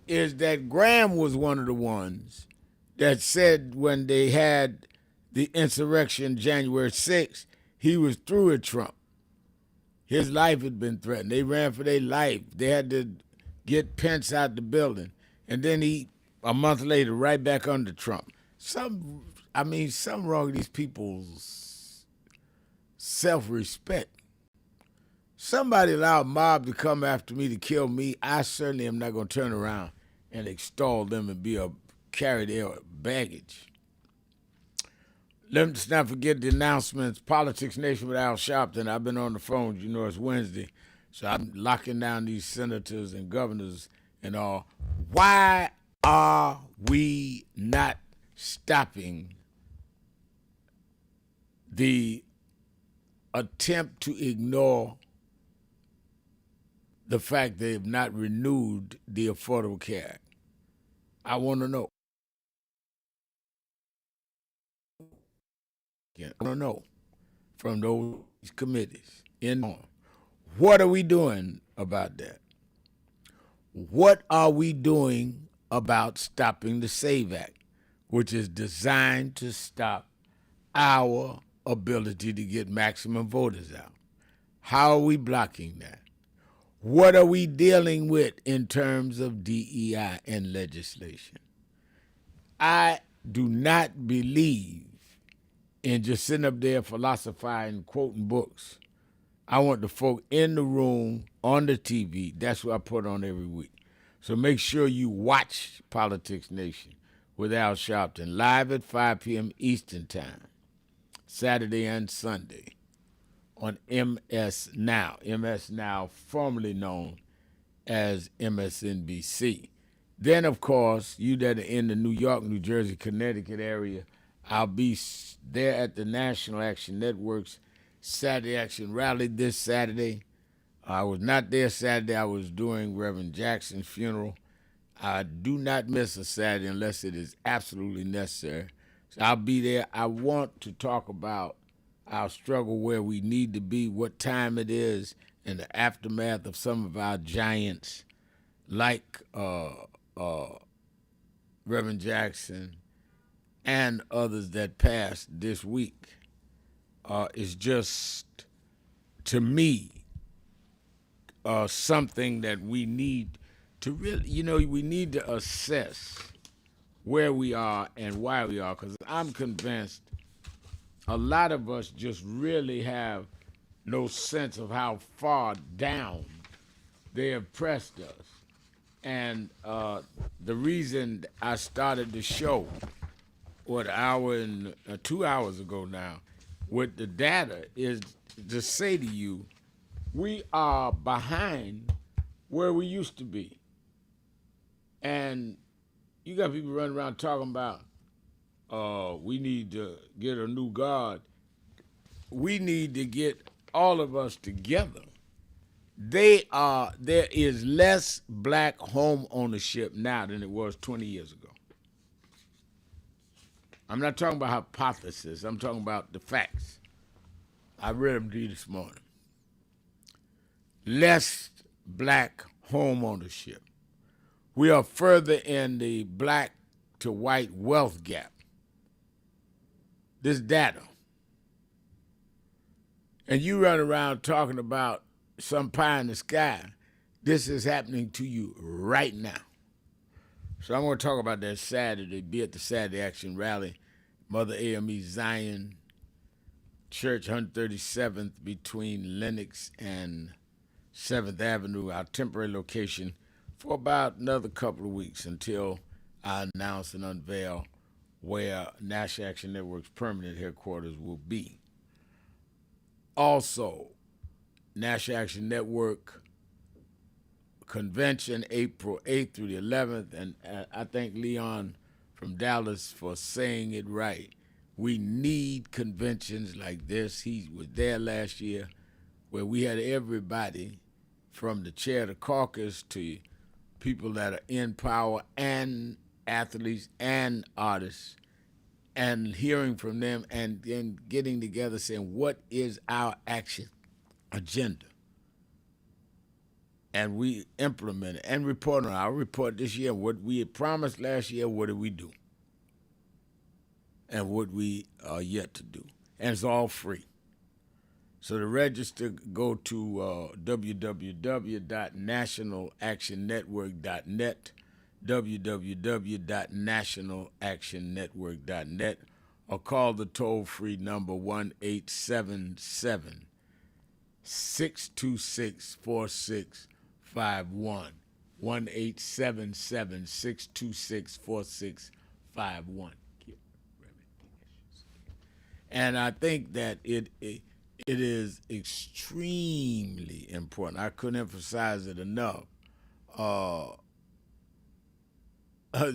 is that Graham was one of the ones that said when they had the insurrection January 6th, he was through with Trump. His life had been threatened. They ran for their life. They had to get Pence out the building. And then he, a month later, right back under Trump. Something wrong with these people's self-respect. Somebody allowed a mob to come after me to kill me. I certainly am not going to turn around and extol them and carry their baggage. Let's not forget the announcements. Politics Nation with Al Sharpton. I've been on the phone. You know it's Wednesday. So I'm locking down these senators and governors and all. Why are we not stopping the attempt to ignore the fact they have not renewed the Affordable Care Act? I want to know. I want to know from those committees what are we doing about that? What are we doing about stopping the SAVE Act, which is designed to stop our ability to get maximum voters out? How are we blocking that? What are we dealing with in terms of DEI and legislation? I do not believe in just sitting up there philosophizing, quoting books. I want the folk in the room, on the TV. That's what I put on every week. So make sure you watch Politics Nation with Al Sharpton, live at 5 p.m. Eastern Time, Saturday and Sunday on MS Now, formerly known as MSNBC. Then, of course, you that are in the New York, New Jersey, Connecticut area, I'll be there at the National Action Network's Saturday Action Rally this Saturday. I was not there Saturday. I was doing Reverend Jackson's funeral. I do not miss a Saturday unless it is absolutely necessary. So I'll be there. I want to talk about our struggle, where we need to be, what time it is, and the aftermath of some of our giants like Reverend Jackson and others that passed this week. Is just, to me, something that we need to really, we need to assess where we are and why we are, because I'm convinced a lot of us just really have no sense of how far down they have pressed us. And the reason I started the show, an hour and 2 hours ago now, with the data is to say to you, we are behind where we used to be. And you got people running around talking about, we need to get a new guard. We need to get all of us together. There is less black home ownership now than it was 20 years ago. I'm not talking about hypothesis. I'm talking about the facts. I read them to you this morning. Less black home ownership. We are further in the black to white wealth gap. This data. And you run around talking about some pie in the sky. This is happening to you right now. So I'm going to talk about that Saturday, be at the Saturday Action Rally, Mother AME Zion Church, 137th between Lenox and 7th Avenue, our temporary location, for about another couple of weeks until I announce and unveil where National Action Network's permanent headquarters will be. Also, National Action Network convention, April 8th through the 11th, and I think Leon from Dallas for saying it right. We need conventions like this. He was there last year where we had everybody from the chair of the caucus to people that are in power and athletes and artists, and hearing from them and then getting together saying, what is our action agenda? And we implement it and report on it. I'll report this year what we had promised last year, what did we do? And what we are yet to do. And it's all free. So to register, go to www.nationalactionnetwork.net, www.nationalactionnetwork.net, or call the toll-free number 1-877-626-4651, 1-877-626-4651. And I think that it is extremely important. I couldn't emphasize it enough.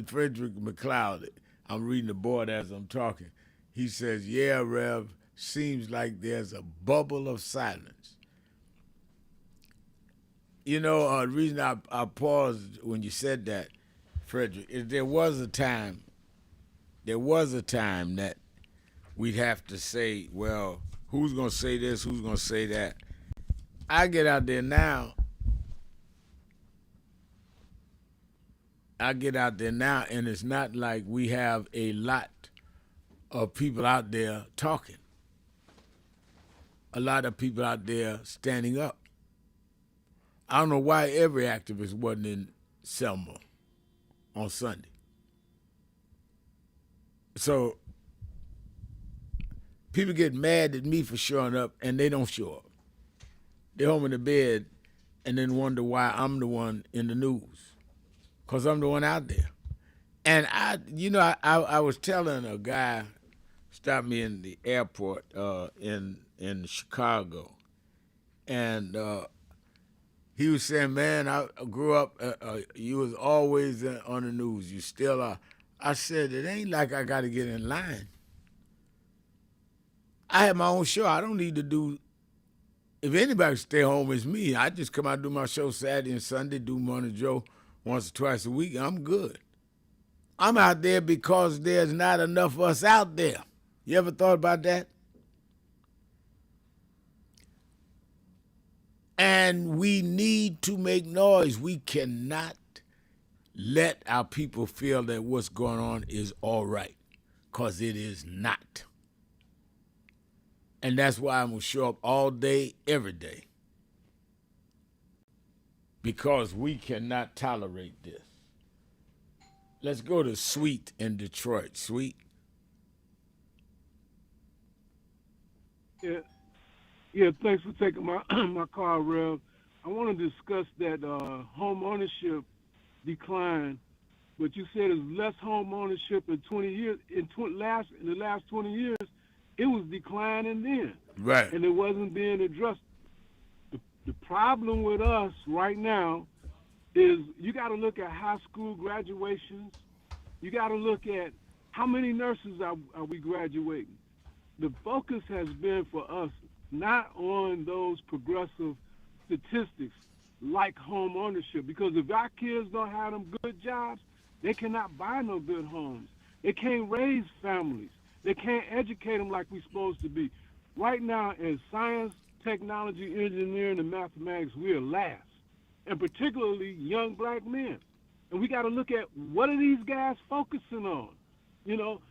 Frederick McLeod, I'm reading the board as I'm talking. He says, yeah, Rev, seems like there's a bubble of silence. You know, the reason I paused when you said that, Frederick, is there was a time that we'd have to say, well, who's going to say this, who's going to say that? I get out there now, and it's not like we have a lot of people out there talking. A lot of people out there standing up. I don't know why every activist wasn't in Selma on Sunday. So people get mad at me for showing up, and they don't show up. They're home in the bed and then wonder why I'm the one in the news, because I'm the one out there. And I was telling a guy, stopped me in the airport in Chicago, and he was saying, man, I grew up, you was always on the news. You still are. I said, it ain't like I got to get in line. I have my own show. I don't need to do, if anybody stay home, it's me. I just come out and do my show Saturday and Sunday, do Morning Joe once or twice a week. I'm good. I'm out there because there's not enough of us out there. You ever thought about that? And we need to make noise. We cannot let our people feel that what's going on is all right, because it is not. And that's why I'm going to show up all day, every day, because we cannot tolerate this. Let's go to Sweet in Detroit. Sweet? Yeah, thanks for taking my call, Rev. I want to discuss that home ownership decline, but you said there's less home ownership in 20 years. In the last 20 years, it was declining then. Right. And it wasn't being addressed. The problem with us right now is you got to look at high school graduations. You got to look at how many nurses are we graduating. The focus has been for us not on those progressive statistics like home ownership, because if our kids don't have them good jobs, they cannot buy no good homes. They can't raise families. They can't educate them like we're supposed to be. Right now, in science, technology, engineering, and mathematics, we are last, and particularly young black men. And we got to look at what are these guys focusing on. You know,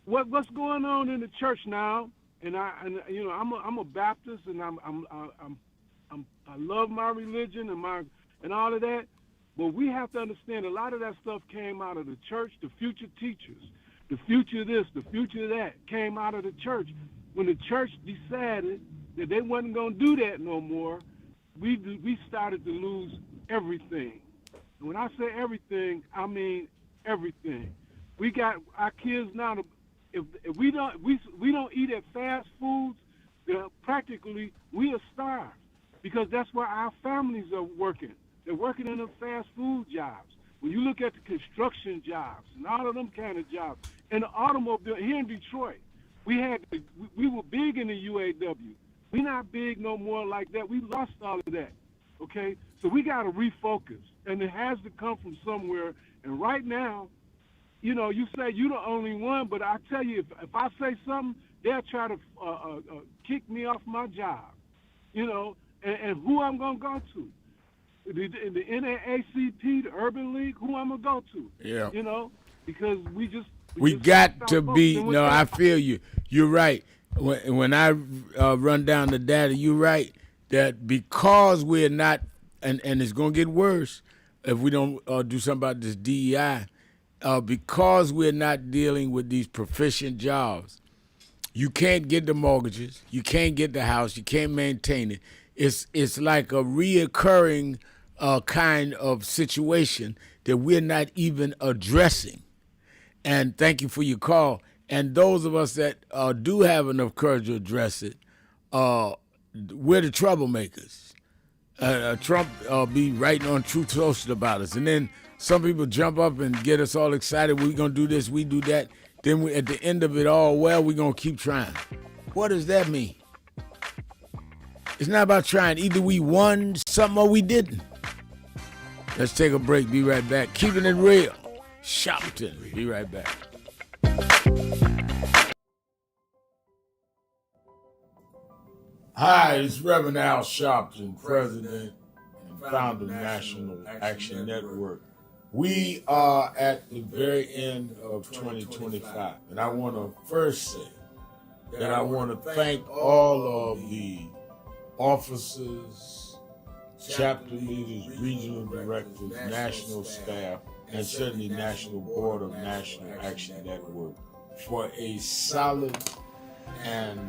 what's going on in the church now? And I'm a Baptist, and I love my religion and all of that. But we have to understand a lot of that stuff came out of the church. The future teachers, the future this, the future that came out of the church. When the church decided that they wasn't going to do that no more, we started to lose everything. And when I say everything, I mean everything. We got our kids now. If we don't eat at fast foods, practically we are starved, because that's where our families are working. They're working in the fast food jobs. When you look at the construction jobs and all of them kind of jobs, and the automobile here in Detroit, we were big in the UAW. We're not big no more like that. We lost all of that. Okay, so we got to refocus, and it has to come from somewhere. And right now, you know, you say you're the only one, but I tell you, if I say something, they'll try to kick me off my job. You know, and who I'm gonna go to? The NAACP, the Urban League, who I'm gonna go to? Yeah. You know, because we just got to stop be. focusing with No, that. I feel you. You're right. When I run down the data, you're right that because we're not, and it's gonna get worse if we don't do something about this DEI. Because we're not dealing with these proficient jobs, you can't get the mortgages, you can't get the house, you can't maintain it. It's like a reoccurring kind of situation that we're not even addressing. And thank you for your call. And those of us that do have enough courage to address it, we're the troublemakers. Trump be writing on Truth Social about us. And then some people jump up and get us all excited. We're going to do this, we do that. Then at the end of it all, well, we're going to keep trying. What does that mean? It's not about trying. Either we won something or we didn't. Let's take a break. Be right back. Keeping it real. Sharpton. Be right back. Hi, it's Reverend Al Sharpton, President and founder of National Action Network. We are at the very end of 2025, and I want to first say that I want to thank all of the officers, chapter leaders, regional directors, national staff, and certainly National Board of National Action Network for a solid and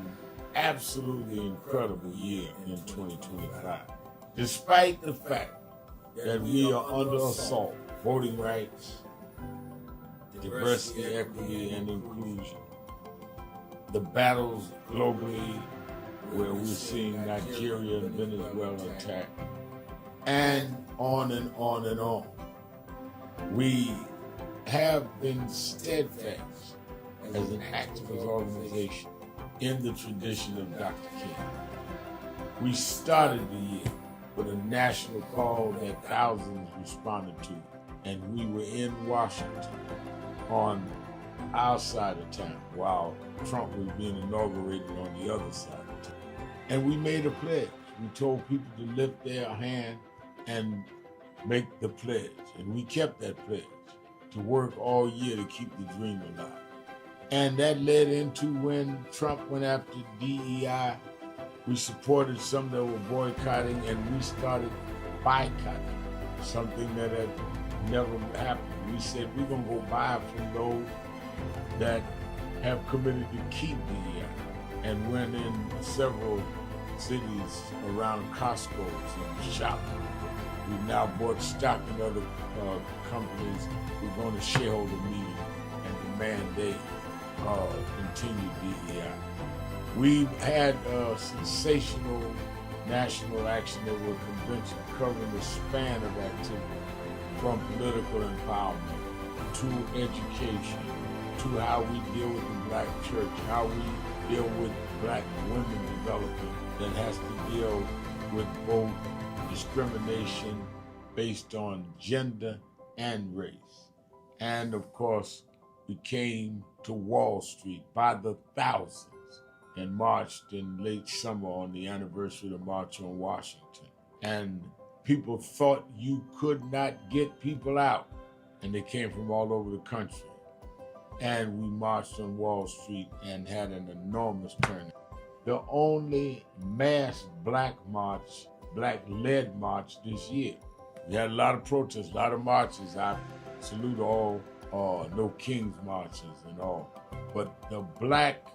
absolutely incredible year in 2025. Despite the fact that we are under assault, voting rights, diversity, equity, and inclusion, the battles globally where we're seeing Nigeria and Venezuela attacked, and on and on and on. We have been steadfast as an activist organization in the tradition of Dr. King. We started the year with a national call that thousands responded to, and we were in Washington on our side of town while Trump was being inaugurated on the other side of town. And we made a pledge. We told people to lift their hand and make the pledge. And we kept that pledge to work all year to keep the dream alive. And that led into when Trump went after DEI, we supported some that were boycotting, and we started boycotting, something that had never happened. We said we're going to go buy from those that have committed to keep DEI, and went in several cities around Costco's and Sharpton. We've now bought stock in other companies. We're going to shareholder meeting and demand they continue DEI. We've had a sensational National Action Network convention covering the span of activity, from political empowerment to education, to how we deal with the black church, how we deal with black women development that has to deal with both discrimination based on gender and race. And of course, we came to Wall Street by the thousands and marched in late summer on the anniversary of the March on Washington. And people thought you could not get people out, and they came from all over the country. And we marched on Wall Street and had an enormous turnout. The only mass black march, black-led march this year. We had a lot of protests, a lot of marches. I salute all No Kings marches and all. But the black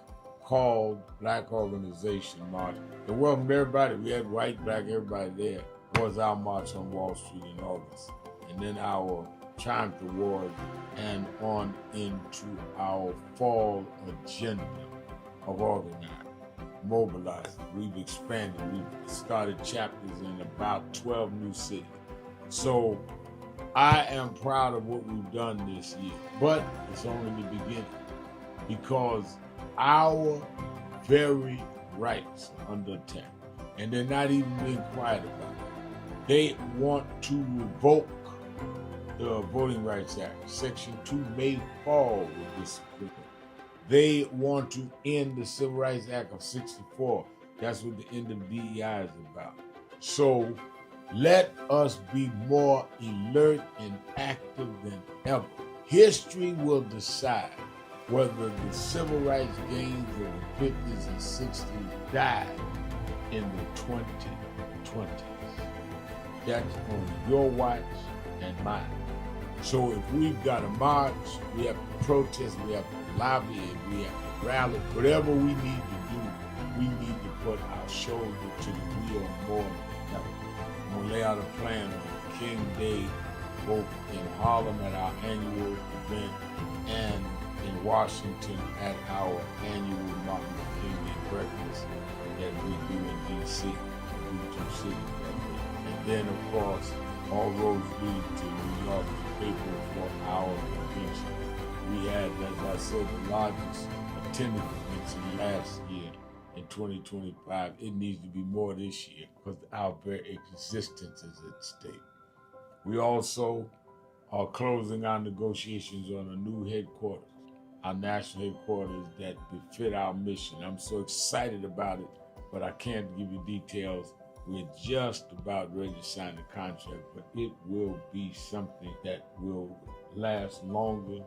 organization march, it welcomed everybody. We had white, black, everybody there. Was our march on Wall Street in August. And then our Triumph Award and on into our fall agenda of organizing, mobilizing. We've expanded. We've started chapters in about 12 new cities. So I am proud of what we've done this year, but it's only the beginning because our very rights are under attack, and they're not even being quiet about it. They want to revoke the Voting Rights Act. Section 2 may fall with this bill. They want to end the Civil Rights Act of 64. That's what the end of DEI is about. So let us be more alert and active than ever. History will decide whether the civil rights gains of the 50s and 60s died in the 2020s. That's on your watch and mine. So if we've got to march, we have to protest, we have to lobby, and we have to rally, whatever we need to do, we need to put our shoulder to the wheel more than ever. I'm going to lay out a plan on King Day, both in Harlem at our annual event and in Washington at our annual Martin Luther King Day breakfast that we do in D.C., two cities that day. And then, of course, all roads lead to New York to pay for our convention. We had, as I said, the largest attendance convention last year. In 2025, it needs to be more this year because our very existence is at stake. We also are closing our negotiations on a new headquarters, our national headquarters that befit our mission. I'm so excited about it, but I can't give you details. We're just about ready to sign the contract, but it will be something that will last longer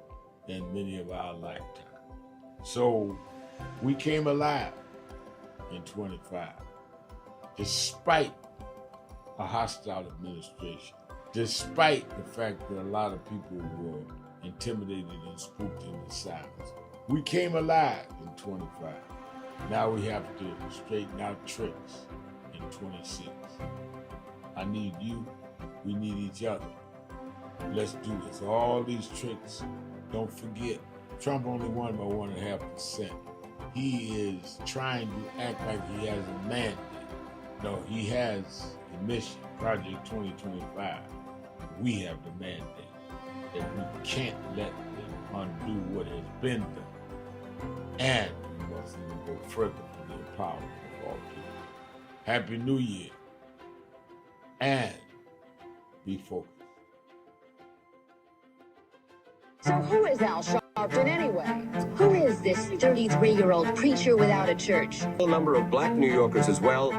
than many of our lifetimes. So we came alive in 25, despite a hostile administration, despite the fact that a lot of people were intimidated and spooked into silence. We came alive in 25. Now we have to straighten out tricks in 26. I need you, we need each other. Let's do this. All these tricks, don't forget, Trump only won by 1.5%. He is trying to act like he has a mandate. No, he has a mission, Project 2025. We have the mandate that we can't let them undo what has been done. And we must even go further for the empowerment of all people. Happy New Year. And be focused. So who is Al Sharpton anyway? Who is this 33-year-old preacher without a church? A number of black New Yorkers as well.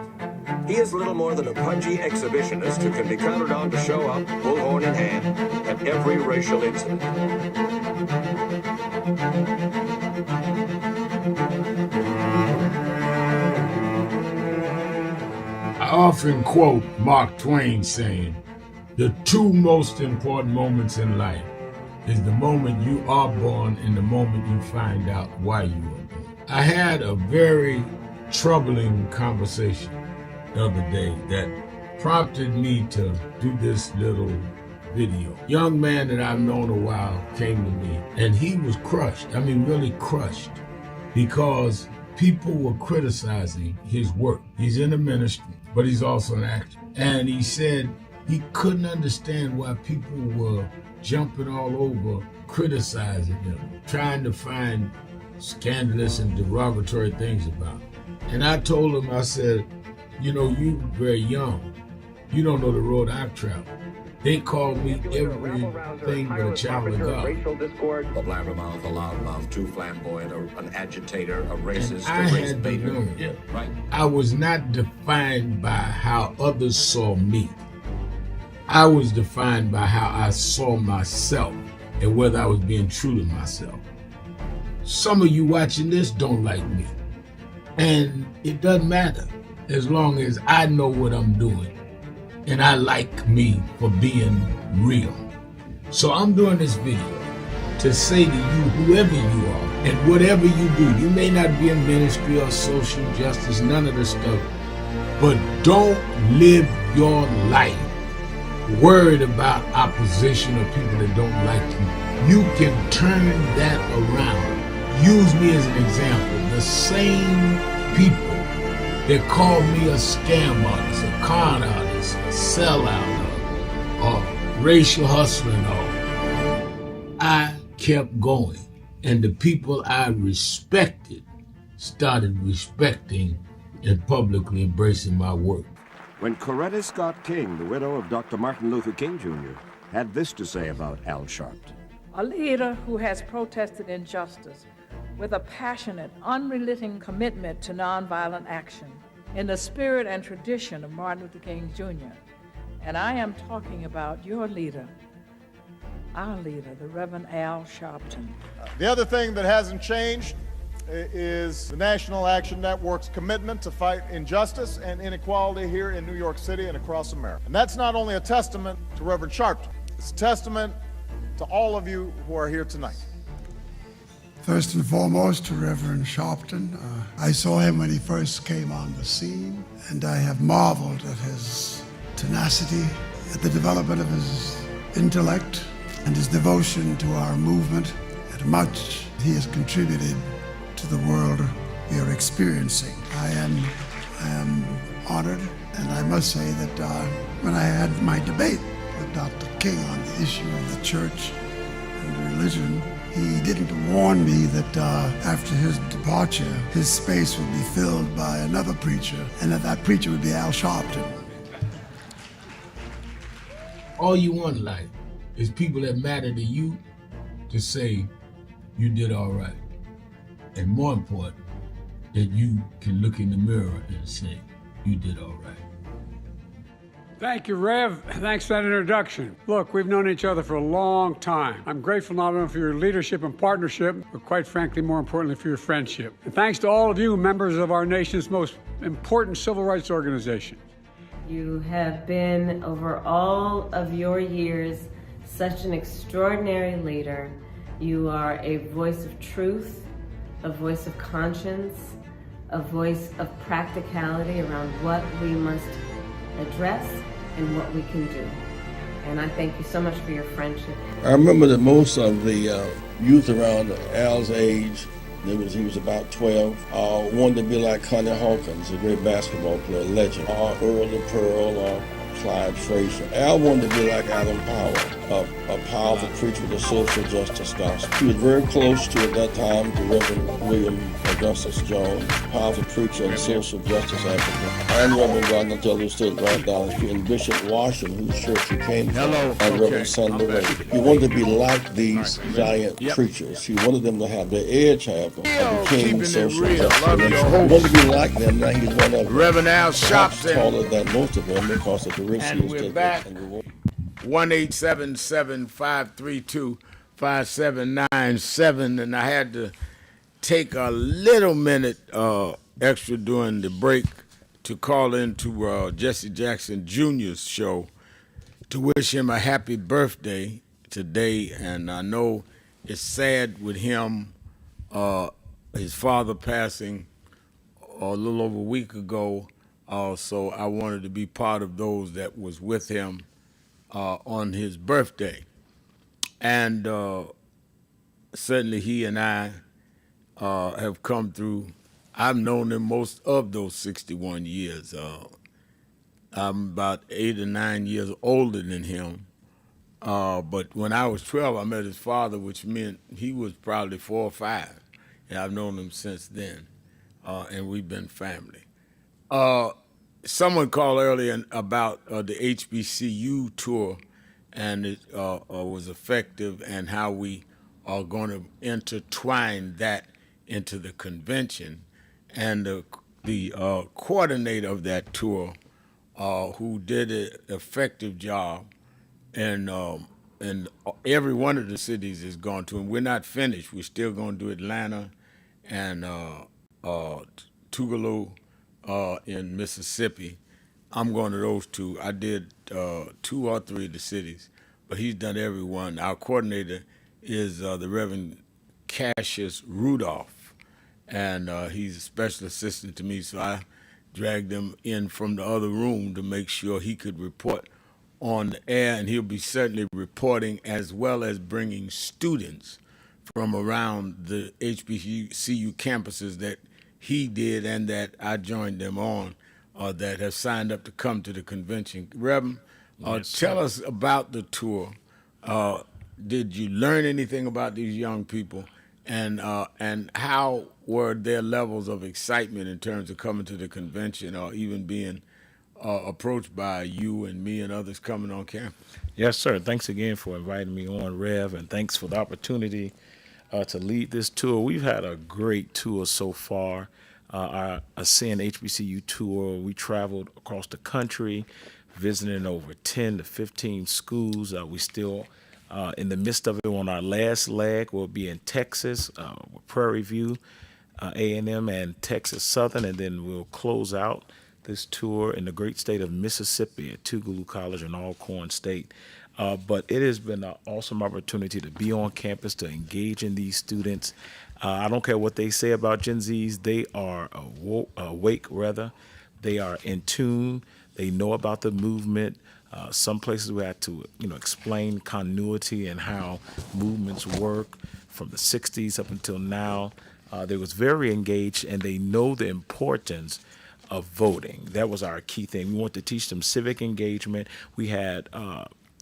He is little more than a pudgy exhibitionist who can be counted on to show up, bullhorn in hand, at every racial incident. I often quote Mark Twain saying, "The two most important moments in life is the moment you are born and the moment you find out why you were born." I had a very troubling conversation the other day that prompted me to do this little video. Young man that I've known a while came to me and he was crushed. I mean, really crushed, because people were criticizing his work. He's in the ministry, but he's also an actor. And he said he couldn't understand why people were jumping all over, criticizing him, trying to find scandalous and derogatory things about him. And I told him, I said, you know, you very young. You don't know the road I've traveled. They call me everything but a child of God. A blabbermouth, a loudmouth, too flamboyant, an agitator, a racist, I had to learn. Yeah, right. I was not defined by how others saw me. I was defined by how I saw myself and whether I was being true to myself. Some of you watching this don't like me. And it doesn't matter as long as I know what I'm doing and I like me for being real. So I'm doing this video to say to you, whoever you are and whatever you do, you may not be in ministry or social justice, none of this stuff, but don't live your life worried about opposition or people that don't like you. You can turn that around. Use me as an example. The same people that call me a scam artist, a con artist, a sellout, or racial hustle and all, I kept going. And the people I respected started respecting and publicly embracing my work. When Coretta Scott King, the widow of Dr. Martin Luther King Jr., had this to say about Al Sharpton. A leader who has protested injustice with a passionate, unrelenting commitment to nonviolent action in the spirit and tradition of Martin Luther King Jr. And I am talking about your leader, our leader, the Reverend Al Sharpton. The other thing that hasn't changed is the National Action Network's commitment to fight injustice and inequality here in New York City and across America. And that's not only a testament to Reverend Sharpton, it's a testament to all of you who are here tonight. First and foremost, to Reverend Sharpton. I saw him when he first came on the scene, and I have marveled at his tenacity, at the development of his intellect, and his devotion to our movement, and much he has contributed to the world we are experiencing. I am honored, and I must say that when I had my debate with Dr. King on the issue of the church and religion, he didn't warn me that after his departure, his space would be filled by another preacher, and that preacher would be Al Sharpton. All you want in life is people that matter to you to say you did all right. And more important, that you can look in the mirror and say you did all right. Thank you, Rev. Thanks for that introduction. Look, we've known each other for a long time. I'm grateful not only for your leadership and partnership, but quite frankly, more importantly, for your friendship. And thanks to all of you, members of our nation's most important civil rights organization. You have been, over all of your years, such an extraordinary leader. You are a voice of truth, a voice of conscience, a voice of practicality around what we must address and what we can do. And I thank you so much for your friendship. I remember that most of the youth around Al's age, he was about 12, wanted to be like Connie Hawkins, a great basketball player, legend, or Earl the Pearl, or Clyde Frazier. Al wanted to be like Adam Powell, a powerful preacher with a social justice gospel. He was very close to, at that time, the Reverend William Augustus Jones, powerful preacher and social justice advocate, and Reverend Gardner Taylor State right down the street, and Bishop Washington, whose church he came from, and Reverend Sunday Ray. He wanted to be like these giant preachers. He wanted them to have the edge, however, of the King's social justice. He wanted to be like them. Now he's one of them. Reverend Al Sharpton. Taller than most of them because of the risk he And was we're taking. back. 1-877-532-5797, and I had to take a little minute extra during the break to call into Jesse Jackson Jr.'s show to wish him a happy birthday today. And I know it's sad with him, his father passing a little over a week ago. So I wanted to be part of those that was with him on his birthday. And certainly he and I have come through. I've known him most of those 61 years. I'm about 8 or 9 years older than him. But when I was 12, I met his father, which meant he was probably 4 or 5. And I've known him since then. And we've been family. Someone called earlier about the HBCU tour, and it was effective, and how we are going to intertwine that into the convention. And the coordinator of that tour, who did an effective job, and every one of the cities is going to, and we're not finished. We're still going to do Atlanta and Tougaloo in Mississippi. I'm going to those two. I did 2 or 3 of the cities, but he's done every one. Our coordinator is the Reverend Cassius Rudolph, and he's a special assistant to me, so I dragged him in from the other room to make sure he could report on the air, and he'll be certainly reporting as well as bringing students from around the HBCU campuses that he did and that I joined them on, that have signed up to come to the convention. Reverend, Tell us about the tour. Did you learn anything about these young people, and how were their levels of excitement in terms of coming to the convention, or even being approached by you and me and others coming on campus? Yes, sir. Thanks again for inviting me on, Rev, and thanks for the opportunity to lead this tour. We've had a great tour so far. Our Ascend HBCU tour, we traveled across the country, visiting over 10 to 15 schools. We still in the midst of it on our last leg. We'll be in Texas, with Prairie View, A&M, and Texas Southern, and then we'll close out this tour in the great state of Mississippi at Tougaloo College in Alcorn State. But it has been an awesome opportunity to be on campus, to engage in these students. I don't care what they say about Gen Zs. They are awake, rather. They are in tune. They know about the movement. Some places we had to, explain continuity and how movements work from the 60s up until now. They was very engaged, and they know the importance of voting. That was our key thing. We want to teach them civic engagement. We had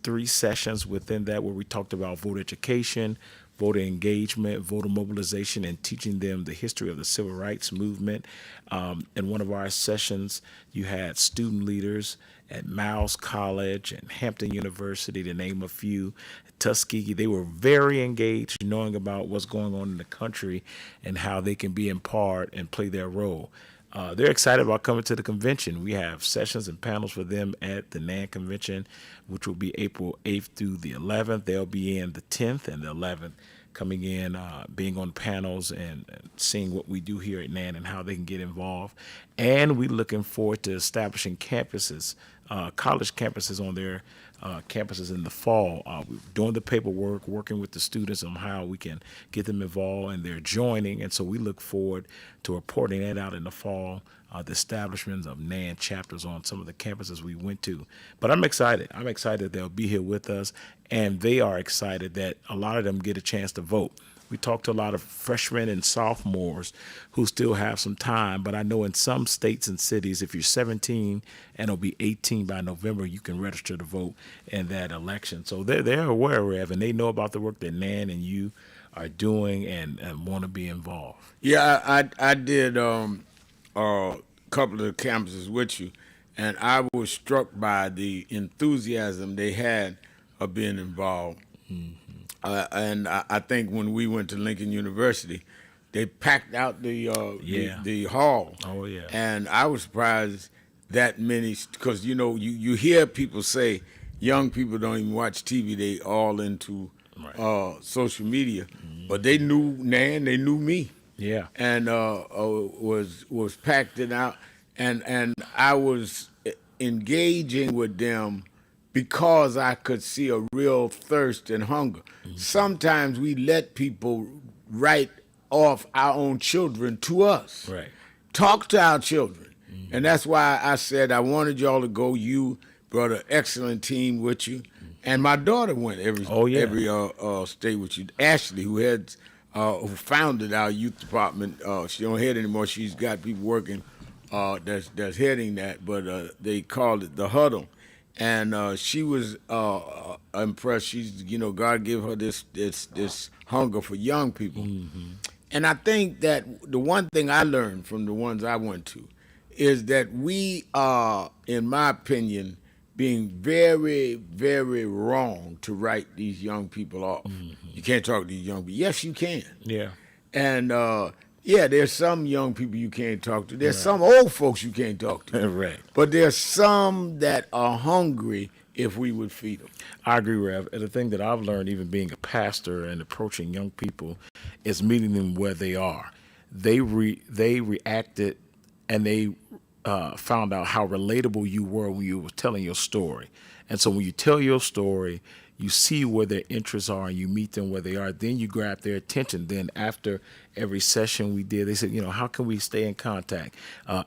3 sessions within that where we talked about voter education, voter engagement, voter mobilization, and teaching them the history of the civil rights movement. In one of our sessions, you had student leaders at Miles College and Hampton University, to name a few, Tuskegee. They were very engaged, knowing about what's going on in the country and how they can be in part and play their role. They're excited about coming to the convention. We have sessions and panels for them at the NAN convention, which will be April 8th through the 11th. They'll be in the 10th and the 11th, coming in, being on panels and seeing what we do here at NAN and how they can get involved. And we're looking forward to establishing campuses, college campuses on their campuses in the fall. We're doing the paperwork, working with the students on how we can get them involved, and they're joining. And so we look forward to reporting that out in the fall, the establishments of NAN chapters on some of the campuses we went to. But I'm excited. I'm excited they'll be here with us, and they are excited that a lot of them get a chance to vote. We talked to a lot of freshmen and sophomores who still have some time, but I know in some states and cities, if you're 17 and it'll be 18 by November, you can register to vote in that election. So they're aware of, and they know about the work that Nan and you are doing and want to be involved. Yeah, I did a couple of campuses with you, and I was struck by the enthusiasm they had of being involved. Mm-hmm. And I think when we went to Lincoln University, they packed out the hall. Oh, yeah. And I was surprised that many, because, you hear people say young people don't even watch TV. They all into social media. Mm-hmm. But they knew Nan, they knew me. Yeah. And was packed it out. And I was engaging with them because I could see a real thirst and hunger. Mm-hmm. Sometimes we let people write off our own children to us. Right. Talk to our children. Mm-hmm. And that's why I said I wanted y'all to go. You brought an excellent team with you. Mm-hmm. And my daughter went every state with you. Ashley, who founded our youth department, she don't head anymore. She's got people working that's heading that, but they called it the Huddle. And she was impressed. She's, God gave her this hunger for young people. Mm-hmm. And I think that the one thing I learned from the ones I went to is that we are, in my opinion, being very, very wrong to write these young people off. Mm-hmm. You can't talk to these young people. Yes, you can. Yeah. And there's some young people you can't talk to. There's some old folks you can't talk to. Right. But there's some that are hungry if we would feed them. I agree, Rev. And the thing that I've learned, even being a pastor and approaching young people, is meeting them where they are. They reacted, and they found out how relatable you were when you were telling your story. And so when you tell your story, you see where their interests are, and you meet them where they are. Then you grab their attention. Then after every session we did, they said, how can we stay in contact?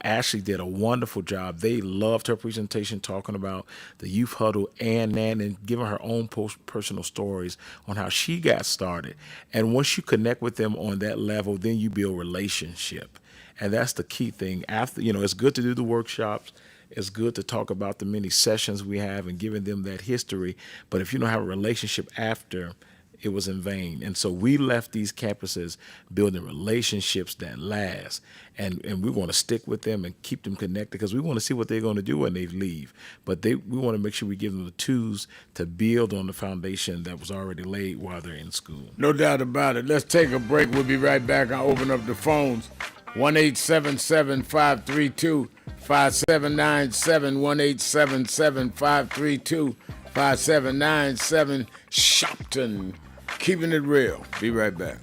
Ashley did a wonderful job. They loved her presentation, talking about the Youth Huddle and Nan, and giving her own personal stories on how she got started. And once you connect with them on that level, then you build relationship. And that's the key thing. After, it's good to do the workshops It's good to talk about the many sessions we have and giving them that history. But if you don't have a relationship after, it was in vain. And so we left these campuses building relationships that last. And we want to stick with them and keep them connected because we want to see what they're going to do when they leave. But we want to make sure we give them the tools to build on the foundation that was already laid while they're in school. No doubt about it. Let's take a break. We'll be right back. I'll open up the phones. 1-877-532-5797, 1-877-532-5797. Sharpton, keeping it real. Be right back.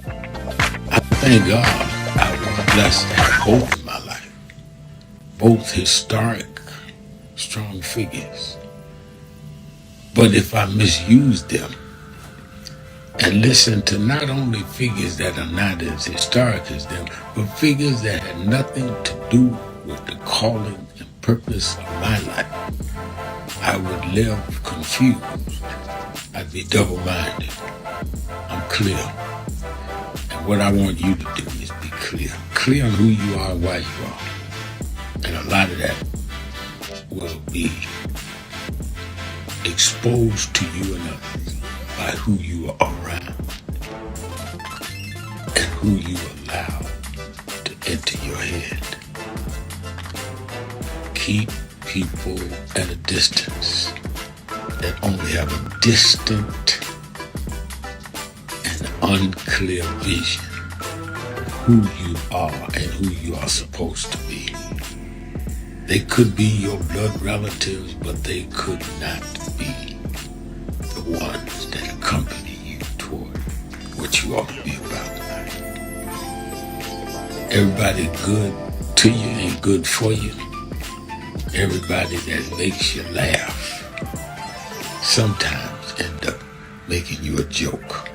I thank God I was blessed to have both in my life. Both historic, strong figures. But if I misuse them and listen to not only figures that are not as historic as them, but figures that had nothing to do with the calling and purpose of my life, I would live confused. I'd be double-minded. I'm clear. And what I want you to do is be clear. Clear on who you are and why you are. And a lot of that will be exposed to you and others by who you are around and who you allow to enter your head. Keep people at a distance that only have a distant and unclear vision of who you are and who you are supposed to be. They could be your blood relatives, but they could not be the ones that accompany you toward what you ought to be about tonight. Everybody good to you ain't good for you. Everybody that makes you laugh sometimes end up making you a joke.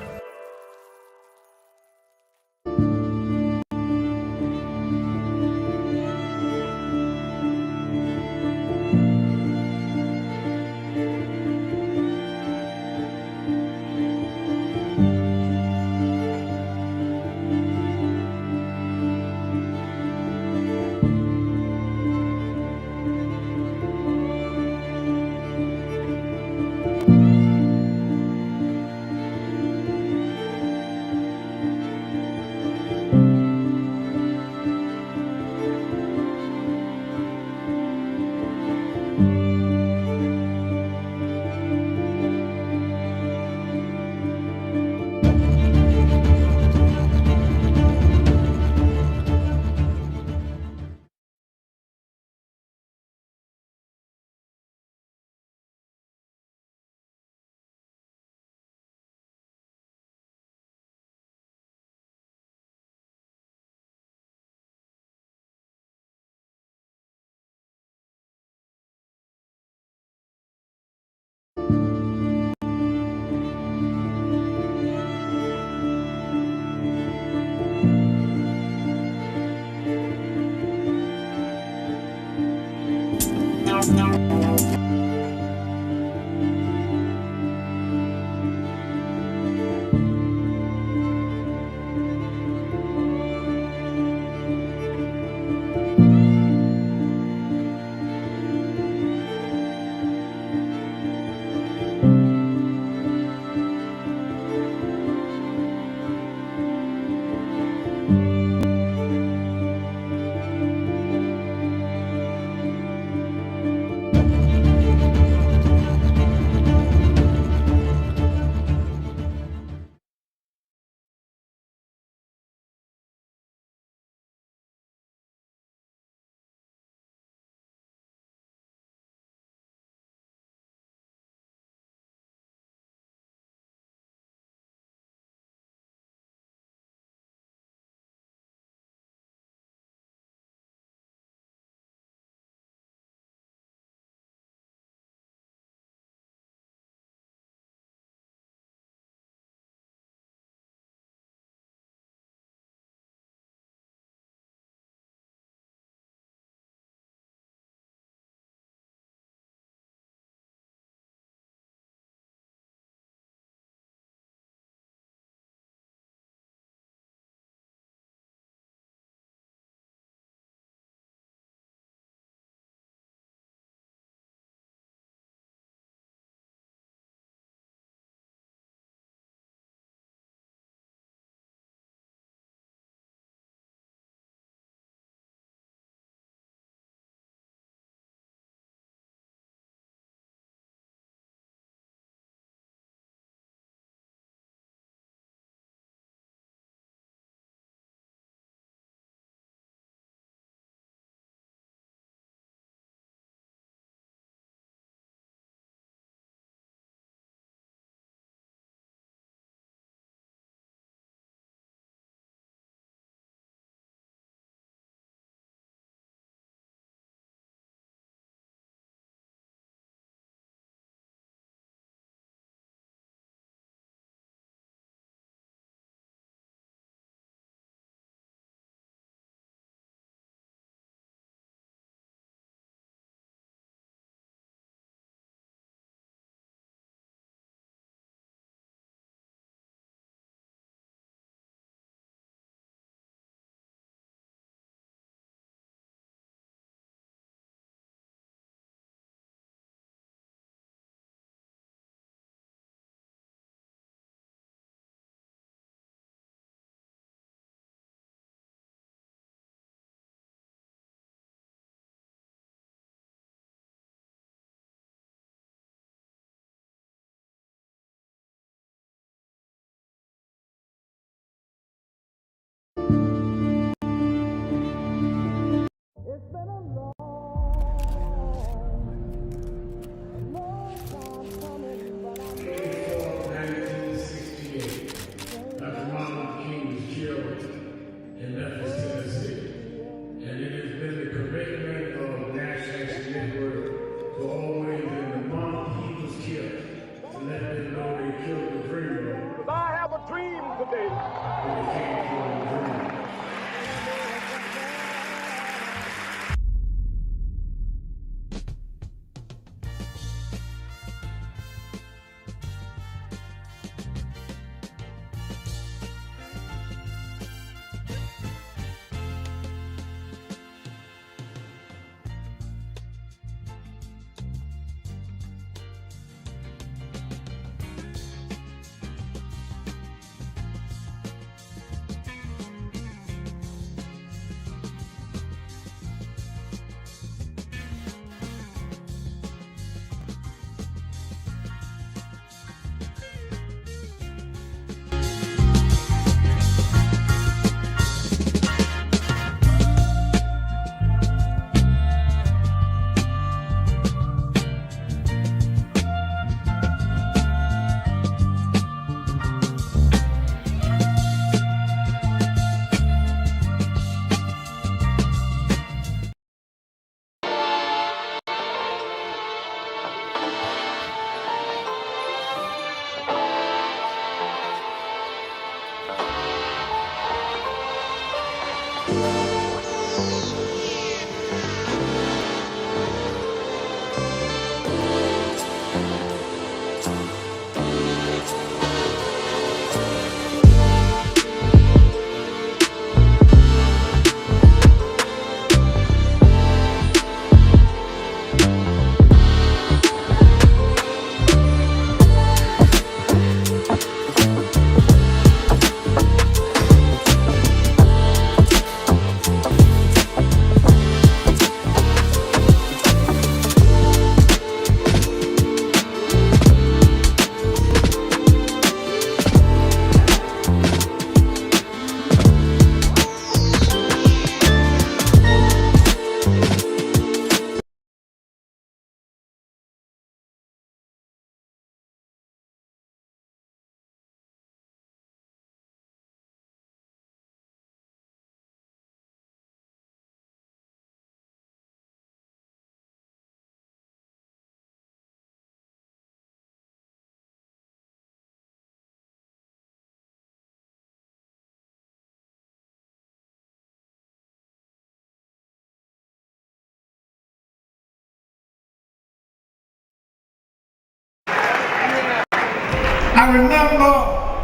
I remember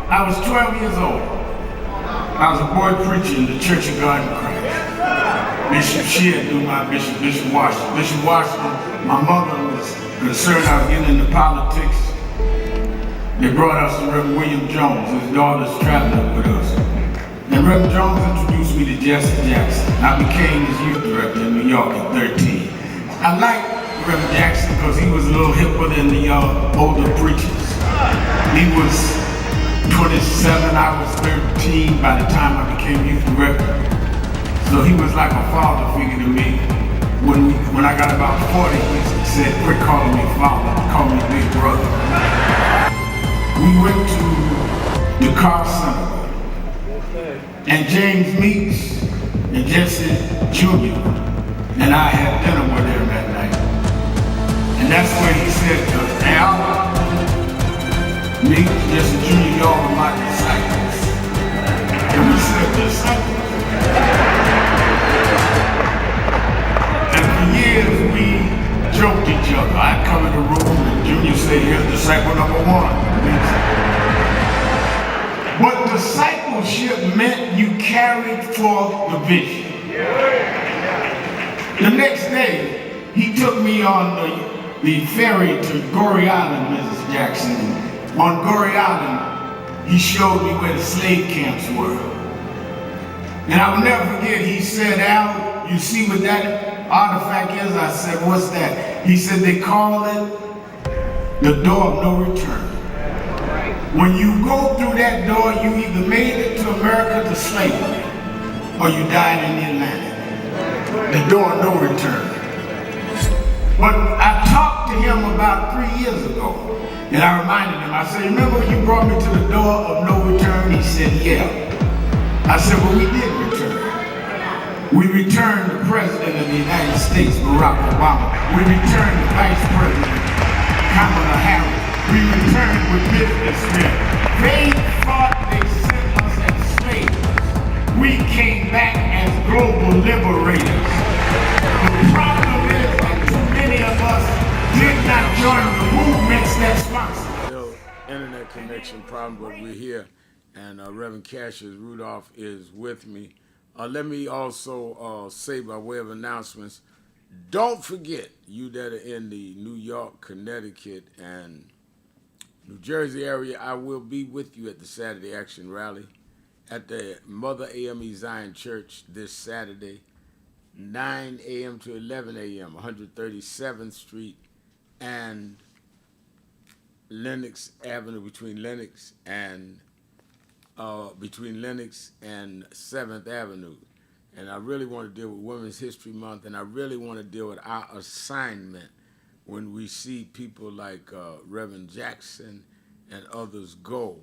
I was 12 years old. I was a boy preacher in the Church of God in Christ. Bishop Shear knew my bishop, Bishop Washington. Bishop Washington, my mother was concerned I was getting into politics. They brought us to Reverend William Jones. His daughter's traveling with us. And Reverend Jones introduced me to Jesse Jackson. I became his youth director in New York at 13. I liked Reverend Jackson because he was a little hipper than the older preachers. He was 27, I was 13 by the time I became youth director. So he was like a father figure to me. When I got about 40, he said, quit calling me father, call me big brother. We went to the car center, and James Meeks and Jesse Jr. and I had dinner with him that night. And that's when he said to us, Al, Meeks, Jesse Jr., y'all are my disciples. And we said, disciples? And for years we joked each other. I'd come in the room and Junior say, here's disciple number one. But discipleship meant you carried forth the vision. The next day, he took me on the ferry to Goree Island, Mrs. Jackson. On Goree Island, he showed me where the slave camps were. And I will never forget, he said, Al, you see what that artifact is? I said, what's that? He said, they call it the door of no return. When you go through that door, you either made it to America to slavery, or you died in the Atlantic. The door of no return. But I talked to him about 3 years ago, and I reminded him, I said, remember when you brought me to the door of no return? He said, yeah. I said, well, we did return. We returned the President of the United States, Barack Obama. We returned the Vice President, Kamala Harris. We returned with businessmen. They thought they sent us as slaves. We came back as global liberators. The problem is that too many of us did not join the movements that sponsored. Internet connection problem, but we're here. And Reverend Cassius Rudolph is with me. Let me also say by way of announcements, don't forget, you that are in the New York, Connecticut, and New Jersey area, I will be with you at the Saturday Action Rally at the Mother AME Zion Church this Saturday, 9 a.m. to 11 a.m., 137th Street and Lenox Avenue, between Lenox and 7th Avenue. And I really want to deal with Women's History Month, and I really want to deal with our assignment when we see people like Reverend Jackson and others go.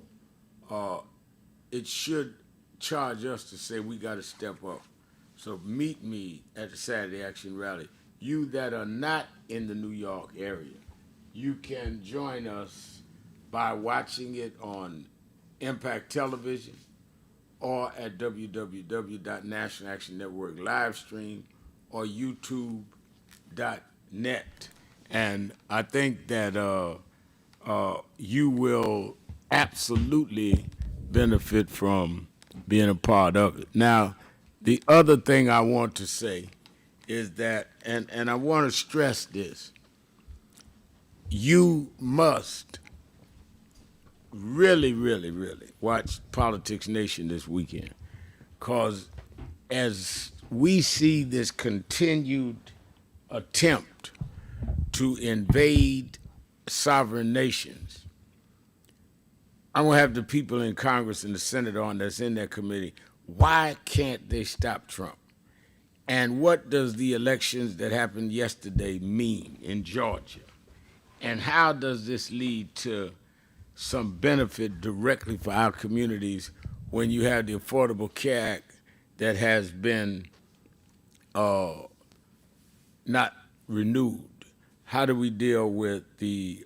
It should charge us to say we got to step up. So meet me at the Saturday Action Rally. You that are not in the New York area, you can join us by watching it on Impact Television or at www.National Action Network livestream or youtube.net. And I think that you will absolutely benefit from being a part of it. Now, the other thing I want to say is that, and I want to stress this, you must really, really, really watch Politics Nation this weekend, because as we see this continued attempt to invade sovereign nations, I'm going to have the people in Congress and the Senate on that's in that committee. Why can't they stop Trump? And what does the elections that happened yesterday mean in Georgia? And how does this lead to some benefit directly for our communities when you have the Affordable Care Act that has been not renewed? How do we deal with the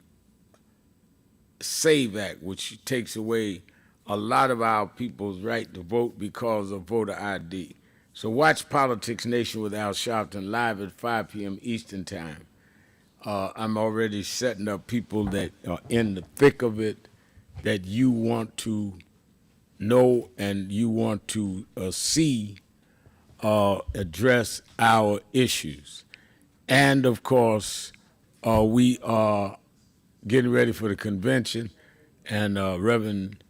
SAVE Act, which takes away a lot of our people's right to vote because of voter ID? So watch Politics Nation with Al Sharpton live at 5 p.m. Eastern Time. I'm already setting up people that are in the thick of it that you want to know and you want to see address our issues. And of course, we are getting ready for the convention, and Reverend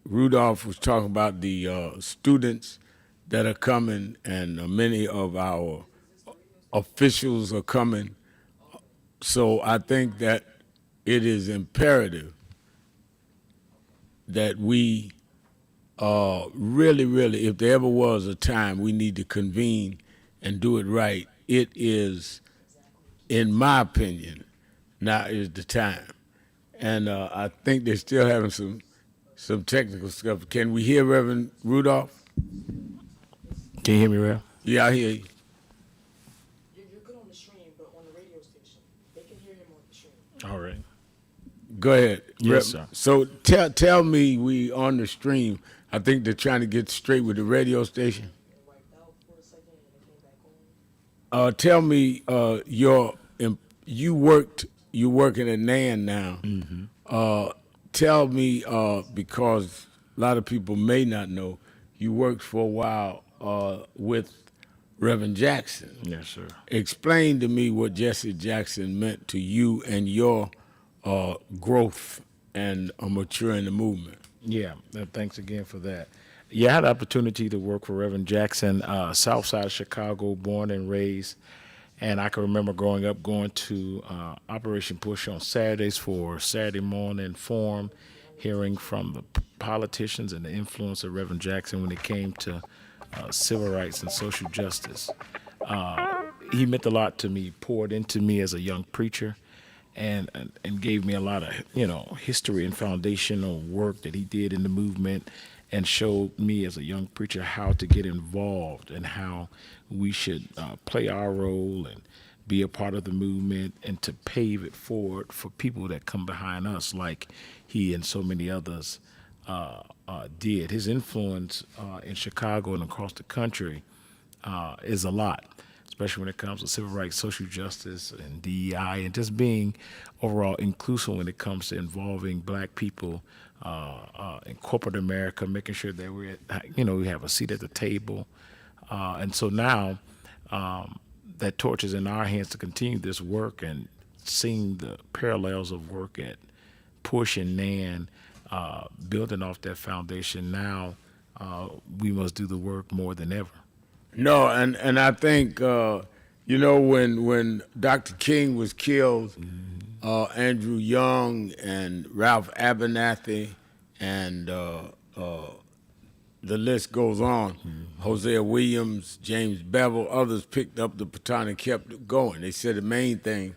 Rudolph was talking about the students that are coming, and many of our officials are coming. So I think that it is imperative that we really, if there ever was a time we need to convene and do it right, it is, in my opinion, now is the time. And I think they're still having some technical stuff. Can we hear Reverend Rudolph? Can you hear me, Rev? Yeah, I hear you. You're good on the stream, but on the radio station, they can hear him on the stream. All right. Go ahead. Yes, sir. So tell me, we on the stream. I think they're trying to get straight with the radio station. Tell me, you're working at NAN now. Mm-hmm. Tell me, because a lot of people may not know, you worked for a while with Reverend Jackson. Yes, sir. Explain to me what Jesse Jackson meant to you and your growth and maturing the movement. Yeah, thanks again for that. Yeah, I had the opportunity to work for Reverend Jackson, south side of Chicago, born and raised. And I can remember growing up going to Operation Push on Saturdays for Saturday morning forum, hearing from the politicians and the influence of Reverend Jackson when it came to civil rights and social justice. He meant a lot to me, poured into me as a young preacher, and gave me a lot of, history and foundational work that he did in the movement, and showed me as a young preacher how to get involved and how we should play our role and be a part of the movement and to pave it forward for people that come behind us, like he and so many others did. His influence in Chicago and across the country is a lot, especially when it comes to civil rights, social justice, and DEI, and just being overall inclusive when it comes to involving black people in corporate America, making sure that we have a seat at the table. And so now that torch is in our hands to continue this work, and seeing the parallels of work at Push and NAN, building off that foundation. Now we must do the work more than ever. No, and I think, when Dr. King was killed, Andrew Young and Ralph Abernathy and the list goes on. Hosea Williams, James Bevel, others picked up the baton and kept it going. They said the main thing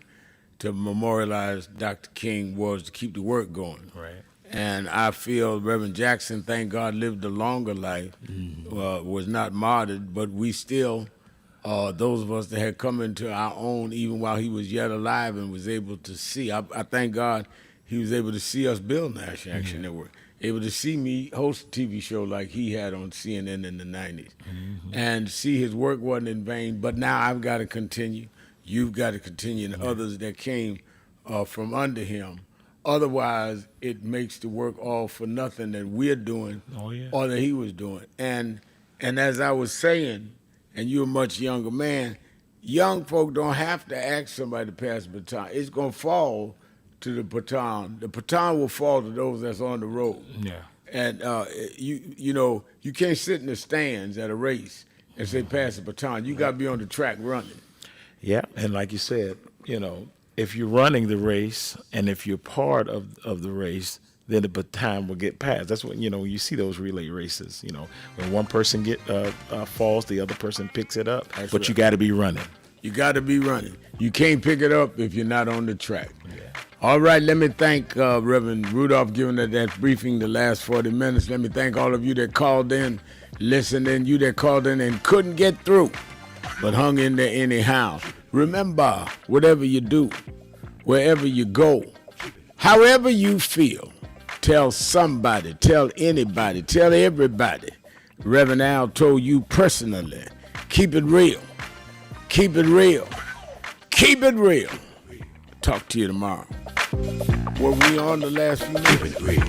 to memorialize Dr. King was to keep the work going. Right. And I feel Reverend Jackson, thank God, lived a longer life, was not martyred, but we still, those of us that had come into our own even while he was yet alive and was able to see, I thank God he was able to see us build National Action Network, able to see me host a TV show like he had on CNN in the 90s, and see his work wasn't in vain, but now I've got to continue, you've got to continue, and others that came from under him. Otherwise, it makes the work all for nothing that we're doing or that he was doing. And as I was saying, and you're a much younger man, young folk don't have to ask somebody to pass the baton. It's going to fall to the baton. The baton will fall to those that's on the road. Yeah. And, you can't sit in the stands at a race and say, pass the baton. You got to be on the track running. Yeah, and like you said, if you're running the race and if you're part of the race, then the baton will get passed. That's what, when you see those relay races, when one person falls, the other person picks it up. That's but right. You got to be running. You got to be running. You can't pick it up if you're not on the track. Yeah. All right, let me thank Reverend Rudolph giving us that briefing the last 40 minutes. Let me thank all of you that called in, listened in, you that called in and couldn't get through, but hung in there anyhow. Remember, whatever you do, wherever you go, however you feel, tell somebody, tell anybody, tell everybody. Reverend Al told you personally, keep it real, keep it real, keep it real. Talk to you tomorrow. Were we on the last few minutes? Keep it real.